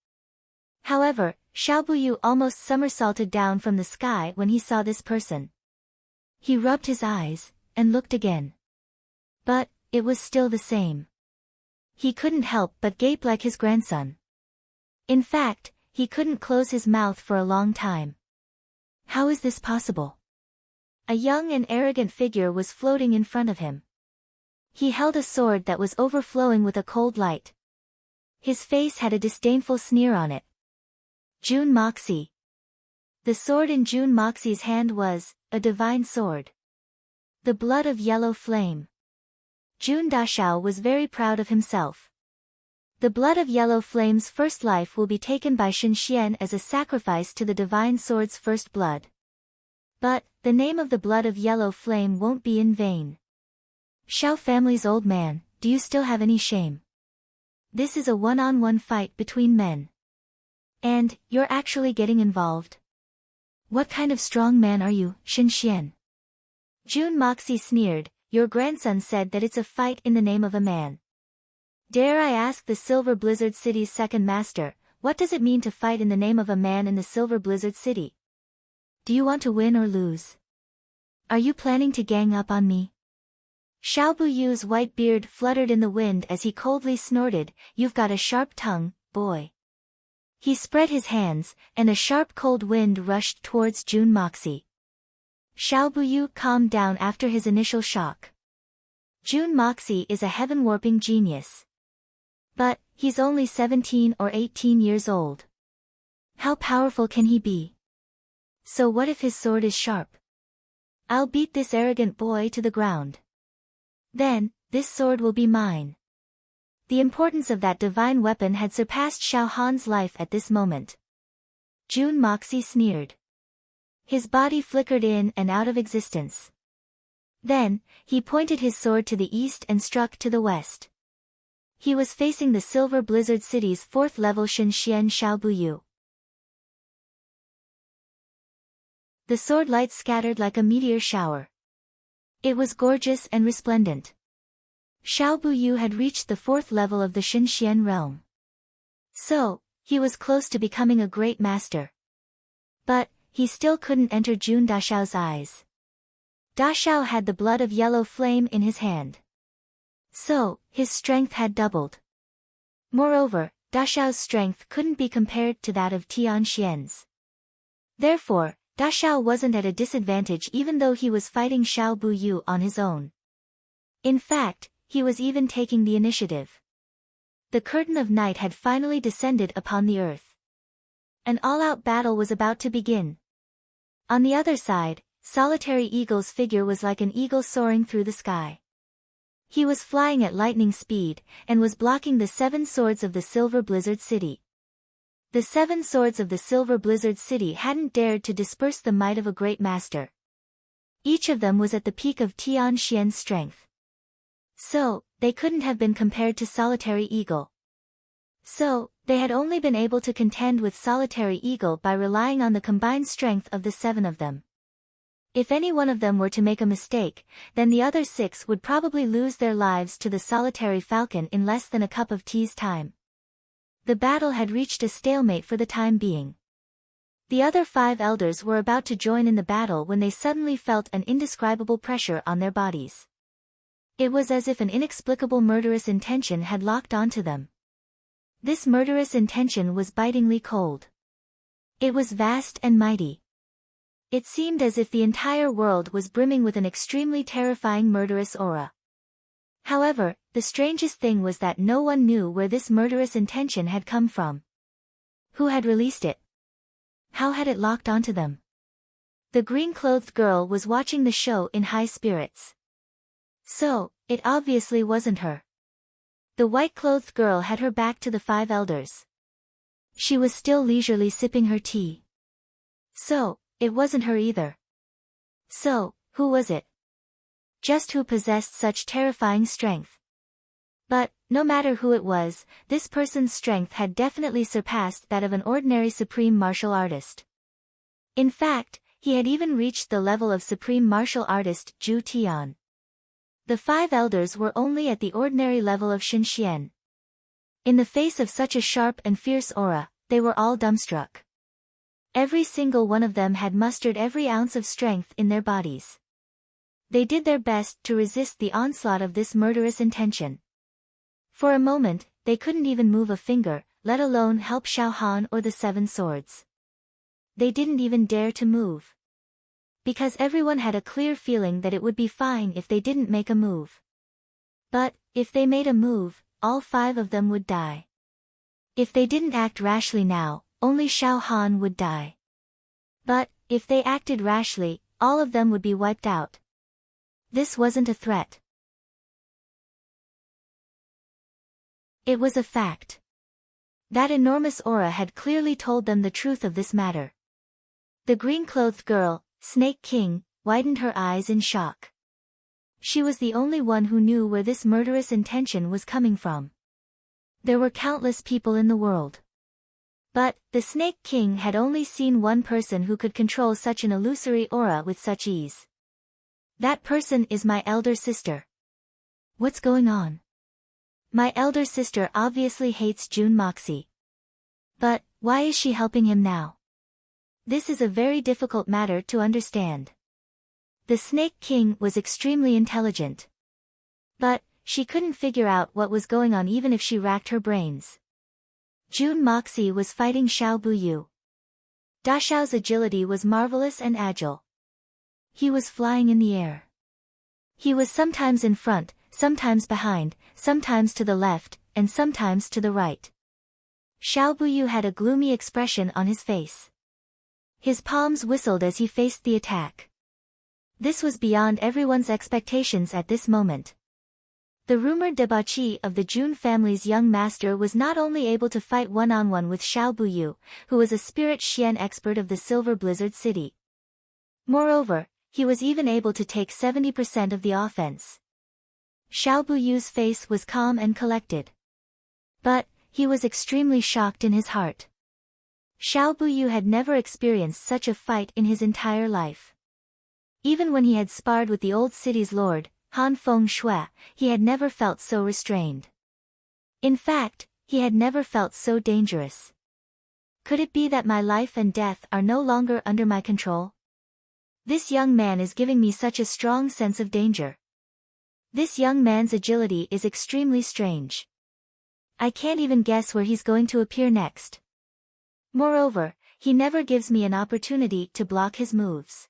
However, Xiao Buyu almost somersaulted down from the sky when he saw this person. He rubbed his eyes, and looked again. But, it was still the same. He couldn't help but gape like his grandson. In fact, he couldn't close his mouth for a long time. How is this possible? A young and arrogant figure was floating in front of him. He held a sword that was overflowing with a cold light. His face had a disdainful sneer on it. Jun Moxie. The sword in Jun Moxie's hand was a divine sword. The blood of yellow flame. Jun Dashao was very proud of himself. The blood of yellow flame's first life will be taken by Shen Xian as a sacrifice to the divine sword's first blood. But, the name of the blood of yellow flame won't be in vain. Shao family's old man, do you still have any shame? This is a one-on-one fight between men. And, you're actually getting involved. What kind of strong man are you, Shen Xian? Jun Moxie sneered, your grandson said that it's a fight in the name of a man. Dare I ask the Silver Blizzard City's second master, what does it mean to fight in the name of a man in the Silver Blizzard City? Do you want to win or lose? Are you planning to gang up on me? Xiao Buyu's white beard fluttered in the wind as he coldly snorted, you've got a sharp tongue, boy. He spread his hands, and a sharp cold wind rushed towards Jun Moxie. Xiao Buyu calmed down after his initial shock. Jun Moxie is a heaven-warping genius. But, he's only 17 or 18 years old. How powerful can he be? So what if his sword is sharp? I'll beat this arrogant boy to the ground. Then, this sword will be mine. The importance of that divine weapon had surpassed Xiao Han's life at this moment. Jun Moxie sneered. His body flickered in and out of existence. Then, he pointed his sword to the east and struck to the west. He was facing the Silver Blizzard City's 4th level Shen Xian Xiao Buyu. The sword light scattered like a meteor shower. It was gorgeous and resplendent. Xiao Buyu had reached the 4th level of the Shen Xian realm. So, he was close to becoming a great master. But, he still couldn't enter Jun Dashao's eyes. Dashao had the blood of yellow flame in his hand. So, his strength had doubled. Moreover, Dashao's strength couldn't be compared to that of Tian Xian's. Therefore, Dashao wasn't at a disadvantage even though he was fighting Xiao Buyu on his own. In fact, he was even taking the initiative. The curtain of night had finally descended upon the earth. An all-out battle was about to begin. On the other side, Solitary Eagle's figure was like an eagle soaring through the sky. He was flying at lightning speed, and was blocking the 7 swords of the Silver Blizzard City. The 7 swords of the Silver Blizzard City hadn't dared to disperse the might of a great master. Each of them was at the peak of Tian Xian's strength. So, they couldn't have been compared to Solitary Eagle. So, they had only been able to contend with Solitary Eagle by relying on the combined strength of the 7 of them. If any one of them were to make a mistake, then the other 6 would probably lose their lives to the Solitary Falcon in less than a cup of tea's time. The battle had reached a stalemate for the time being. The other 5 elders were about to join in the battle when they suddenly felt an indescribable pressure on their bodies. It was as if an inexplicable murderous intention had locked onto them. This murderous intention was bitingly cold. It was vast and mighty. It seemed as if the entire world was brimming with an extremely terrifying murderous aura. However, the strangest thing was that no one knew where this murderous intention had come from. Who had released it? How had it locked onto them? The green-clothed girl was watching the show in high spirits. So, it obviously wasn't her. The white-clothed girl had her back to the 5 elders. She was still leisurely sipping her tea. So, it wasn't her either. So, who was it? Just who possessed such terrifying strength? But, no matter who it was, this person's strength had definitely surpassed that of an ordinary supreme martial artist. In fact, he had even reached the level of supreme martial artist Zhu Tian. The 5 elders were only at the ordinary level of Shen Xian. In the face of such a sharp and fierce aura, they were all dumbstruck. Every single one of them had mustered every ounce of strength in their bodies. They did their best to resist the onslaught of this murderous intention. For a moment, they couldn't even move a finger, let alone help Xiao Han or the 7 swords. They didn't even dare to move. Because everyone had a clear feeling that it would be fine if they didn't make a move. But, if they made a move, all 5 of them would die. If they didn't act rashly now, only Xiao Han would die. But, if they acted rashly, all of them would be wiped out. This wasn't a threat. It was a fact. That enormous aura had clearly told them the truth of this matter. The green-clothed girl, Snake King, widened her eyes in shock. She was the only one who knew where this murderous intention was coming from. There were countless people in the world. But, the Snake King had only seen one person who could control such an illusory aura with such ease. That person is my elder sister. What's going on? My elder sister obviously hates June Moxie. But, why is she helping him now? This is a very difficult matter to understand. The Snake King was extremely intelligent. But, she couldn't figure out what was going on even if she racked her brains. June Moxie was fighting Xiao Buyu. Da Xiao's agility was marvelous and agile. He was flying in the air. He was sometimes in front, sometimes behind, sometimes to the left, and sometimes to the right. Xiao Buyu had a gloomy expression on his face. His palms whistled as he faced the attack. This was beyond everyone's expectations at this moment. The rumored debauchee of the June family's young master was not only able to fight one-on-one with Xiao Buyu, who was a spirit Xian expert of the Silver Blizzard City. Moreover, he was even able to take 70% of the offense. Xiao Buyu's face was calm and collected. But, he was extremely shocked in his heart. Xiao Buyu had never experienced such a fight in his entire life. Even when he had sparred with the old city's lord, Han Feng Shui, he had never felt so restrained. In fact, he had never felt so dangerous. Could it be that my life and death are no longer under my control? This young man is giving me such a strong sense of danger. This young man's agility is extremely strange. I can't even guess where he's going to appear next. Moreover, he never gives me an opportunity to block his moves.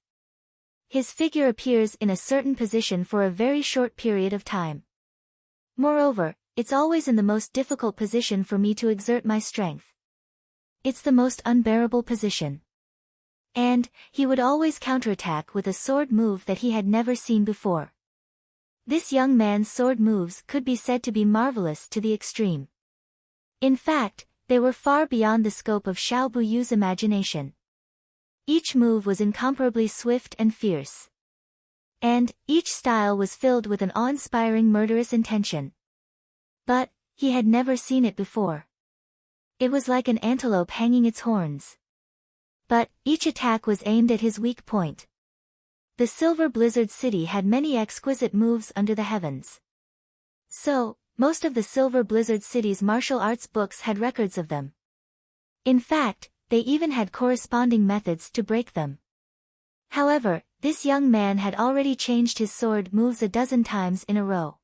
His figure appears in a certain position for a very short period of time. Moreover, it's always in the most difficult position for me to exert my strength. It's the most unbearable position. And, he would always counterattack with a sword move that he had never seen before. This young man's sword moves could be said to be marvelous to the extreme. In fact, they were far beyond the scope of Xiao Buyu's imagination. Each move was incomparably swift and fierce. And, each style was filled with an awe-inspiring murderous intention. But, he had never seen it before. It was like an antelope hanging its horns. But, each attack was aimed at his weak point. The Silver Blizzard City had many exquisite moves under the heavens. So, most of the Silver Blizzard City's martial arts books had records of them. In fact, they even had corresponding methods to break them. However, this young man had already changed his sword moves a dozen times in a row.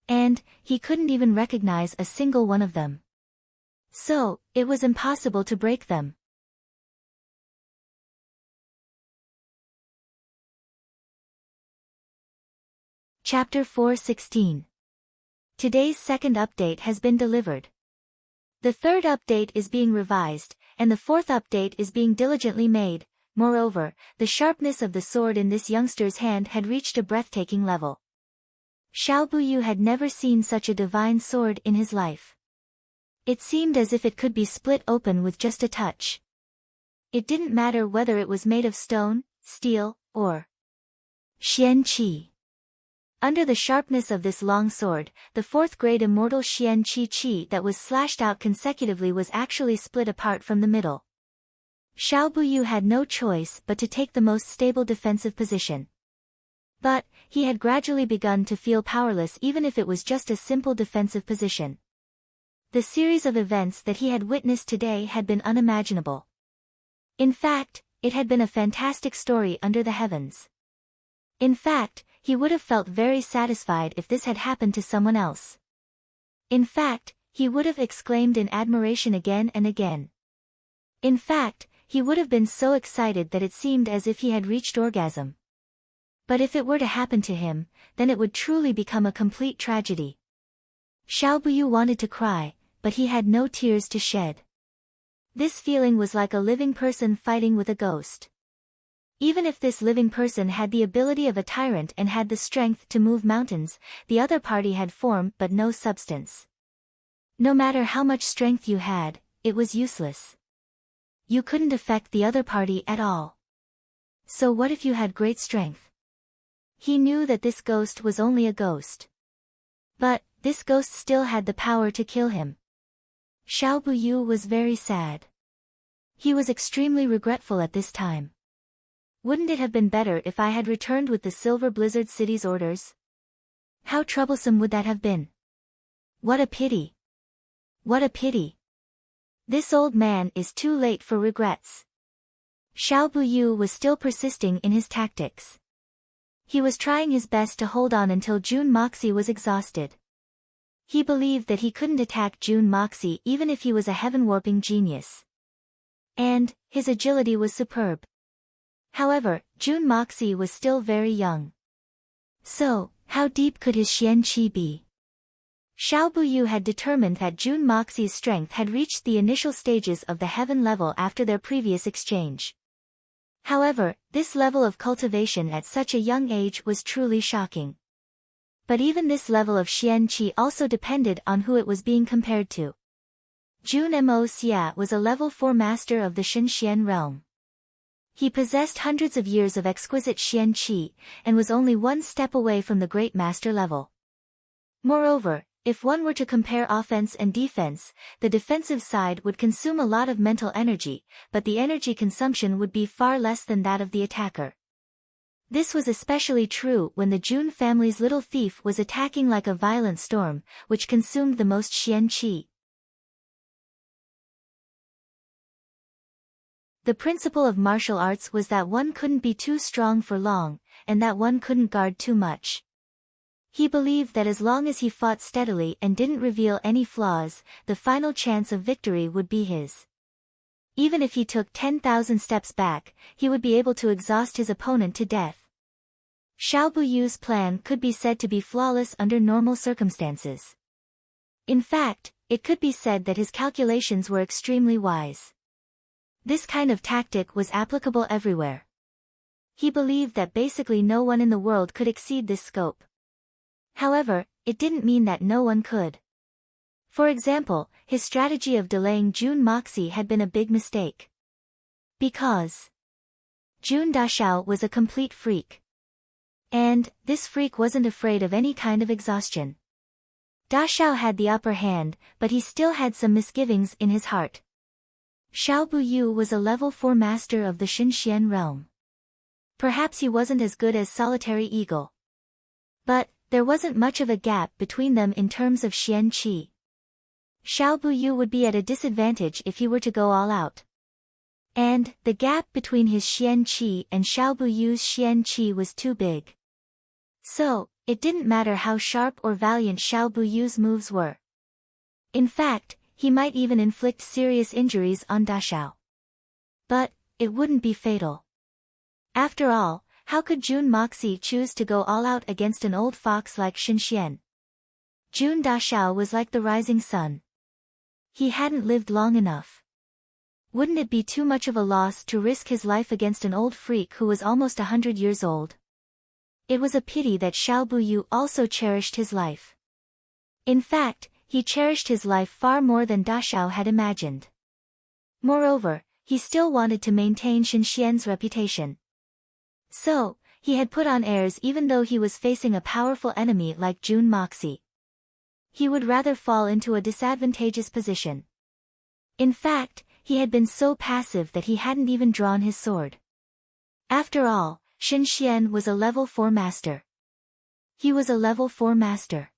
And, he couldn't even recognize a single one of them. So, it was impossible to break them. Chapter 4:16. Today's second update has been delivered. The third update is being revised, and the fourth update is being diligently made. Moreover, the sharpness of the sword in this youngster's hand had reached a breathtaking level. Xiao Buyu had never seen such a divine sword in his life. It seemed as if it could be split open with just a touch. It didn't matter whether it was made of stone, steel, or Xian Qi. Under the sharpness of this long sword, the fourth-grade immortal Xian Qi that was slashed out consecutively was actually split apart from the middle. Xiao Buyu had no choice but to take the most stable defensive position. But, he had gradually begun to feel powerless even if it was just a simple defensive position. The series of events that he had witnessed today had been unimaginable. In fact, it had been a fantastic story under the heavens. In fact, he would have felt very satisfied if this had happened to someone else. In fact, he would have exclaimed in admiration again and again. In fact, he would have been so excited that it seemed as if he had reached orgasm. But if it were to happen to him, then it would truly become a complete tragedy. Xiao Buyu wanted to cry, but he had no tears to shed. This feeling was like a living person fighting with a ghost. Even if this living person had the ability of a tyrant and had the strength to move mountains, the other party had form but no substance. No matter how much strength you had, it was useless. You couldn't affect the other party at all. So what if you had great strength? He knew that this ghost was only a ghost. But, this ghost still had the power to kill him. Xiao Buyu was very sad. He was extremely regretful at this time. Wouldn't it have been better if I had returned with the Silver Blizzard City's orders? How troublesome would that have been? What a pity. What a pity. This old man is too late for regrets. Xiao Buyu was still persisting in his tactics. He was trying his best to hold on until Jun Moxie was exhausted. He believed that he couldn't attack Jun Moxie even if he was a heaven-warping genius. And, his agility was superb. However, Jun Moxie was still very young. So, how deep could his Xian Qi be? Xiao Buyu had determined that Jun Moxie's strength had reached the initial stages of the heaven level after their previous exchange. However, this level of cultivation at such a young age was truly shocking. But even this level of Xian Qi also depended on who it was being compared to. Jun Mo Xia was a level 4 master of the Shenxian realm. He possessed hundreds of years of exquisite Xian Qi, and was only one step away from the great master level. Moreover, if one were to compare offense and defense, the defensive side would consume a lot of mental energy, but the energy consumption would be far less than that of the attacker. This was especially true when the Jun family's little thief was attacking like a violent storm, which consumed the most Xian Qi. The principle of martial arts was that one couldn't be too strong for long, and that one couldn't guard too much. He believed that as long as he fought steadily and didn't reveal any flaws, the final chance of victory would be his. Even if he took 10,000 steps back, he would be able to exhaust his opponent to death. Xiao Buyu's plan could be said to be flawless under normal circumstances. In fact, it could be said that his calculations were extremely wise. This kind of tactic was applicable everywhere. He believed that basically no one in the world could exceed this scope. However, it didn't mean that no one could. For example, his strategy of delaying Jun Moxie had been a big mistake. Because Jun Dashao was a complete freak. And, this freak wasn't afraid of any kind of exhaustion. Dashao had the upper hand, but he still had some misgivings in his heart. Xiao Buyu was a level 4 master of the Xinxian realm. Perhaps he wasn't as good as Solitary Eagle. But, there wasn't much of a gap between them in terms of Xian Qi. Xiao Buyu would be at a disadvantage if he were to go all out. And, the gap between his Xian Qi and Xiao Buyu's Xian Qi was too big. So, it didn't matter how sharp or valiant Xiao Buyu's moves were. In fact, he might even inflict serious injuries on Dashao. But, it wouldn't be fatal. After all, how could Jun Moxie choose to go all out against an old fox like Xinxian? Jun Dashao was like the rising sun. He hadn't lived long enough. Wouldn't it be too much of a loss to risk his life against an old freak who was almost 100 years old? It was a pity that Xiao Buyu also cherished his life. In fact, he cherished his life far more than Dashao had imagined. Moreover, he still wanted to maintain Xinxian's reputation. So, he had put on airs even though he was facing a powerful enemy like Jun Moxie. He would rather fall into a disadvantageous position. In fact, he had been so passive that he hadn't even drawn his sword. After all, Xinxian was a level 4 master. He was a level 4 master.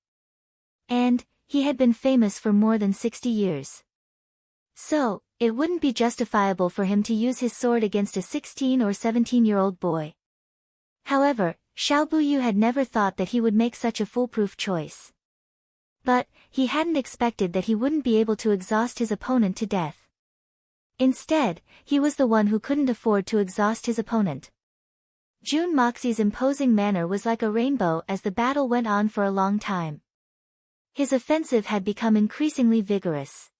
And, he had been famous for more than 60 years. So, it wouldn't be justifiable for him to use his sword against a 16 or 17-year-old boy. However, Xiao Buyu had never thought that he would make such a foolproof choice. But, he hadn't expected that he wouldn't be able to exhaust his opponent to death. Instead, he was the one who couldn't afford to exhaust his opponent. Jun Moxie's imposing manner was like a rainbow as the battle went on for a long time. His offensive had become increasingly vigorous.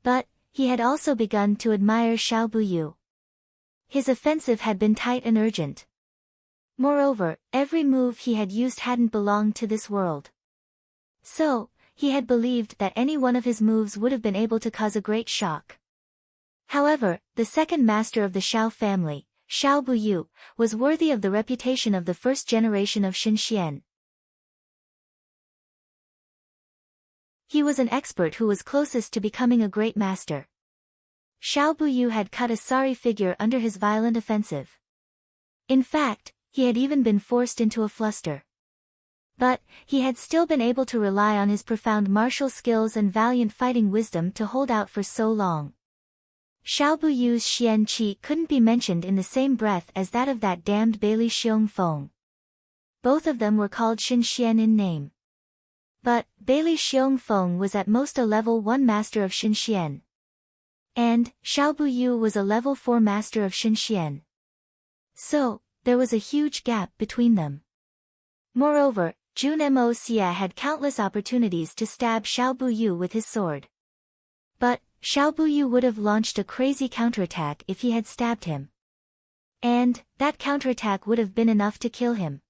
But, he had also begun to admire Xiao Buyu. His offensive had been tight and urgent. Moreover, every move he had used hadn't belonged to this world. So, he had believed that any one of his moves would have been able to cause a great shock. However, the second master of the Shao family, Xiao Buyu, was worthy of the reputation of the first generation of Xinxian. He was an expert who was closest to becoming a great master. Xiao Buyu had cut a sorry figure under his violent offensive. In fact, he had even been forced into a fluster. But, he had still been able to rely on his profound martial skills and valiant fighting wisdom to hold out for so long. Xiao Buyu's Xian Qi couldn't be mentioned in the same breath as that of that damned Bailey Xiong Feng. Both of them were called Xinxian in name. But, Bailey Xiong Feng was at most a level 1 master of Xinxian. And, Xiao Buyu was a level 4 master of Xinxian. So, there was a huge gap between them. Moreover, Jun Mo Xia had countless opportunities to stab Xiao Buyu with his sword. But, Xiao Buyu would have launched a crazy counterattack if he had stabbed him. And, that counterattack would have been enough to kill him.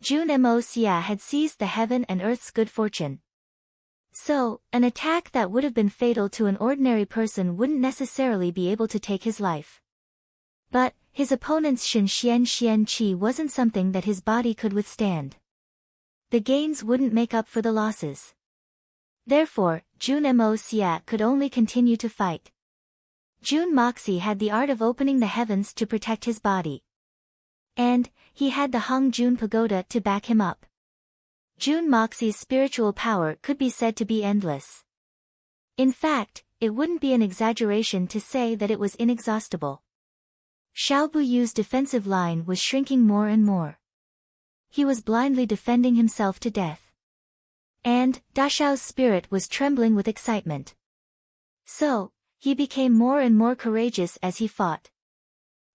Jun Mo Xia had seized the heaven and earth's good fortune. So, an attack that would have been fatal to an ordinary person wouldn't necessarily be able to take his life. But, his opponent's Xinxian Xian Qi wasn't something that his body could withstand. The gains wouldn't make up for the losses. Therefore, Jun Mo Xia could only continue to fight. Jun Moxie had the art of opening the heavens to protect his body. And, he had the Hong Jun Pagoda to back him up. Jun Moxie's spiritual power could be said to be endless. In fact, it wouldn't be an exaggeration to say that it was inexhaustible. Xiao Buyu's defensive line was shrinking more and more. He was blindly defending himself to death. And, Da Xiao's spirit was trembling with excitement. So, he became more and more courageous as he fought.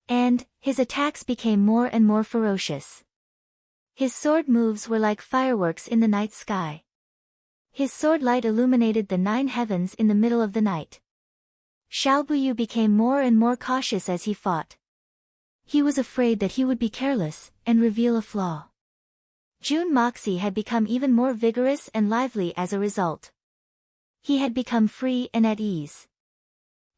And, his attacks became more and more ferocious. His sword moves were like fireworks in the night sky. His sword light illuminated the 9 heavens in the middle of the night. Xiao Buyu became more and more cautious as he fought. He was afraid that he would be careless, and reveal a flaw. Jun Moxie had become even more vigorous and lively as a result. He had become free and at ease.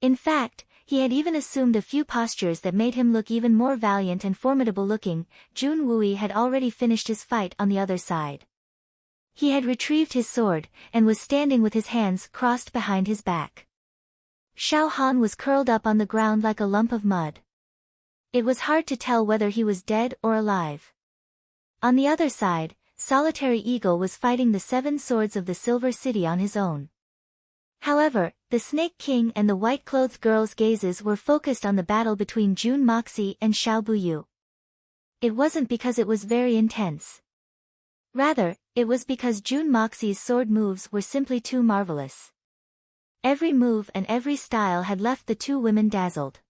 In fact, he had even assumed a few postures that made him look even more valiant and formidable looking. Jun Wui had already finished his fight on the other side. He had retrieved his sword, and was standing with his hands crossed behind his back. Xiao Han was curled up on the ground like a lump of mud. It was hard to tell whether he was dead or alive. On the other side, Solitary Eagle was fighting the 7 swords of the Silver City on his own. However, the Snake King and the white-clothed girl's gazes were focused on the battle between Jun Moxie and Xiao Buyu. It wasn't because it was very intense. Rather, it was because Jun Moxie's sword moves were simply too marvelous. Every move and every style had left the two women dazzled.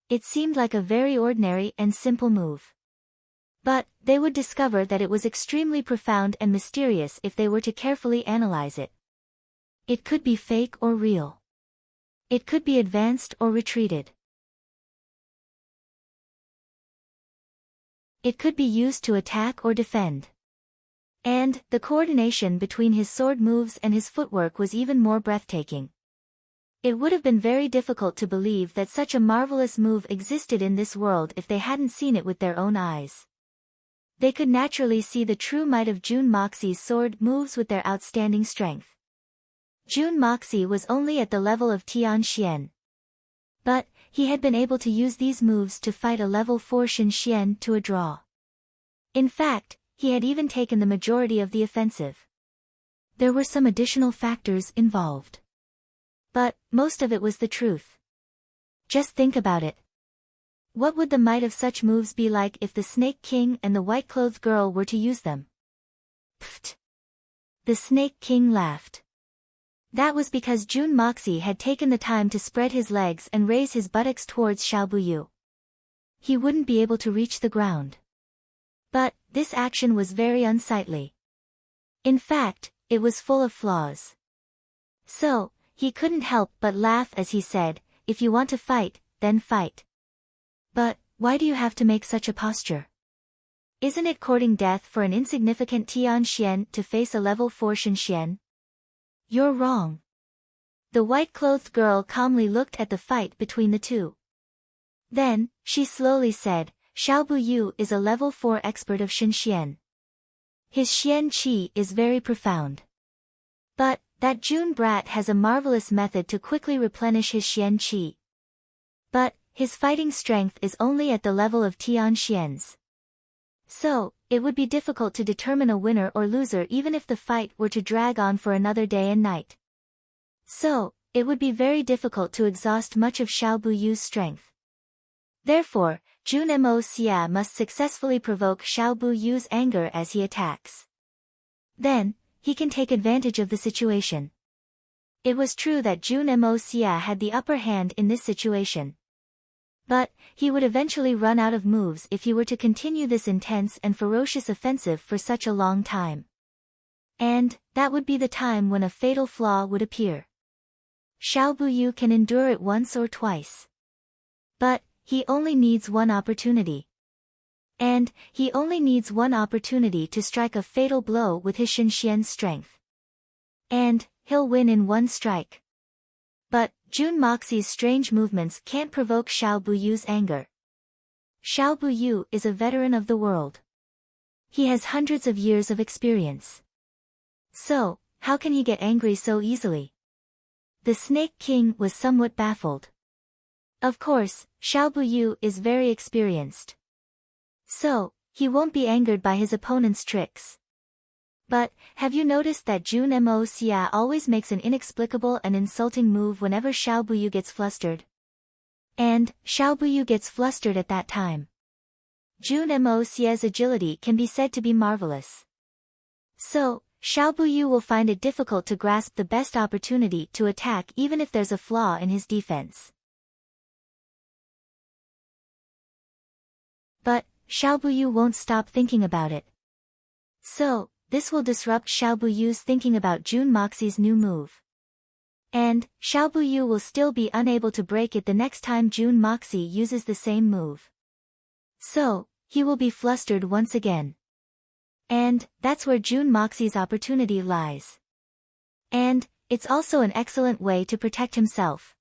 It seemed like a very ordinary and simple move. But, they would discover that it was extremely profound and mysterious if they were to carefully analyze it. It could be fake or real. It could be advanced or retreated. It could be used to attack or defend. And, the coordination between his sword moves and his footwork was even more breathtaking. It would have been very difficult to believe that such a marvelous move existed in this world if they hadn't seen it with their own eyes. They could naturally see the true might of Jun Moxie's sword moves with their outstanding strength. Jun Moxie was only at the level of Tian Xian. But, he had been able to use these moves to fight a level 4 Xinxian to a draw. In fact, he had even taken the majority of the offensive. There were some additional factors involved. But, most of it was the truth. Just think about it. What would the might of such moves be like if the Snake King and the white-clothed girl were to use them? Pfft! The Snake King laughed. That was because Jun Moxie had taken the time to spread his legs and raise his buttocks towards Xiao Buyu. He wouldn't be able to reach the ground. But, this action was very unsightly. In fact, it was full of flaws. So, he couldn't help but laugh as he said, "If you want to fight, then fight." But, why do you have to make such a posture? Isn't it courting death for an insignificant Tianxian to face a level 4 Shenxian? You're wrong. The white-clothed girl calmly looked at the fight between the two. Then, she slowly said, Xiao Buyu is a level 4 expert of Shenxian. His Xian Qi is very profound. But, that June brat has a marvelous method to quickly replenish his Xian Qi. But, his fighting strength is only at the level of Tianxian's. So, it would be difficult to determine a winner or loser even if the fight were to drag on for another day and night. So, it would be very difficult to exhaust much of Xiao Buyu's strength. Therefore, Jun Mo Xia must successfully provoke Xiao Buyu's anger as he attacks. Then, he can take advantage of the situation. It was true that Jun Mo Xia had the upper hand in this situation. But, he would eventually run out of moves if he were to continue this intense and ferocious offensive for such a long time. And, that would be the time when a fatal flaw would appear. Xiao Buyu can endure it once or twice. But, he only needs one opportunity. And, he only needs one opportunity to strike a fatal blow with his Shenxian's strength. And, he'll win in one strike. But, Jun Moxie's strange movements can't provoke Xiao Buyu's anger. Xiao Buyu is a veteran of the world. He has hundreds of years of experience. So, how can he get angry so easily? The Snake King was somewhat baffled. Of course, Xiao Buyu is very experienced. So, he won't be angered by his opponent's tricks. But, have you noticed that Jun Mo Xia always makes an inexplicable and insulting move whenever Xiao Buyu gets flustered? And, Xiao Buyu gets flustered at that time. Jun Mo Xia's agility can be said to be marvelous. So, Xiao Buyu will find it difficult to grasp the best opportunity to attack even if there's a flaw in his defense. But, Xiao Buyu won't stop thinking about it. So, this will disrupt Xiao Buyu's thinking about Jun Moxie's new move. And, Xiao Buyu will still be unable to break it the next time Jun Moxie uses the same move. So, he will be flustered once again. And, that's where Jun Moxie's opportunity lies. And, it's also an excellent way to protect himself.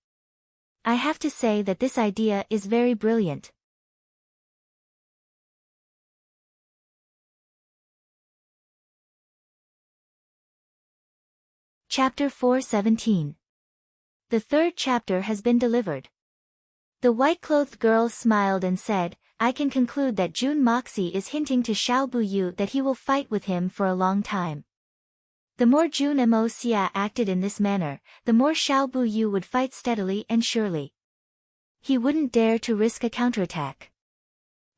I have to say that this idea is very brilliant. Chapter 417. The third chapter has been delivered. The white-clothed girl smiled and said, I can conclude that Jun Moxie is hinting to Xiao Buyu that he will fight with him for a long time. The more Jun Mo Xia acted in this manner, the more Xiao Buyu would fight steadily and surely. He wouldn't dare to risk a counterattack.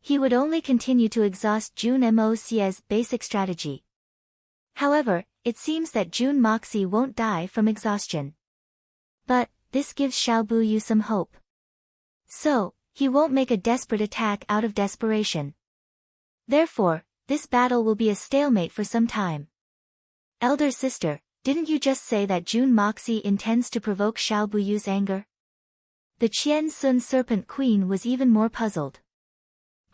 He would only continue to exhaust Jun Mo Xia's basic strategy. However, it seems that Jun Moxie won't die from exhaustion. But, this gives Xiao Buyu some hope. So, he won't make a desperate attack out of desperation. Therefore, this battle will be a stalemate for some time. Elder sister, didn't you just say that Jun Moxie intends to provoke Xiao Buyu's anger? The Qian Sun Serpent Queen was even more puzzled.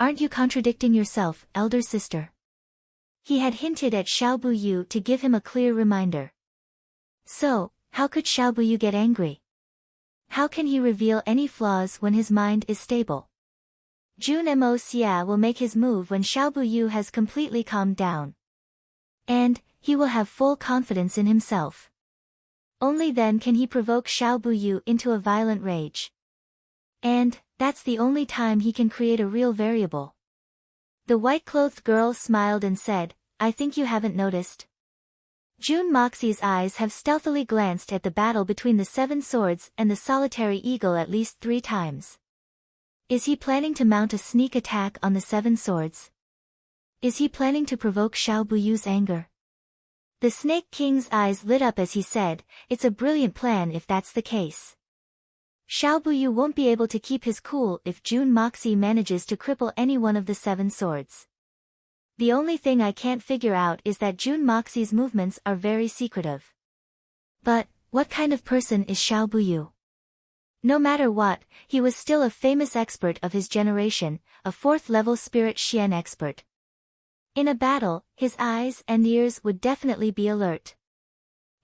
Aren't you contradicting yourself, elder sister? He had hinted at Xiao Buyu to give him a clear reminder. So, how could Xiao Buyu get angry? How can he reveal any flaws when his mind is stable? Jun Mo Xia will make his move when Xiao Buyu has completely calmed down. And, he will have full confidence in himself. Only then can he provoke Xiao Buyu into a violent rage. And, that's the only time he can create a real variable. The white-clothed girl smiled and said, I think you haven't noticed. Jun Moxie's eyes have stealthily glanced at the battle between the 7 swords and the solitary eagle at least 3 times. Is he planning to mount a sneak attack on the 7 swords? Is he planning to provoke Xiao Buyu's anger? The Snake King's eyes lit up as he said, it's a brilliant plan if that's the case. Xiao Buyu won't be able to keep his cool if Jun Moxie manages to cripple any one of the 7 swords. The only thing I can't figure out is that Jun Moxie's movements are very secretive. But, what kind of person is Xiao Buyu? No matter what, he was still a famous expert of his generation, a 4th-level spirit Xian expert. In a battle, his eyes and ears would definitely be alert.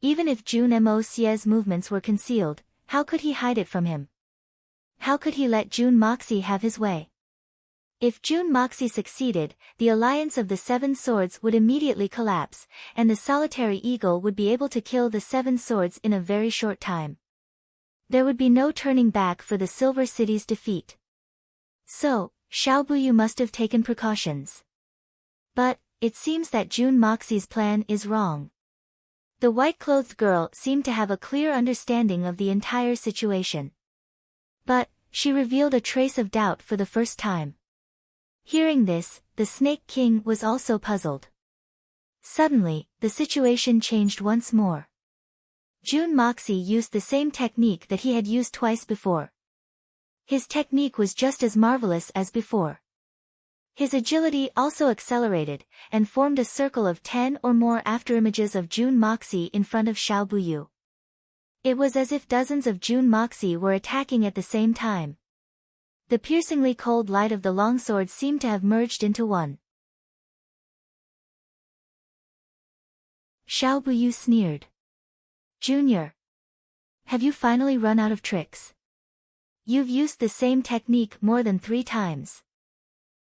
Even if Jun Moxie's movements were concealed, how could he hide it from him? How could he let Jun Moxie have his way? If Jun Moxie succeeded, the alliance of the 7 swords would immediately collapse, and the solitary eagle would be able to kill the 7 swords in a very short time. There would be no turning back for the Silver City's defeat. So, Xiao Buyu must have taken precautions. But, it seems that Jun Moxie's plan is wrong. The white-clothed girl seemed to have a clear understanding of the entire situation. But, she revealed a trace of doubt for the first time. Hearing this, the Snake King was also puzzled. Suddenly, the situation changed once more. Jun Moxie used the same technique that he had used twice before. His technique was just as marvelous as before. His agility also accelerated, and formed a circle of 10 or more afterimages of Jun Moxie in front of Xiao Buyu. It was as if dozens of Jun Moxie were attacking at the same time. The piercingly cold light of the longsword seemed to have merged into one. Xiao Buyu sneered. Junior. Have you finally run out of tricks? You've used the same technique more than 3 times.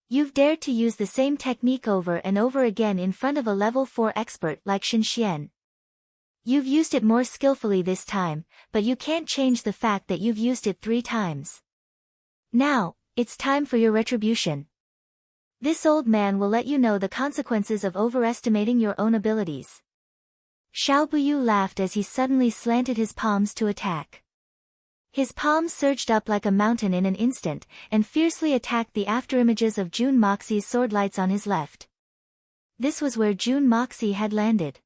You've dared to use the same technique over and over again in front of a level 4 expert like Xin Xian. You've used it more skillfully this time, but you can't change the fact that you've used it 3 times. Now, it's time for your retribution. This old man will let you know the consequences of overestimating your own abilities. Xiao Buyu laughed as he suddenly slanted his palms to attack. His palms surged up like a mountain in an instant, and fiercely attacked the afterimages of Jun Moxie's sword lights on his left. This was where Jun Moxie had landed.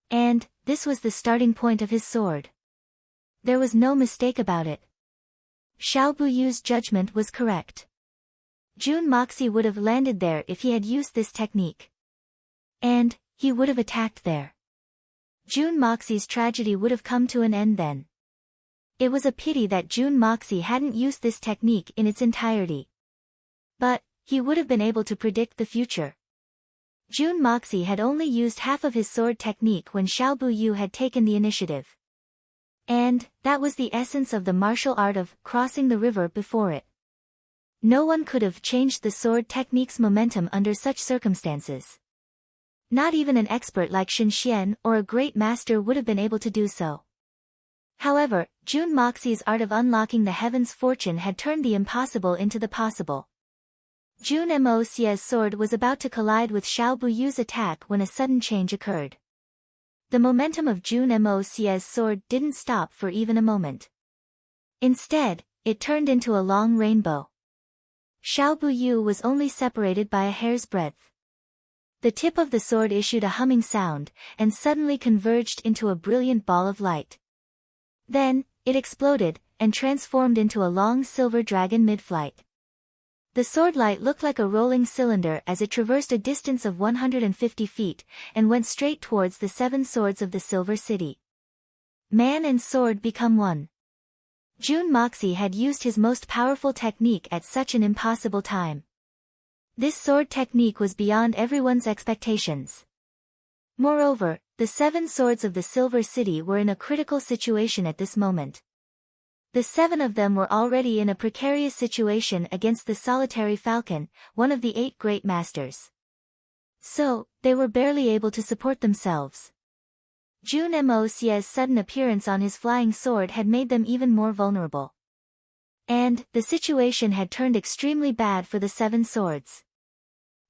And, this was the starting point of his sword. There was no mistake about it. Xiao Buyu's judgment was correct. Jun Moxie would have landed there if he had used this technique. And, he would have attacked there. Jun Moxie's tragedy would have come to an end then. It was a pity that Jun Moxie hadn't used this technique in its entirety. But, he would have been able to predict the future. Jun Moxie had only used half of his sword technique when Xiao Buyu had taken the initiative. And, that was the essence of the martial art of crossing the river before it. No one could have changed the sword technique's momentum under such circumstances. Not even an expert like Xin Xian or a great master would have been able to do so. However, Jun Moxie's art of unlocking the heaven's fortune had turned the impossible into the possible. Jun Moxie's sword was about to collide with Xiao Buyu's attack when a sudden change occurred. The momentum of Jun Moxie's sword didn't stop for even a moment. Instead, it turned into a long rainbow. Xiao Buyu was only separated by a hair's breadth. The tip of the sword issued a humming sound, and suddenly converged into a brilliant ball of light. Then, it exploded, and transformed into a long silver dragon mid-flight. The sword light looked like a rolling cylinder as it traversed a distance of 150 feet, and went straight towards the 7 swords of the Silver City. Man and sword become one. Jun Moxie had used his most powerful technique at such an impossible time. This sword technique was beyond everyone's expectations. Moreover, the 7 swords of the Silver City were in a critical situation at this moment. The 7 of them were already in a precarious situation against the solitary falcon, one of the 8 great masters. So, they were barely able to support themselves. Jun Moxie's sudden appearance on his flying sword had made them even more vulnerable. And, the situation had turned extremely bad for the 7 swords.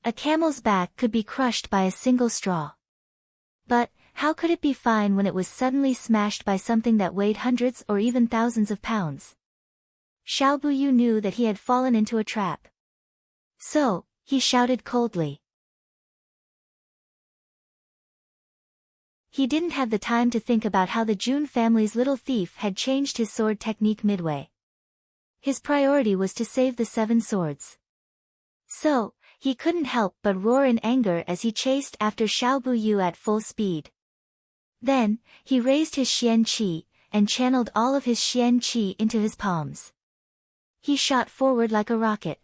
A camel's back could be crushed by a single straw. But, how could it be fine when it was suddenly smashed by something that weighed hundreds or even thousands of pounds? Xiao Buyu knew that he had fallen into a trap. So, he shouted coldly. He didn't have the time to think about how the Jun family's little thief had changed his sword technique midway. His priority was to save the 7 swords. So, he couldn't help but roar in anger as he chased after Xiao Buyu at full speed. Then, he raised his Xian Qi, and channeled all of his Xian Qi into his palms. He shot forward like a rocket.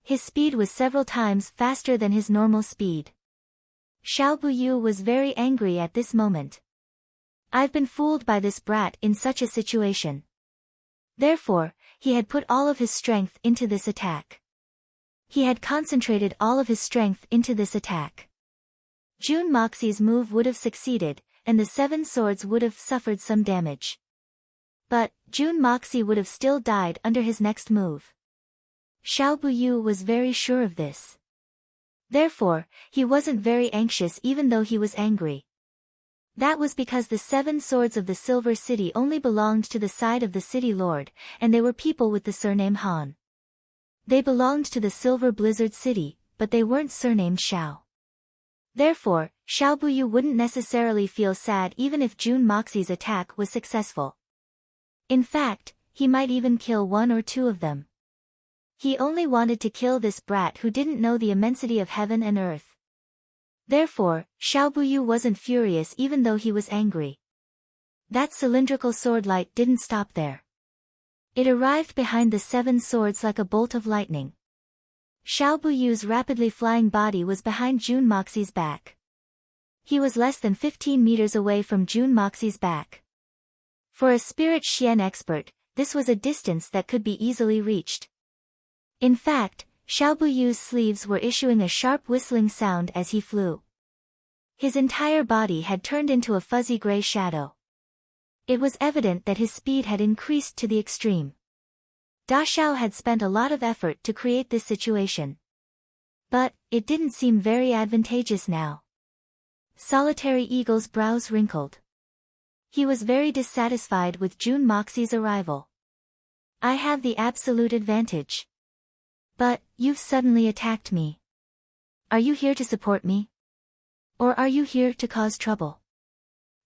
His speed was several times faster than his normal speed. Xiao Buyu was very angry at this moment. I've been fooled by this brat in such a situation. Therefore, he had put all of his strength into this attack. He had concentrated all of his strength into this attack. Jun Moxie's move would have succeeded, and the 7 swords would have suffered some damage. But, Jun Moxie would have still died under his next move. Xiao Buyu was very sure of this. Therefore, he wasn't very anxious even though he was angry. That was because the 7 swords of the Silver City only belonged to the side of the city lord, and they were people with the surname Han. They belonged to the Silver Blizzard City, but they weren't surnamed Xiao. Therefore, Xiao Buyu wouldn't necessarily feel sad even if Jun Moxie's attack was successful. In fact, he might even kill 1 or 2 of them. He only wanted to kill this brat who didn't know the immensity of heaven and earth. Therefore, Xiao Buyu wasn't furious even though he was angry. That cylindrical sword light didn't stop there. It arrived behind the 7 swords like a bolt of lightning. Xiao Buyu's rapidly flying body was behind Jun Moxie's back. He was less than 15 meters away from Jun Moxie's back. For a spirit Xian expert, this was a distance that could be easily reached. In fact, Xiao Buyu's sleeves were issuing a sharp whistling sound as he flew. His entire body had turned into a fuzzy gray shadow. It was evident that his speed had increased to the extreme. Da Xiao had spent a lot of effort to create this situation. But, it didn't seem very advantageous now. Solitary Eagle's brows wrinkled. He was very dissatisfied with Jun Moxie's arrival. I have the absolute advantage. But, you've suddenly attacked me. Are you here to support me? Or are you here to cause trouble?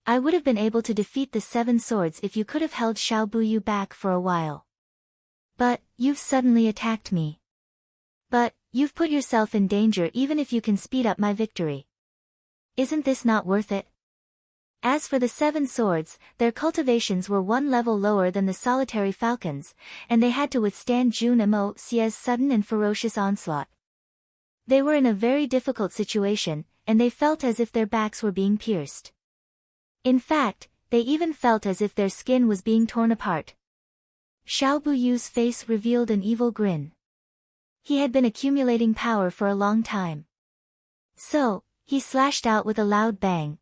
I would have been able to defeat the 7 swords if you could have held Xiao Buyu back for a while. But, you've suddenly attacked me. But, you've put yourself in danger even if you can speed up my victory. Isn't this not worth it? As for the 7 swords, their cultivations were 1 level lower than the solitary falcons, and they had to withstand Jun Moxie's sudden and ferocious onslaught. They were in a very difficult situation, and they felt as if their backs were being pierced. In fact, they even felt as if their skin was being torn apart. Xiao Buyu's face revealed an evil grin. He had been accumulating power for a long time. So, he slashed out with a loud bang.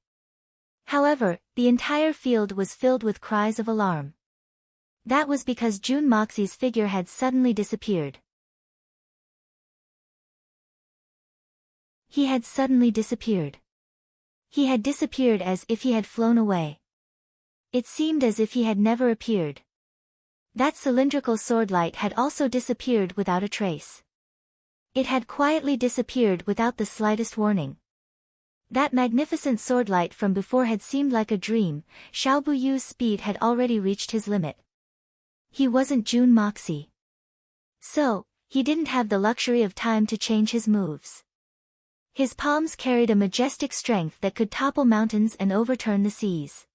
However, the entire field was filled with cries of alarm. That was because Jun Moxie's figure had suddenly disappeared. He had suddenly disappeared. He had disappeared as if he had flown away. It seemed as if he had never appeared. That cylindrical sword light had also disappeared without a trace. It had quietly disappeared without the slightest warning. That magnificent sword light from before had seemed like a dream. Xiao Buyu's speed had already reached his limit. He wasn't Jun Moxie. So, he didn't have the luxury of time to change his moves. His palms carried a majestic strength that could topple mountains and overturn the seas.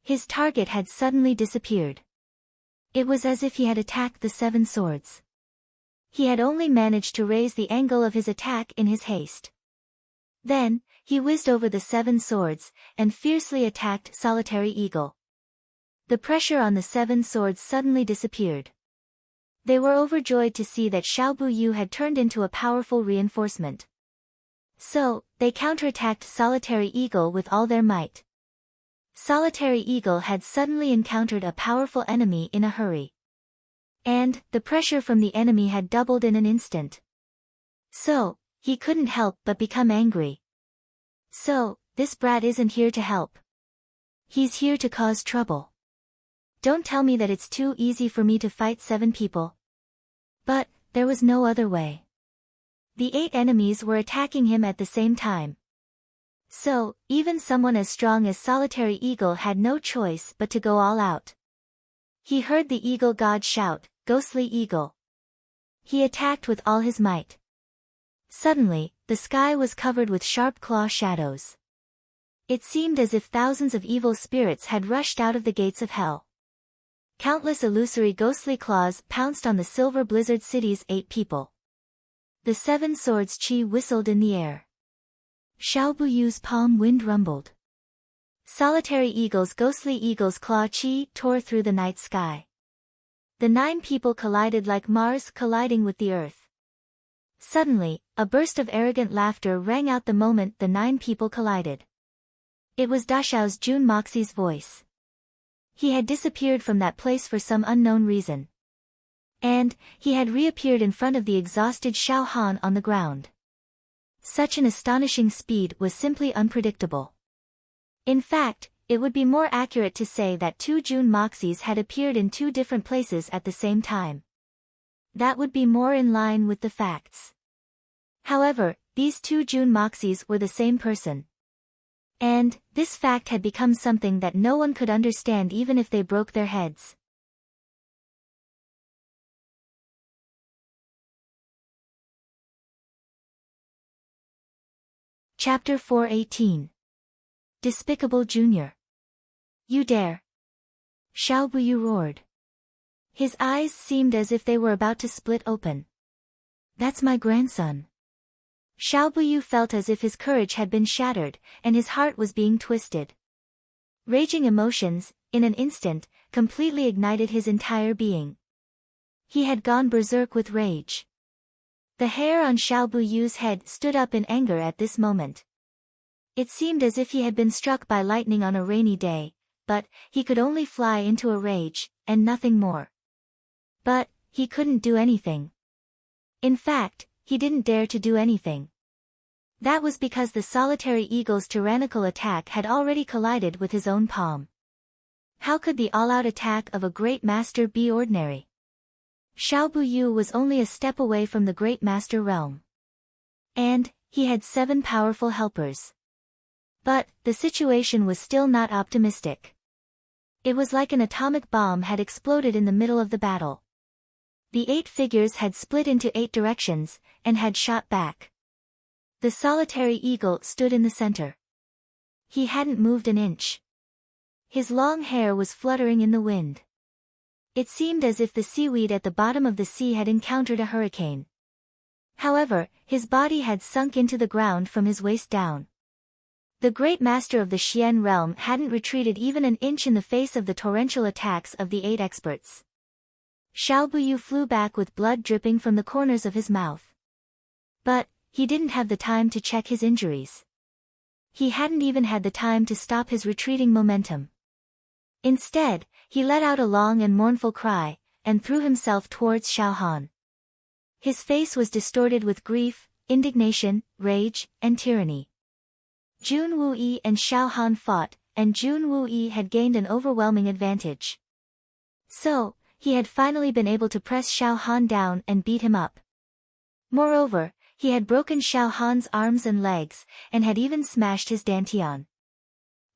His target had suddenly disappeared. It was as if he had attacked the 7 swords. He had only managed to raise the angle of his attack in his haste. Then, he whizzed over the 7 swords, and fiercely attacked Solitary Eagle. The pressure on the 7 swords suddenly disappeared. They were overjoyed to see that Xiao Buyu had turned into a powerful reinforcement. So, they counterattacked Solitary Eagle with all their might. Solitary Eagle had suddenly encountered a powerful enemy in a hurry. And, the pressure from the enemy had doubled in an instant. So, he couldn't help but become angry. So, this brat isn't here to help. He's here to cause trouble. Don't tell me that it's too easy for me to fight 7 people. But, there was no other way. The 8 enemies were attacking him at the same time. So, even someone as strong as Solitary Eagle had no choice but to go all out. He heard the Eagle God shout, "Ghostly Eagle." He attacked with all his might. Suddenly, the sky was covered with sharp claw shadows. It seemed as if thousands of evil spirits had rushed out of the gates of hell. Countless illusory ghostly claws pounced on the silver blizzard city's 8 people. The 7 swords chi whistled in the air. Xiao Buyu's palm wind rumbled. Solitary ghostly eagle's claw chi tore through the night sky. The 9 people collided like Mars colliding with the earth. Suddenly, a burst of arrogant laughter rang out the moment the 9 people collided. It was Dashao's Jun Moxie's voice. He had disappeared from that place for some unknown reason. And, he had reappeared in front of the exhausted Xiao Han on the ground. Such an astonishing speed was simply unpredictable. In fact, it would be more accurate to say that 2 Jun Moxies had appeared in 2 different places at the same time. That would be more in line with the facts. However, these 2 Jun Moxies were the same person. And, this fact had become something that no one could understand even if they broke their heads. Chapter 418. Despicable Junior. You dare. Xiao Buyu roared. His eyes seemed as if they were about to split open. That's my grandson. Xiao Buyu felt as if his courage had been shattered, and his heart was being twisted. Raging emotions, in an instant, completely ignited his entire being. He had gone berserk with rage. The hair on Xiao Buyu's head stood up in anger at this moment. It seemed as if he had been struck by lightning on a rainy day, but he could only fly into a rage, and nothing more. But he couldn't do anything. In fact, he didn't dare to do anything. That was because the solitary eagle's tyrannical attack had already collided with his own palm. How could the all-out attack of a great master be ordinary? Xiao Buyu was only a step away from the great master realm. And, he had 7 powerful helpers. But, the situation was still not optimistic. It was like an atomic bomb had exploded in the middle of the battle. The 8 figures had split into 8 directions, and had shot back. The solitary eagle stood in the center. He hadn't moved an inch. His long hair was fluttering in the wind. It seemed as if the seaweed at the bottom of the sea had encountered a hurricane. However, his body had sunk into the ground from his waist down. The great master of the Xian realm hadn't retreated even an inch in the face of the torrential attacks of the 8 experts. Xiao Buyu flew back with blood dripping from the corners of his mouth. But, he didn't have the time to check his injuries. He hadn't even had the time to stop his retreating momentum. Instead, he let out a long and mournful cry, and threw himself towards Xiao Han. His face was distorted with grief, indignation, rage, and tyranny. Jun Wuyi and Xiao Han fought, and Jun Wuyi had gained an overwhelming advantage. So, he had finally been able to press Xiao Han down and beat him up. Moreover, he had broken Xiao Han's arms and legs, and had even smashed his dantian.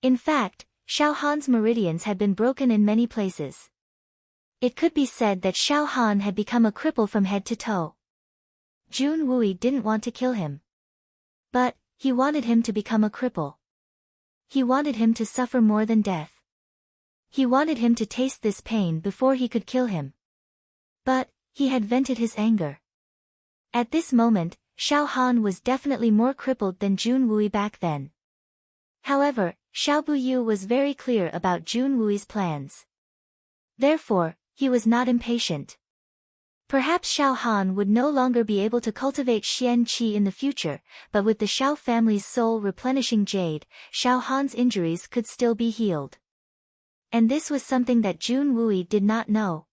In fact, Xiao Han's meridians had been broken in many places. It could be said that Xiao Han had become a cripple from head to toe. Jun Wuyi didn't want to kill him. But, he wanted him to become a cripple. He wanted him to suffer more than death. He wanted him to taste this pain before he could kill him. But, he had vented his anger. At this moment, Xiao Han was definitely more crippled than Jun Wuyi back then. However, Xiao Buyu was very clear about Jun Wuyi's plans. Therefore, he was not impatient. Perhaps Xiao Han would no longer be able to cultivate Xian Qi in the future, but with the Xiao family's soul replenishing jade, Xiao Han's injuries could still be healed. And this was something that Jun Wuyi did not know.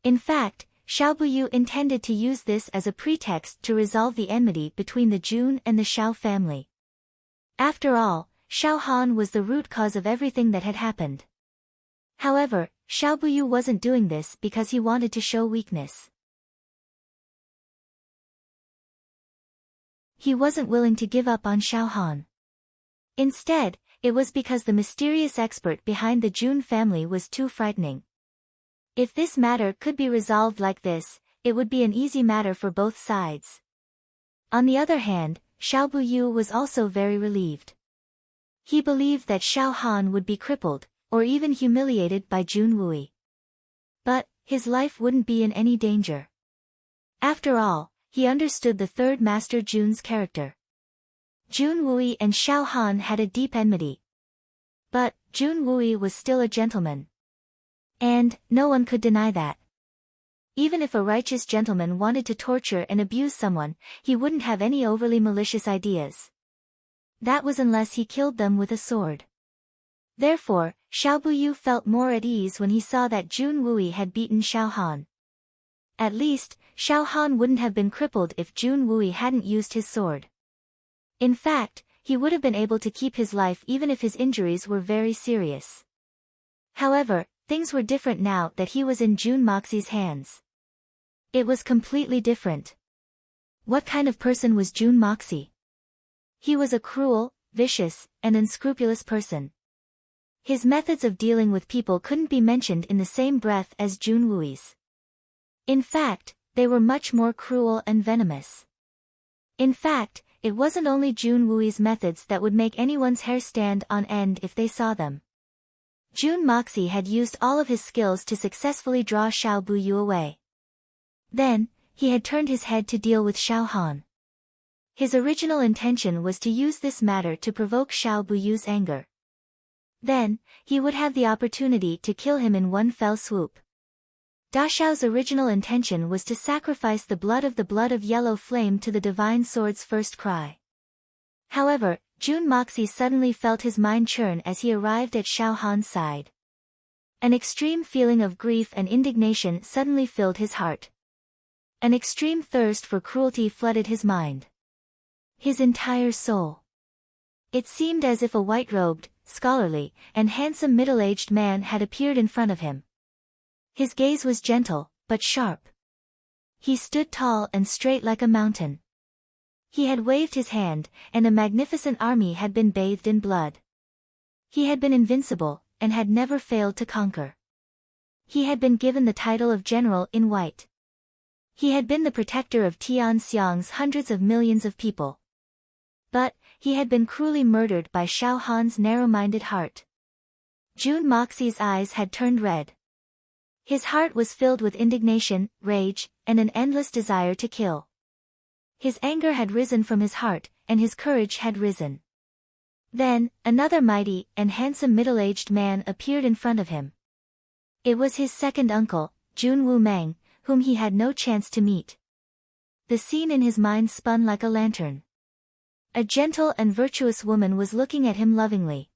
In fact, Xiao Buyu intended to use this as a pretext to resolve the enmity between the Jun and the Xiao family. After all, Xiao Han was the root cause of everything that had happened. However, Xiao Buyu wasn't doing this because he wanted to show weakness. He wasn't willing to give up on Xiao Han. Instead, it was because the mysterious expert behind the Jun family was too frightening. If this matter could be resolved like this, it would be an easy matter for both sides. On the other hand, Xiao Buyu was also very relieved. He believed that Xiao Han would be crippled, or even humiliated by Jun Wui. But, his life wouldn't be in any danger. After all, he understood the third master Jun's character. Jun Wui and Xiao Han had a deep enmity. But, Jun Wui was still a gentleman. And, no one could deny that. Even if a righteous gentleman wanted to torture and abuse someone, he wouldn't have any overly malicious ideas. That was unless he killed them with a sword. Therefore, Xiao Buyu felt more at ease when he saw that Jun Wui had beaten Xiao Han. At least, Xiao Han wouldn't have been crippled if Jun Wui hadn't used his sword. In fact, he would have been able to keep his life even if his injuries were very serious. However, things were different now that he was in Jun Moxi's hands. It was completely different. What kind of person was Jun Moxi? He was a cruel, vicious, and unscrupulous person. His methods of dealing with people couldn't be mentioned in the same breath as Jun Wui's. In fact, they were much more cruel and venomous. In fact, it wasn't only Jun Wui's methods that would make anyone's hair stand on end if they saw them. Jun Moxi had used all of his skills to successfully draw Xiao Buyu away. Then, he had turned his head to deal with Xiao Han. His original intention was to use this matter to provoke Xiao Buyu's anger. Then, he would have the opportunity to kill him in one fell swoop. Da Xiao's original intention was to sacrifice the blood of yellow flame to the divine sword's first cry. However, Jun Moxi suddenly felt his mind churn as he arrived at Xiao Han's side. An extreme feeling of grief and indignation suddenly filled his heart. An extreme thirst for cruelty flooded his mind. His entire soul. It seemed as if a white-robed, scholarly, and handsome middle-aged man had appeared in front of him. His gaze was gentle, but sharp. He stood tall and straight like a mountain. He had waved his hand, and a magnificent army had been bathed in blood. He had been invincible, and had never failed to conquer. He had been given the title of General in White. He had been the protector of Tianxiang's hundreds of millions of people. But, he had been cruelly murdered by Xiao Han's narrow-minded heart. Jun Moxi's eyes had turned red. His heart was filled with indignation, rage, and an endless desire to kill. His anger had risen from his heart, and his courage had risen. Then, another mighty and handsome middle-aged man appeared in front of him. It was his second uncle, Jun Wu Meng, whom he had no chance to meet. The scene in his mind spun like a lantern. A gentle and virtuous woman was looking at him lovingly.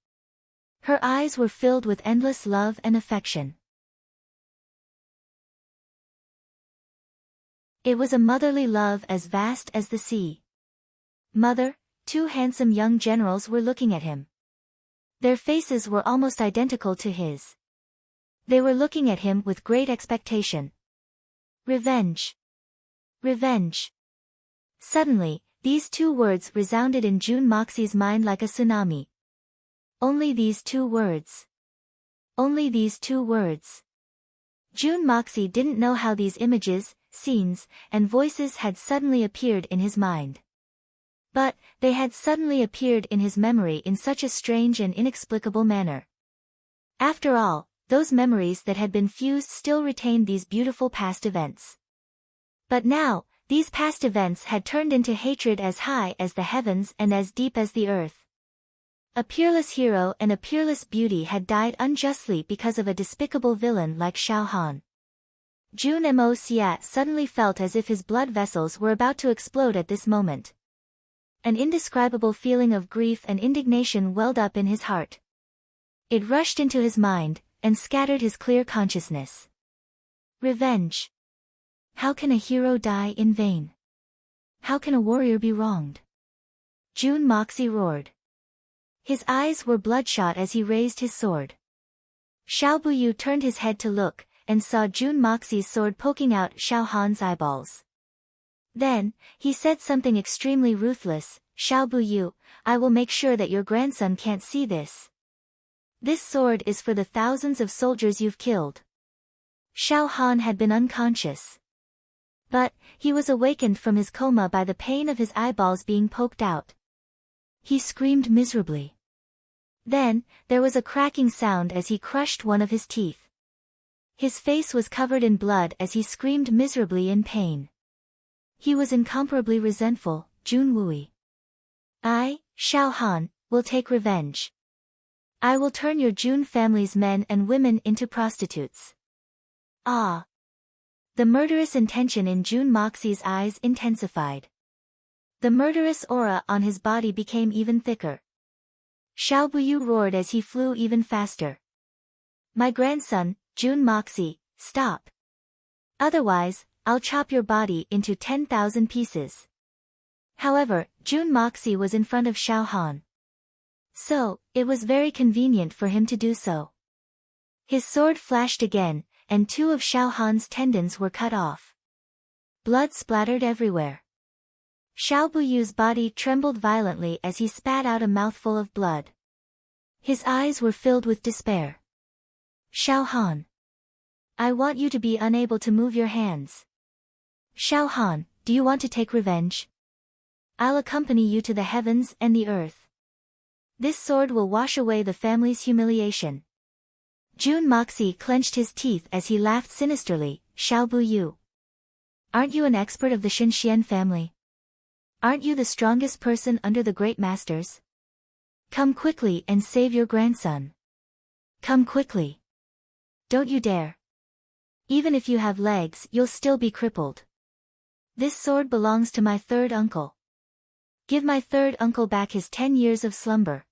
Her eyes were filled with endless love and affection. It was a motherly love as vast as the sea. Mother, two handsome young generals were looking at him. Their faces were almost identical to his. They were looking at him with great expectation. Revenge. Revenge. Suddenly, these two words resounded in Jun Moxi's mind like a tsunami. Only these two words. Only these two words. Jun Moxi didn't know how these images, scenes, and voices had suddenly appeared in his mind. But, they had suddenly appeared in his memory in such a strange and inexplicable manner. After all, those memories that had been fused still retained these beautiful past events. But now, these past events had turned into hatred as high as the heavens and as deep as the earth. A peerless hero and a peerless beauty had died unjustly because of a despicable villain like Xiao Han. Jun Mo Xia suddenly felt as if his blood vessels were about to explode at this moment. An indescribable feeling of grief and indignation welled up in his heart. It rushed into his mind, and scattered his clear consciousness. Revenge. How can a hero die in vain? How can a warrior be wronged? Jun Moxi roared. His eyes were bloodshot as he raised his sword. Xiao Buyu turned his head to look, and saw Jun Moxi's sword poking out Xiao Han's eyeballs. Then, he said something extremely ruthless, Xiao Buyu, I will make sure that your grandson can't see this. This sword is for the thousands of soldiers you've killed. Xiao Han had been unconscious. But, he was awakened from his coma by the pain of his eyeballs being poked out. He screamed miserably. Then, there was a cracking sound as he crushed one of his teeth. His face was covered in blood as he screamed miserably in pain. He was incomparably resentful, Jun Wui. I, Xiao Han, will take revenge. I will turn your Jun family's men and women into prostitutes. Ah! The murderous intention in Jun Moxie's eyes intensified. The murderous aura on his body became even thicker. Xiao Buyu roared as he flew even faster. My grandson, Jun Moxie, stop. Otherwise, I'll chop your body into 10,000 pieces. However, Jun Moxie was in front of Xiao Han. So, it was very convenient for him to do so. His sword flashed again, and 2 of Xiao Han's tendons were cut off. Blood splattered everywhere. Xiao Buyu's body trembled violently as he spat out a mouthful of blood. His eyes were filled with despair. Xiao Han. I want you to be unable to move your hands. Xiao Han, do you want to take revenge? I'll accompany you to the heavens and the earth. This sword will wash away the family's humiliation. Jun Moxie clenched his teeth as he laughed sinisterly. Xiao Buyu. Aren't you an expert of the Xinxian family? Aren't you the strongest person under the great masters? Come quickly and save your grandson. Come quickly. Don't you dare. Even if you have legs, you'll still be crippled. This sword belongs to my third uncle. Give my third uncle back his 10 years of slumber.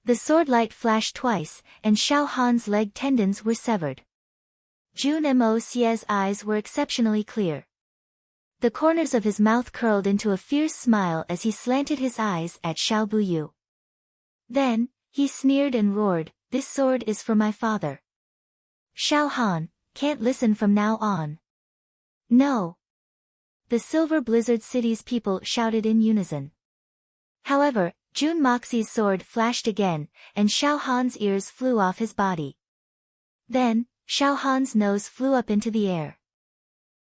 The sword light flashed twice, and Xiao Han's leg tendons were severed. Jun Moxie's eyes were exceptionally clear. The corners of his mouth curled into a fierce smile as he slanted his eyes at Xiao Buyu. Then, he sneered and roared, this sword is for my father. Xiao Han, can't listen from now on. No. The Silver Blizzard City's people shouted in unison. However, Jun Moxie's sword flashed again, and Xiao Han's ears flew off his body. Then, Xiao Han's nose flew up into the air.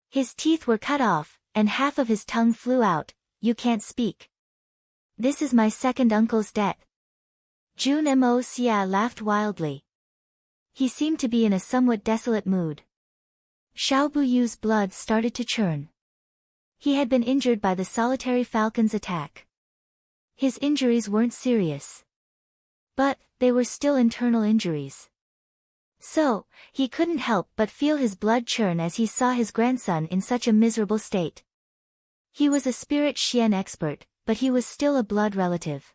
His teeth were cut off, and half of his tongue flew out. You can't speak. This is my second uncle's debt. Jun Moxie laughed wildly. He seemed to be in a somewhat desolate mood. Xiao Buyu's blood started to churn. He had been injured by the solitary falcon's attack. His injuries weren't serious. But, they were still internal injuries. So, he couldn't help but feel his blood churn as he saw his grandson in such a miserable state. He was a spirit Xian expert, but he was still a blood relative.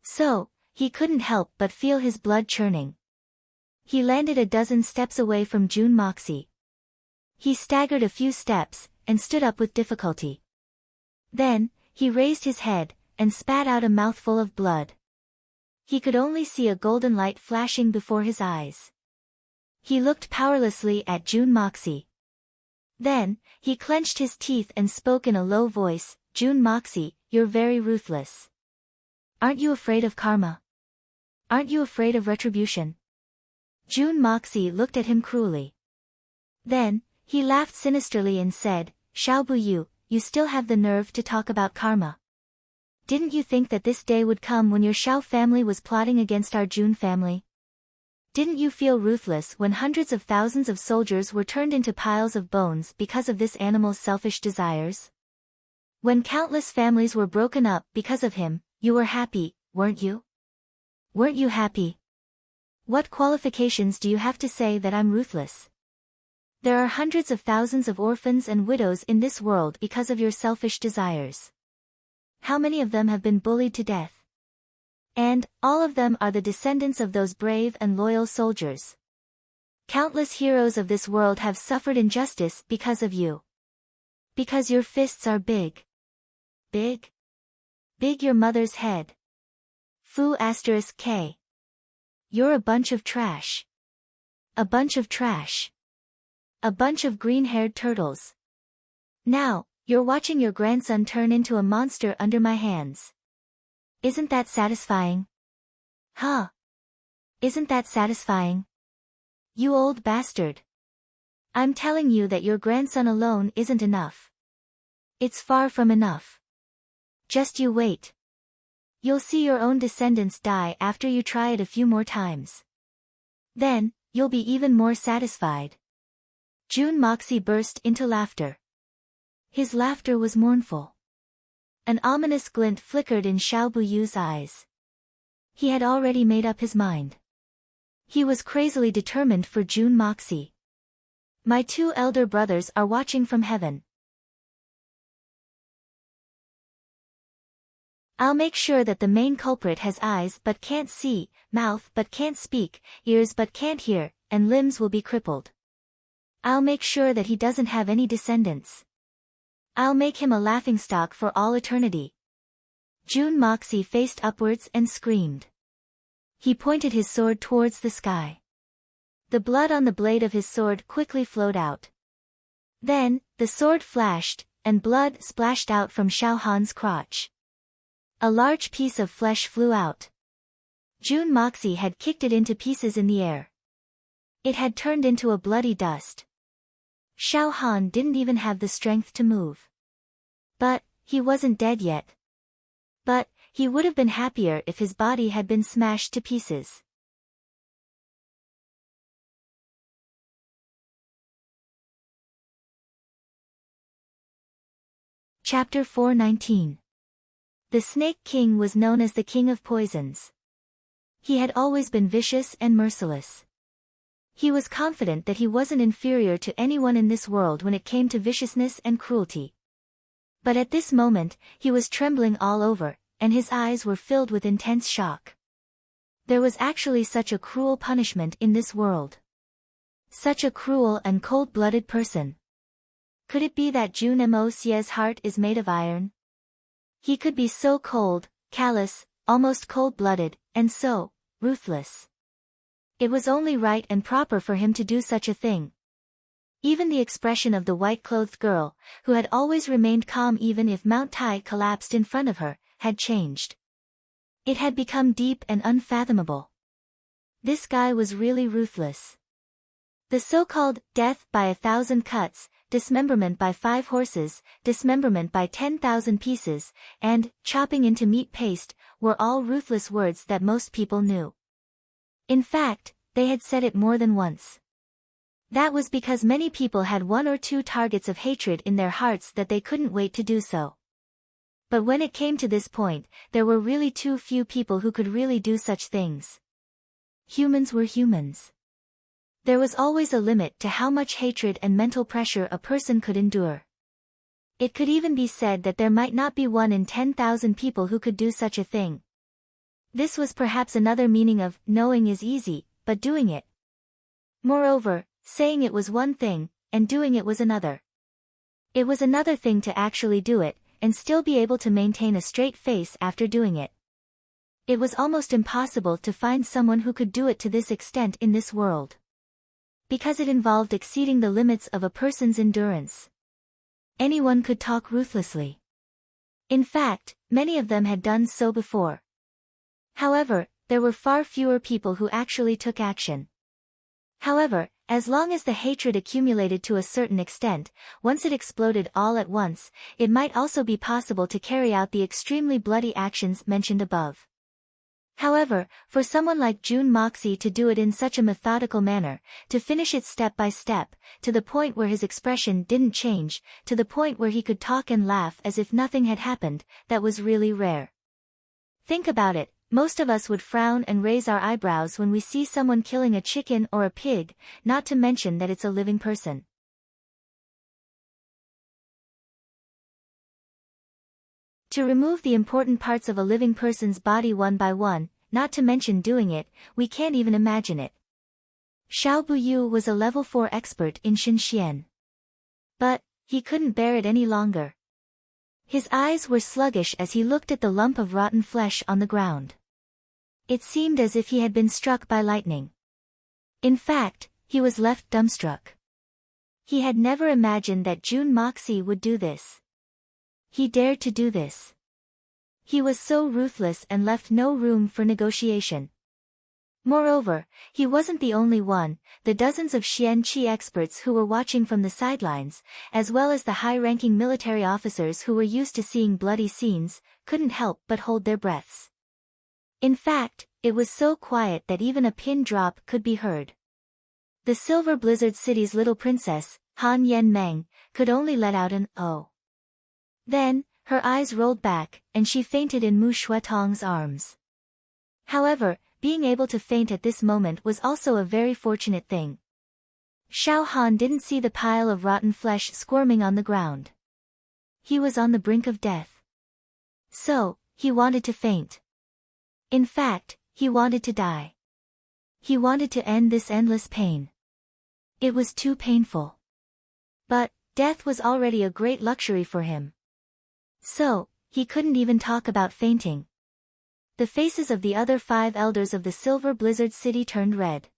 So, he couldn't help but feel his blood churning. He landed a dozen steps away from Jun Moxie. He staggered a few steps, and stood up with difficulty. Then, he raised his head, and spat out a mouthful of blood. He could only see a golden light flashing before his eyes. He looked powerlessly at Jun Moxie. Then, he clenched his teeth and spoke in a low voice, Jun Moxie, you're very ruthless. Aren't you afraid of karma? Aren't you afraid of retribution? Jun Moxie looked at him cruelly. Then, he laughed sinisterly and said, Xiao Buyu, you still have the nerve to talk about karma. Didn't you think that this day would come when your Xiao family was plotting against our Jun family? Didn't you feel ruthless when hundreds of thousands of soldiers were turned into piles of bones because of this animal's selfish desires? When countless families were broken up because of him, you were happy, weren't you? Weren't you happy? What qualifications do you have to say that I'm ruthless? There are hundreds of thousands of orphans and widows in this world because of your selfish desires. How many of them have been bullied to death? And, all of them are the descendants of those brave and loyal soldiers. Countless heroes of this world have suffered injustice because of you. Because your fists are big. Big? Big your mother's head. Fu *k. You're a bunch of trash. A bunch of trash. A bunch of green-haired turtles. Now, you're watching your grandson turn into a monster under my hands. Isn't that satisfying? Huh? Isn't that satisfying? You old bastard. I'm telling you that your grandson alone isn't enough. It's far from enough. Just you wait. You'll see your own descendants die after you try it a few more times. Then, you'll be even more satisfied. Jun Moxie burst into laughter. His laughter was mournful. An ominous glint flickered in Xiao Buyu's eyes. He had already made up his mind. He was crazily determined for Jun Moxie. My 2 elder brothers are watching from heaven. I'll make sure that the main culprit has eyes but can't see, mouth but can't speak, ears but can't hear, and limbs will be crippled. I'll make sure that he doesn't have any descendants. I'll make him a laughingstock for all eternity. Jun Moxie faced upwards and screamed. He pointed his sword towards the sky. The blood on the blade of his sword quickly flowed out. Then, the sword flashed, and blood splashed out from Xiao Han's crotch. A large piece of flesh flew out. Jun Moxie had kicked it into pieces in the air. It had turned into a bloody dust. Xiao Han didn't even have the strength to move. But, he wasn't dead yet. But, he would have been happier if his body had been smashed to pieces. Chapter 419. The Snake King was known as the King of Poisons. He had always been vicious and merciless. He was confident that he wasn't inferior to anyone in this world when it came to viciousness and cruelty. But at this moment, he was trembling all over, and his eyes were filled with intense shock. There was actually such a cruel punishment in this world. Such a cruel and cold-blooded person. Could it be that Jun Moxie's heart is made of iron? He could be so cold, callous, almost cold-blooded, and so ruthless. It was only right and proper for him to do such a thing. Even the expression of the white-clothed girl, who had always remained calm even if Mount Tai collapsed in front of her, had changed. It had become deep and unfathomable. This guy was really ruthless. The so-called death by 1,000 cuts, dismemberment by 5 horses, dismemberment by 10,000 pieces, and chopping into meat paste, were all ruthless words that most people knew. In fact, they had said it more than once. That was because many people had 1 or 2 targets of hatred in their hearts that they couldn't wait to do so. But when it came to this point, there were really too few people who could really do such things. Humans were humans. There was always a limit to how much hatred and mental pressure a person could endure. It could even be said that there might not be 1 in 10,000 people who could do such a thing. This was perhaps another meaning of knowing is easy, but doing it. Moreover, saying it was one thing, and doing it was another. It was another thing to actually do it, and still be able to maintain a straight face after doing it. It was almost impossible to find someone who could do it to this extent in this world. Because it involved exceeding the limits of a person's endurance. Anyone could talk ruthlessly. In fact, many of them had done so before. However, there were far fewer people who actually took action. However, as long as the hatred accumulated to a certain extent, once it exploded all at once, it might also be possible to carry out the extremely bloody actions mentioned above. However, for someone like Jun Moxie to do it in such a methodical manner, to finish it step by step, to the point where his expression didn't change, to the point where he could talk and laugh as if nothing had happened, that was really rare. Think about it, most of us would frown and raise our eyebrows when we see someone killing a chicken or a pig, not to mention that it's a living person. To remove the important parts of a living person's body one by one, not to mention doing it, we can't even imagine it. Xiao Buyu was a level 4 expert in Xinxian. But, he couldn't bear it any longer. His eyes were sluggish as he looked at the lump of rotten flesh on the ground. It seemed as if he had been struck by lightning. In fact, he was left dumbstruck. He had never imagined that Jun Moxie would do this. He dared to do this. He was so ruthless and left no room for negotiation. Moreover, he wasn't the only one. The dozens of Xian-Qi experts who were watching from the sidelines, as well as the high-ranking military officers who were used to seeing bloody scenes, couldn't help but hold their breaths. In fact, it was so quiet that even a pin drop could be heard. The Silver Blizzard City's little princess, Han Yan-Meng, could only let out an "oh." Then, her eyes rolled back, and she fainted in Mu Shuetong's arms. However, being able to faint at this moment was also a very fortunate thing. Xiao Han didn't see the pile of rotten flesh squirming on the ground. He was on the brink of death. So, he wanted to faint. In fact, he wanted to die. He wanted to end this endless pain. It was too painful. But, death was already a great luxury for him. So, he couldn't even talk about fainting. The faces of the other 5 elders of the Silver Blizzard City turned red.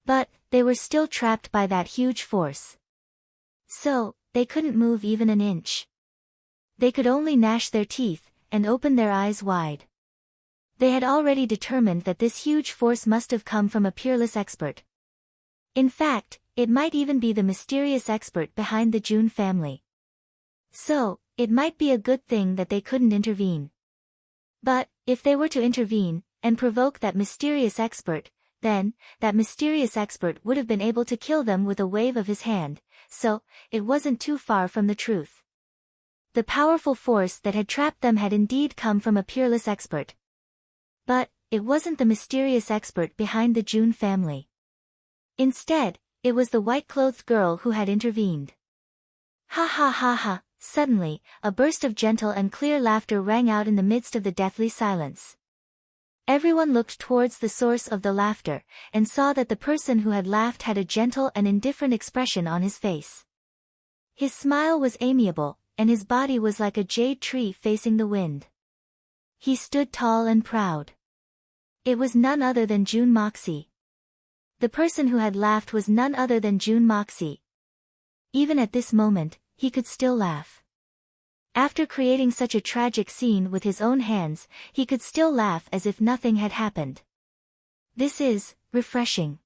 But, they were still trapped by that huge force. So, they couldn't move even an inch. They could only gnash their teeth, and open their eyes wide. They had already determined that this huge force must have come from a peerless expert. In fact, it might even be the mysterious expert behind the Jun family. So, it might be a good thing that they couldn't intervene. But, if they were to intervene, and provoke that mysterious expert, then, that mysterious expert would have been able to kill them with a wave of his hand, so, it wasn't too far from the truth. The powerful force that had trapped them had indeed come from a peerless expert. But, it wasn't the mysterious expert behind the Jun family. Instead, it was the white-clothed girl who had intervened. Ha ha ha ha! Suddenly, a burst of gentle and clear laughter rang out in the midst of the deathly silence. Everyone looked towards the source of the laughter, and saw that the person who had laughed had a gentle and indifferent expression on his face. His smile was amiable, and his body was like a jade tree facing the wind. He stood tall and proud. It was none other than Jun Moxie. The person who had laughed was none other than Jun Moxie. Even at this moment, he could still laugh. After creating such a tragic scene with his own hands, he could still laugh as if nothing had happened. This is refreshing.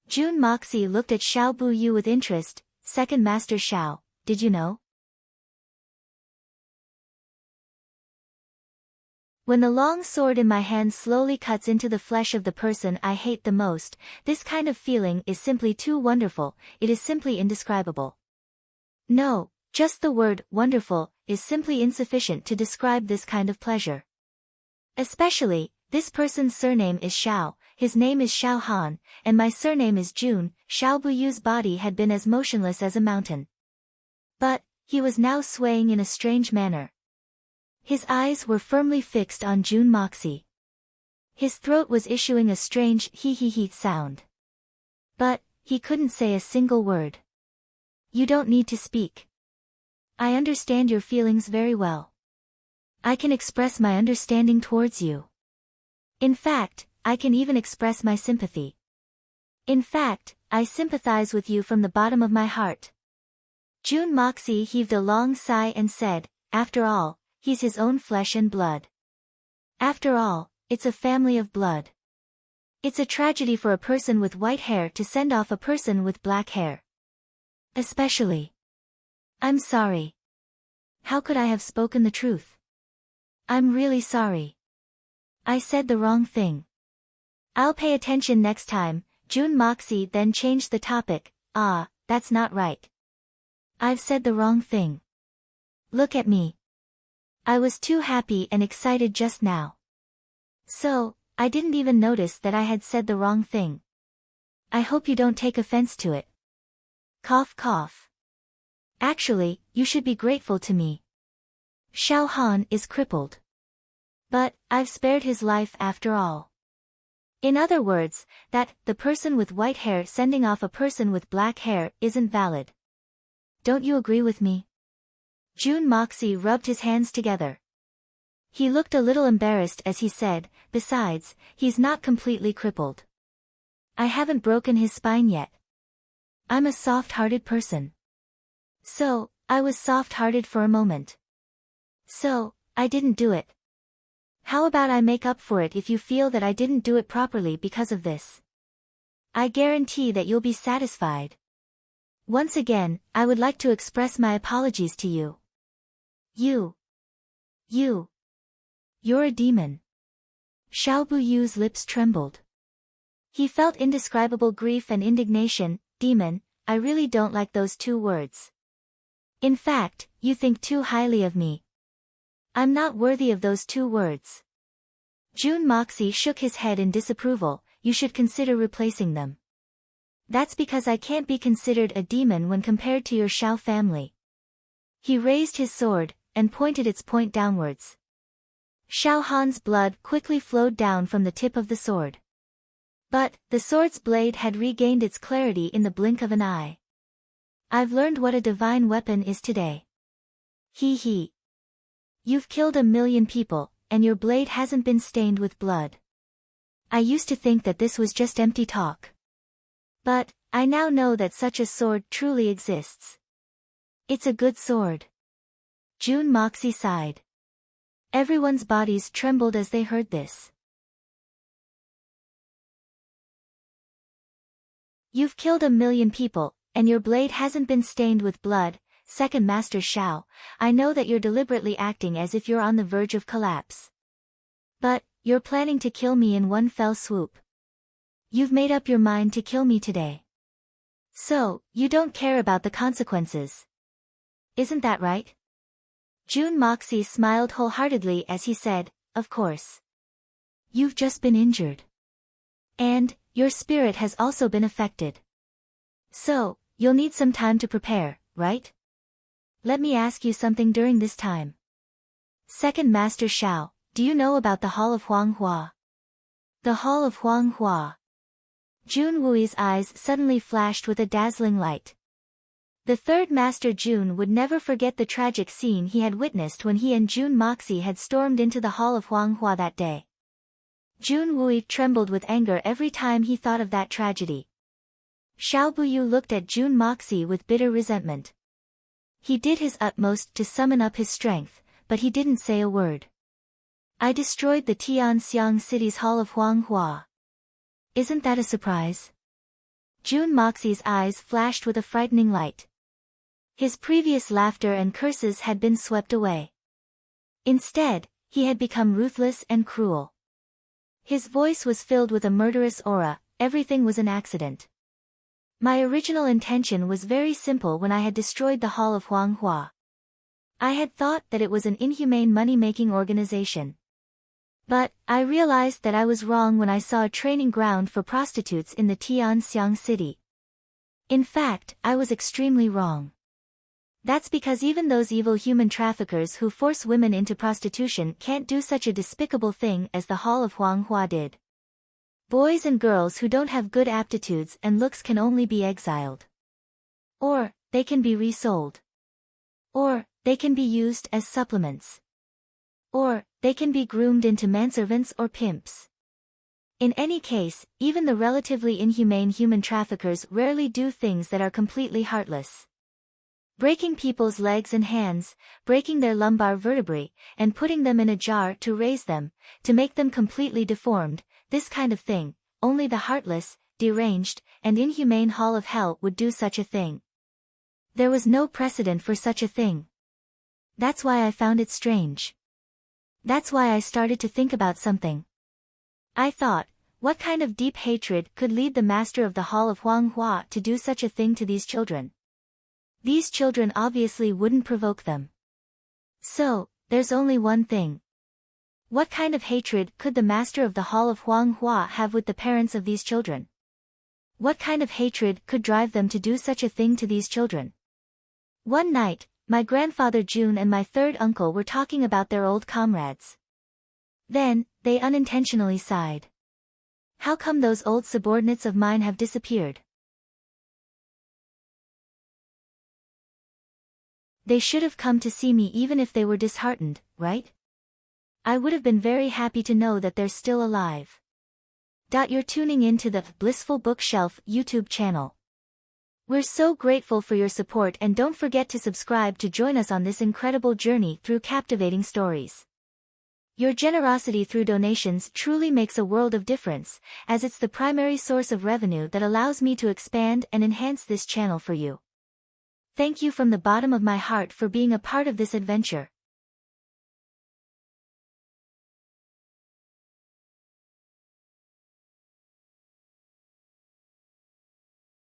Jun Moxie looked at Xiao Buyu with interest. Second Master Xiao, did you know? When the long sword in my hand slowly cuts into the flesh of the person I hate the most, this kind of feeling is simply too wonderful, it is simply indescribable. No, just the word wonderful is simply insufficient to describe this kind of pleasure. Especially, this person's surname is Xiao, his name is Xiao Han, and my surname is Jun. Xiao Buyu's body had been as motionless as a mountain. But, he was now swaying in a strange manner. His eyes were firmly fixed on Jun Moxie. His throat was issuing a strange hee-hee-hee sound. But, he couldn't say a single word. You don't need to speak. I understand your feelings very well. I can express my understanding towards you. In fact, I can even express my sympathy. In fact, I sympathize with you from the bottom of my heart. Jun Moxie heaved a long sigh and said, after all, he's his own flesh and blood. After all, it's a family of blood. It's a tragedy for a person with white hair to send off a person with black hair. Especially. I'm sorry. How could I have spoken the truth? I'm really sorry. I said the wrong thing. I'll pay attention next time. Jun Moxie then changed the topic. Ah, that's not right. I've said the wrong thing. Look at me. I was too happy and excited just now. So, I didn't even notice that I had said the wrong thing. I hope you don't take offense to it. Cough cough. Actually, you should be grateful to me. Xiao Han is crippled. But, I've spared his life after all. In other words, that, the person with white hair sending off a person with black hair isn't valid. Don't you agree with me? Jun Moxie rubbed his hands together. He looked a little embarrassed as he said, besides, he's not completely crippled. I haven't broken his spine yet. I'm a soft-hearted person. So, I was soft-hearted for a moment. So, I didn't do it. How about I make up for it if you feel that I didn't do it properly because of this? I guarantee that you'll be satisfied. Once again, I would like to express my apologies to you. You're a demon. Xiao Buyu's lips trembled. He felt indescribable grief and indignation. Demon, I really don't like those two words. In fact, you think too highly of me. I'm not worthy of those two words. Jun Moxie shook his head in disapproval. You should consider replacing them. That's because I can't be considered a demon when compared to your Xiao family. He raised his sword, and pointed its point downwards. Xiao Han's blood quickly flowed down from the tip of the sword. But, the sword's blade had regained its clarity in the blink of an eye. I've learned what a divine weapon is today. He. You've killed 1,000,000 people, and your blade hasn't been stained with blood. I used to think that this was just empty talk. But, I now know that such a sword truly exists. It's a good sword. Jun Moxie sighed. Everyone's bodies trembled as they heard this. You've killed 1,000,000 people, and your blade hasn't been stained with blood. Second Master Xiao, I know that you're deliberately acting as if you're on the verge of collapse. But, you're planning to kill me in one fell swoop. You've made up your mind to kill me today. So, you don't care about the consequences. Isn't that right? Jun Moxie smiled wholeheartedly as he said, of course. You've just been injured. And, your spirit has also been affected. So, you'll need some time to prepare, right? Let me ask you something during this time. Second Master Xiao, do you know about the Hall of Huanghua? The Hall of Huanghua. Jun Wui's eyes suddenly flashed with a dazzling light. The third Master Jun would never forget the tragic scene he had witnessed when he and Jun Moxie had stormed into the Hall of Huanghua that day. Jun Wui trembled with anger every time he thought of that tragedy. Xiao Buyu looked at Jun Moxie with bitter resentment. He did his utmost to summon up his strength, but he didn't say a word. I destroyed the Tianxiang city's Hall of Huanghua. Isn't that a surprise? Jun Moxie's eyes flashed with a frightening light. His previous laughter and curses had been swept away. Instead, he had become ruthless and cruel. His voice was filled with a murderous aura. Everything was an accident. My original intention was very simple when I had destroyed the Hall of Huanghua. I had thought that it was an inhumane money-making organization. But, I realized that I was wrong when I saw a training ground for prostitutes in the Tianxiang city. In fact, I was extremely wrong. That's because even those evil human traffickers who force women into prostitution can't do such a despicable thing as the Hall of Huanghua did. Boys and girls who don't have good aptitudes and looks can only be exiled. Or, they can be resold. Or, they can be used as supplements. Or, they can be groomed into manservants or pimps. In any case, even the relatively inhumane human traffickers rarely do things that are completely heartless. Breaking people's legs and hands, breaking their lumbar vertebrae, and putting them in a jar to raise them, to make them completely deformed, this kind of thing, only the heartless, deranged, and inhumane Hall of Hell would do such a thing. There was no precedent for such a thing. That's why I found it strange. That's why I started to think about something. I thought, what kind of deep hatred could lead the master of the Hall of Huanghua to do such a thing to these children? These children obviously wouldn't provoke them. So, there's only one thing. What kind of hatred could the master of the Hall of Huanghua have with the parents of these children? What kind of hatred could drive them to do such a thing to these children? One night, my grandfather Jun and my third uncle were talking about their old comrades. Then, they unintentionally sighed. How come those old subordinates of mine have disappeared? They should have come to see me even if they were disheartened, right? I would have been very happy to know that they're still alive. You're tuning in to the Blissful Bookshelf YouTube channel. We're so grateful for your support, and don't forget to subscribe to join us on this incredible journey through captivating stories. Your generosity through donations truly makes a world of difference, as it's the primary source of revenue that allows me to expand and enhance this channel for you. Thank you from the bottom of my heart for being a part of this adventure.